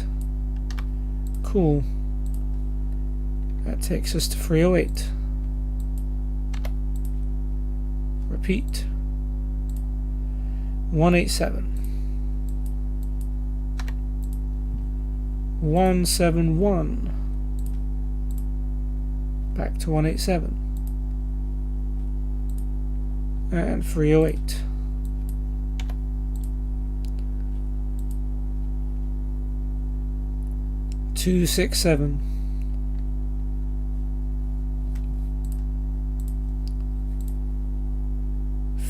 cool. That takes us to 308. Repeat. 187. 171. Back to 187. And 308. 267.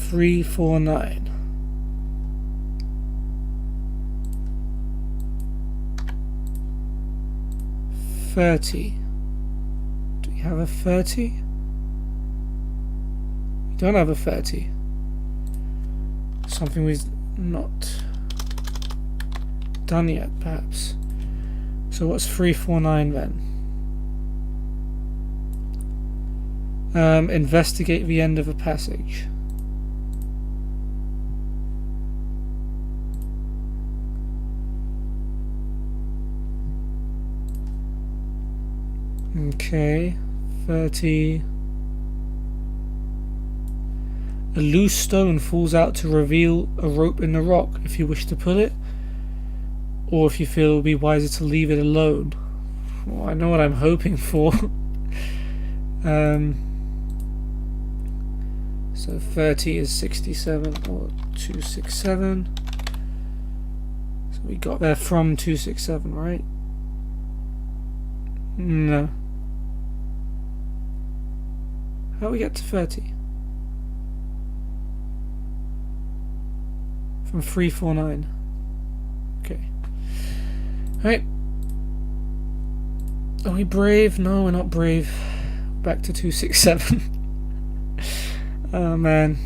349. 30. Do we have a 30? We don't have a 30. Something we've not done yet, perhaps. So what's 349 then? Investigate the end of a passage. Okay, 30. A loose stone falls out to reveal a rope in the rock if you wish to pull it, or if you feel it would be wiser to leave it alone. Well, I know what I'm hoping for. So 30 is 67 or 267. So we got there from 267, right? No. How do we get to 30? From 349. Okay. Alright. Are we brave? No, we're not brave. Back to 267. Oh man.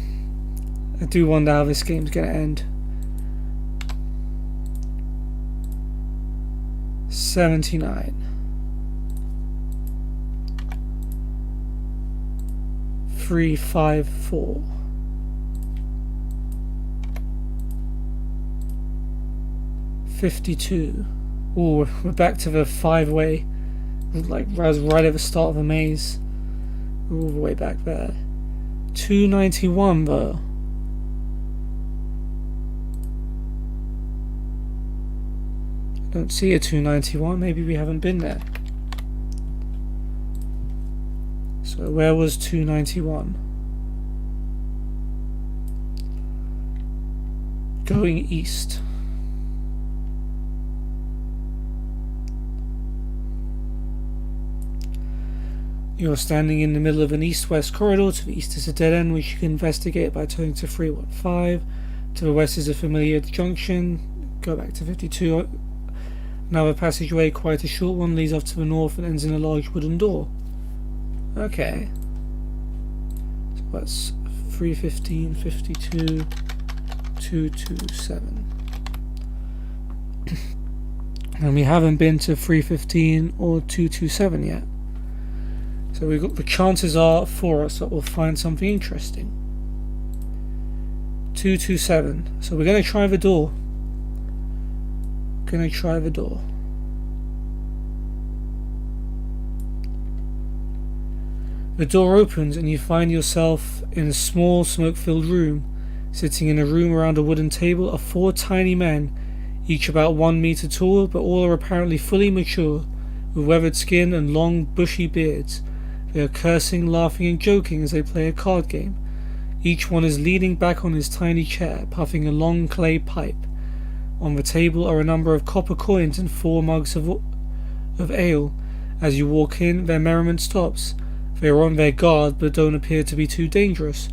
I do wonder how this game's gonna end. 79. 354. 52. Ooh, we're back to the 5-way. Like, I was right at the start of the maze. We're all the way back there. 291 though. I don't see a 291. Maybe we haven't been there. So where was 291? Going east. You're standing in the middle of an east-west corridor. To the east is a dead end which you can investigate by turning to 315. To the west is a familiar junction. Go back to 52. Another passageway, quite a short one, leads off to the north and ends in a large wooden door. Okay. So that's 315, 52, 227. And we haven't been to 315 or 227 yet. So we've got, the chances are for us that we'll find something interesting. 227. So we're going to try the door. Gonna try the door. The door opens and you find yourself in a small smoke-filled room. Sitting in a room around a wooden table are 4 tiny men, each about 1 meter tall, but all are apparently fully mature, with weathered skin and long, bushy beards. They are cursing, laughing and joking as they play a card game. Each one is leaning back on his tiny chair, puffing a long clay pipe. On the table are a number of copper coins and 4 mugs of ale. As you walk in, their merriment stops. They are on their guard, but don't appear to be too dangerous.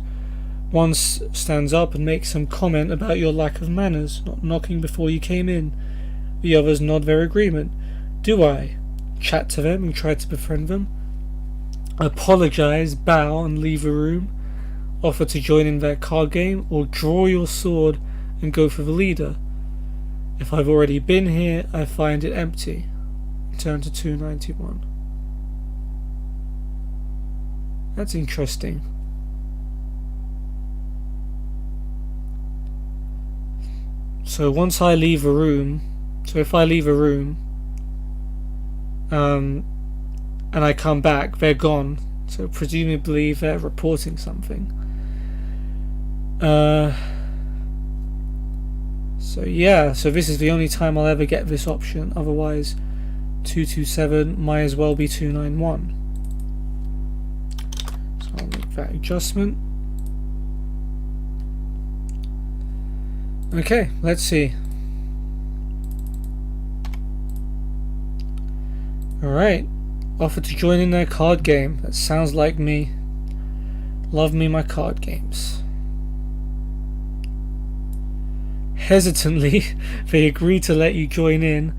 One stands up and makes some comment about your lack of manners, not knocking before you came in. The others nod their agreement. Do I chat to them and try to befriend them? Apologize, bow and leave the room? Offer to join in their card game, or draw your sword and go for the leader? If I've already been here, I find it empty. Turn to 291. That's interesting. So once I leave a room, so if I leave a room, and I come back, they're gone. So presumably they're reporting something. So yeah, so this is the only time I'll ever get this option. Otherwise, 227 might as well be 291. So I'll make that adjustment. Okay, let's see. Alright. Offer to join in their card game. That sounds like me. Love me my card games. Hesitantly, they agree to let you join in.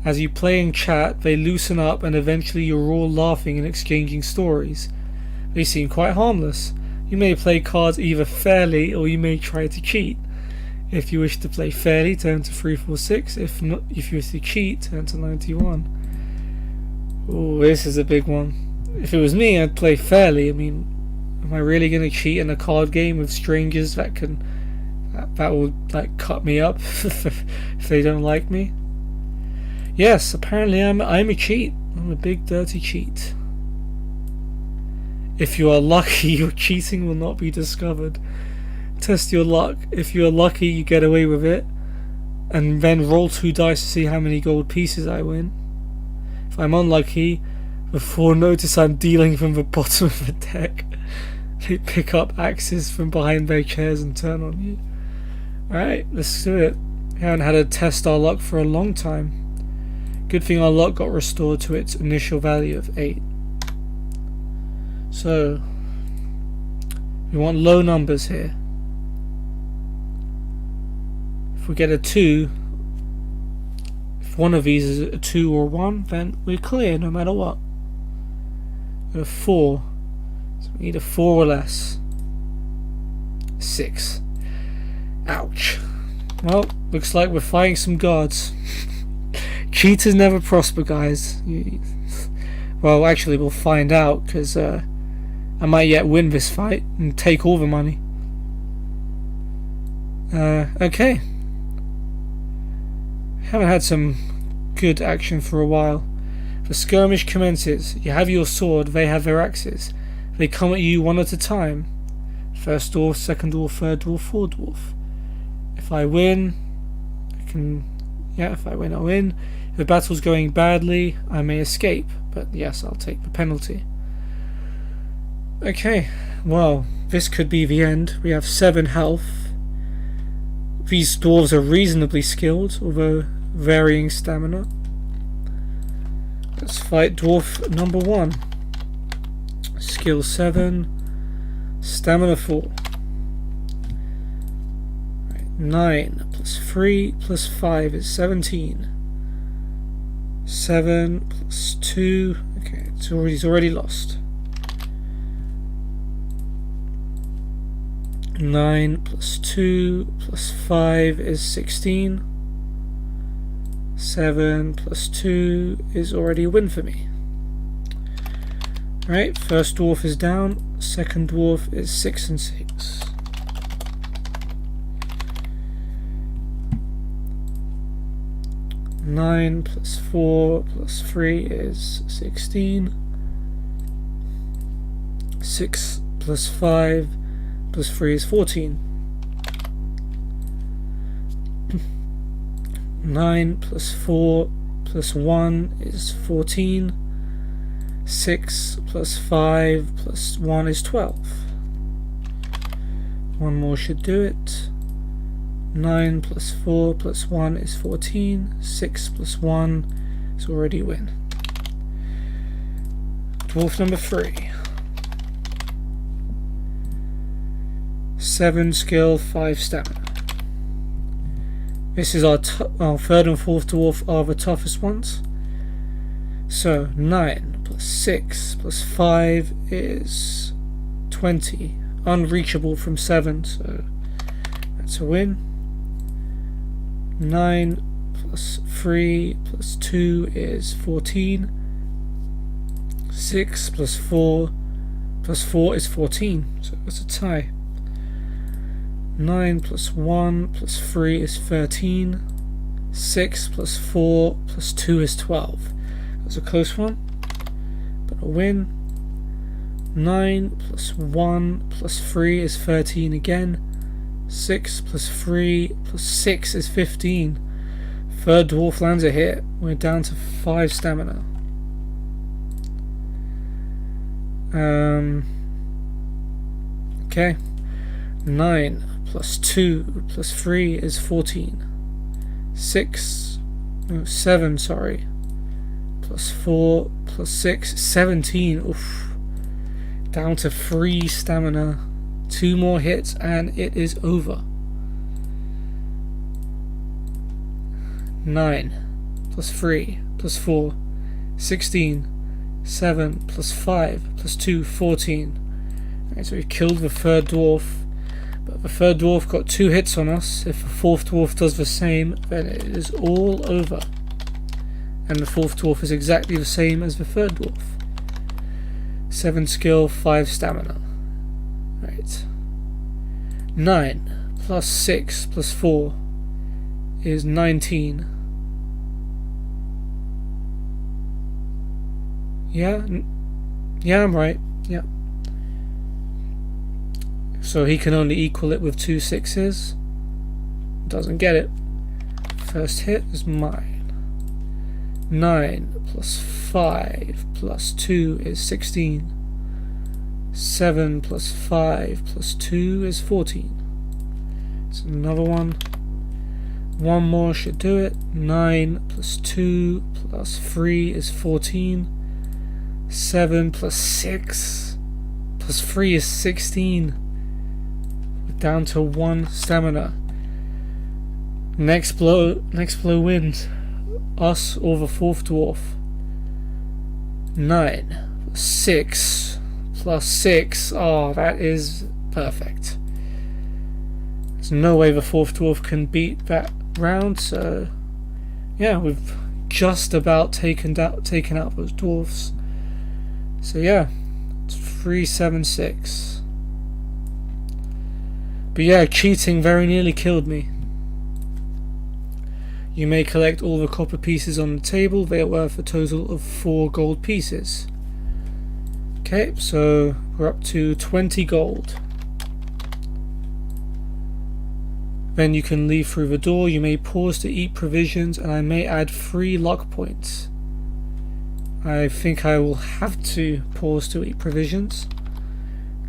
As you play and chat, they loosen up and eventually you're all laughing and exchanging stories. They seem quite harmless. You may play cards either fairly or you may try to cheat. If you wish to play fairly, turn to 346. If not, if you wish to cheat, turn to 91. Oh, this is a big one. If it was me, I'd play fairly. I mean, am I really going to cheat in a card game with strangers that will like cut me up if they don't like me? Yes, apparently I'm a cheat. I'm a big dirty cheat. If you are lucky, your cheating will not be discovered. Test your luck. If you are lucky, you get away with it, and then roll 2 dice to see how many gold pieces I win. If I'm unlucky, before notice I'm dealing from the bottom of the deck, they pick up axes from behind their chairs and turn on you. Alright, let's do it. We haven't had to test our luck for a long time. Good thing our luck got restored to its initial value of 8. So, We want low numbers here. If we get a 2, if one of these is a 2 or 1, then we're clear no matter what. A 4, so we need a 4 or less. 6. Ouch. Well, looks like we're fighting some gods. Cheaters never prosper, guys. Well, actually, we'll find out, because I might yet win this fight and take all the money. Okay. Haven't had some good action for a while. The skirmish commences. You have your sword, they have their axes. They come at you one at a time. First dwarf, second dwarf, third dwarf, fourth dwarf. If I win, I can... Yeah, if I win, I win. If the battle's going badly, I may escape. But yes, I'll take the penalty. Okay, well, this could be the end. We have 7 health. These dwarves are reasonably skilled, although varying stamina. Let's fight dwarf number 1. Skill 7. Stamina 4. 9 plus 3 plus 5 is 17. 7 plus 2. Okay, he's already lost. 9 plus 2 plus 5 is 16. 7 plus 2 is already a win for me. Right, first dwarf is down, second dwarf is 6 and 6. Nine plus 4 plus 3 is 16. 6 plus 5 plus 3 is 14. 9 plus 4 plus 1 is 14. 6 plus 5 plus 1 is 12. One more should do it. 9 plus 4 plus 1 is 14. 6 plus 1 is already a win. Dwarf number 3. 7 skill, 5 stamina. This is our third and fourth dwarf are the toughest ones. So 9 plus 6 plus 5 is 20. Unreachable from 7, so that's a win. 9 plus 3 plus 2 is 14. 6 plus 4 plus 4 is 14, so that's a tie. 9 plus 1 plus 3 is 13. 6 plus 4 plus 2 is 12. That's a close one, but a win. 9 plus 1 plus 3 is 13 again. 6 plus 3 plus 6 is 15. Third dwarf lands a hit. We're down to 5 stamina. Okay. 9 plus 2 plus 3 is 14. 7, sorry. Plus 4 plus 6, 17. Oof. Down to 3 stamina. 2 more hits and it is over. 9 plus 3 plus 4, 16. 7 plus 5 plus 2, 14. Okay, so we've killed the third dwarf. But the third dwarf got 2 hits on us. If the fourth dwarf does the same, then it is all over. And the fourth dwarf is exactly the same as the third dwarf. 7 skill, 5 stamina. Right. 9 plus 6 plus 4 is 19. Yeah? Yeah, I'm right. Yeah. So he can only equal it with 2 6s. Doesn't get it. First hit is mine. 9 plus 5 plus 2 is 16. 7 plus 5 plus 2 is 14. It's another one. One more should do it. 9 plus 2 plus 3 is 14. 7 plus 6 plus 3 is 16. down to 1 stamina. Next blow wins. Us or the 4th dwarf. 9. 6 plus 6. Oh, that is perfect. There's no way the 4th dwarf can beat that round, so yeah, we've just about taken out those dwarfs. So yeah, it's 376. But yeah, cheating very nearly killed me. You may collect all the copper pieces on the table. They are worth a total of 4 gold pieces. Okay, so we're up to 20 gold. Then you can leave through the door. You may pause to eat provisions, and I may add 3 luck points. I think I will have to pause to eat provisions.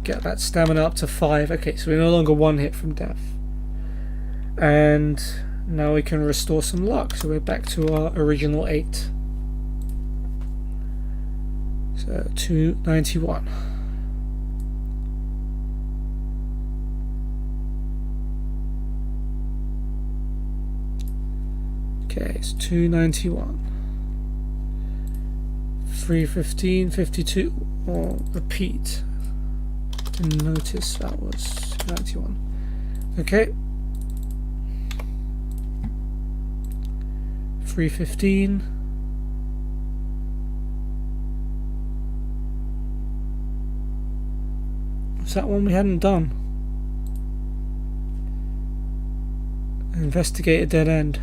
Get that stamina up to 5. Okay, so we're no longer 1 hit from death. And now we can restore some luck, so we're back to our original 8. So 291. Okay, it's 291. 315, 52. Oh, repeat. Didn't notice that was 291. Okay. 315. Was that one we hadn't done? Investigate a dead end.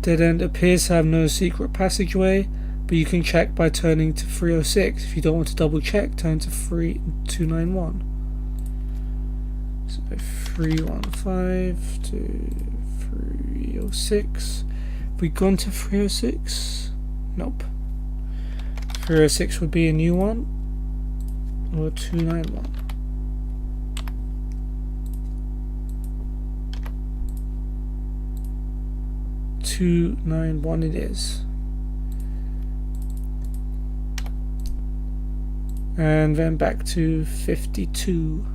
Dead end appears to have no secret passageway, but you can check by turning to 306. If you don't want to double check, turn to 291. So 315 to 306. Have we gone to 306? Nope. 306 would be a new one, or 291. $291 it is. And then back to 52.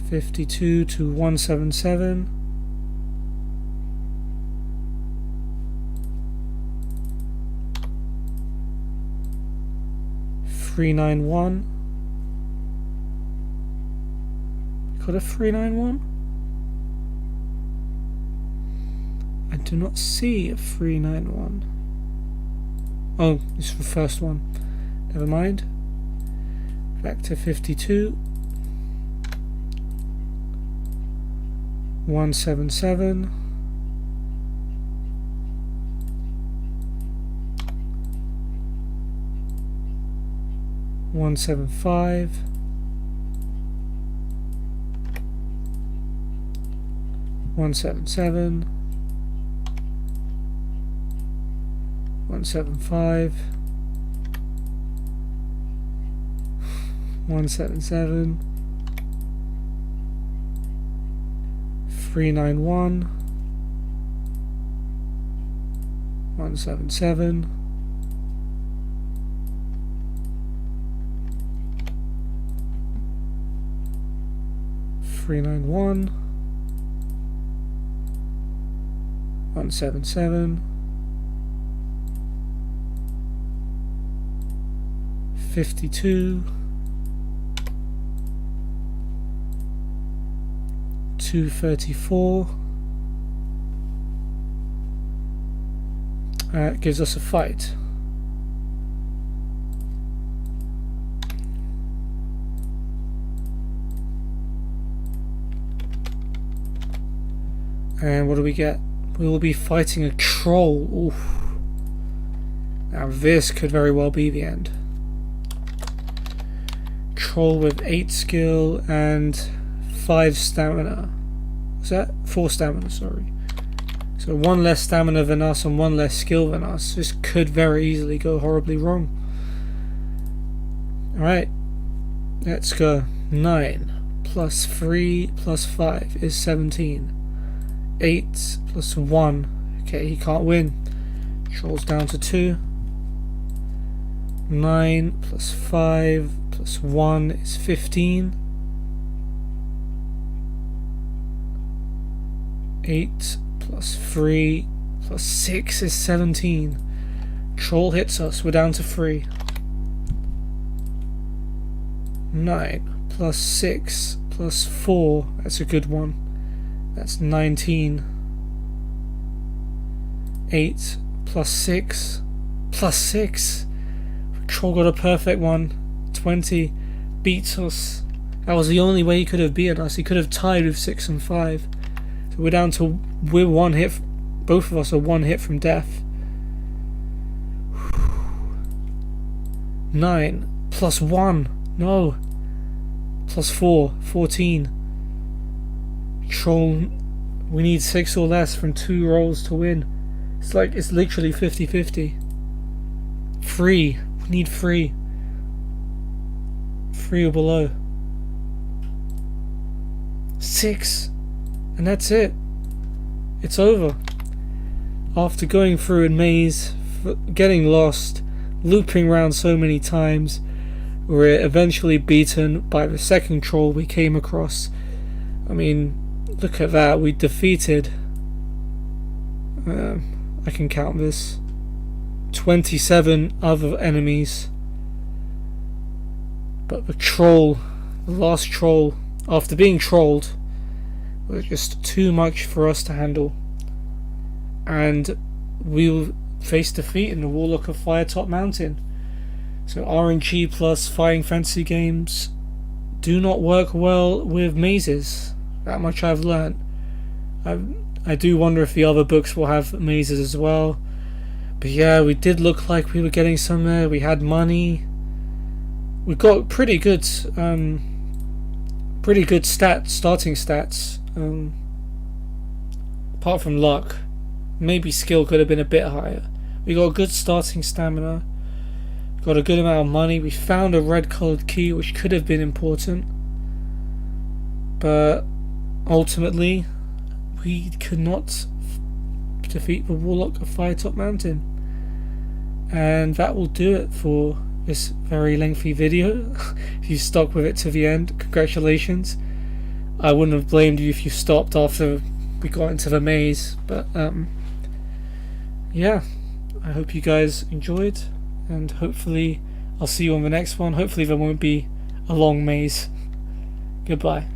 52 to 177. $391. Got a 391? I do not see a 391. Oh, it's the first one. Never mind. Back to 52. 177. 175. 177. 175. 177. 391. 177. 391. 177. 52. 234. It gives us a fight. And what do we get? We will be fighting a troll. Oof. Now this could very well be the end. Troll with 8 skill and 5 stamina. Is that 4 stamina? Sorry. So 1 less stamina than us and 1 less skill than us. This could very easily go horribly wrong. Alright. Let's go. 9 plus 3 plus 5 is 17. 8 plus 1. Okay, he can't win. Troll's down to 2. 9 plus 5 plus 1 is 15. 8 plus 3 plus 6 is 17. Troll hits us, we're down to 3. 9 plus 6 plus 4, that's a good one. That's 19. 8 plus 6 plus 6. Troll got a perfect one. 20. Beats us. That was the only way he could have beaten us. He could have tied with 6 and 5. So we're one hit. Both of us are one hit from death. 9 plus 1. No. Plus 4. 14. Troll. We need 6 or less from 2 rolls to win. It's literally 50-50. 3. We need 3. 3 or below. 6. And that's it. It's over. After going through a maze, getting lost, looping around so many times, we're eventually beaten by the second troll we came across. I mean, look at that. We defeated... I can count this. 27 other enemies. But the troll, the last troll, after being trolled, was just too much for us to handle. And we faced defeat in the Warlock of Firetop Mountain. So RNG plus fighting fantasy games do not work well with mazes. That much I've learnt. I do wonder if the other books will have mazes as well. But yeah, we did look like we were getting somewhere. We had money. We got pretty good starting stats. Apart from luck, maybe skill could have been a bit higher. We got a good starting stamina. Got a good amount of money. We found a red coloured key, which could have been important. But ultimately, we could not defeat the Warlock of Firetop Mountain. And that will do it for this very lengthy video. If you stuck with it to the end, congratulations. I wouldn't have blamed you if you stopped after we got into the maze. But yeah, I hope you guys enjoyed, and hopefully I'll see you on the next one. Hopefully there won't be a long maze. Goodbye.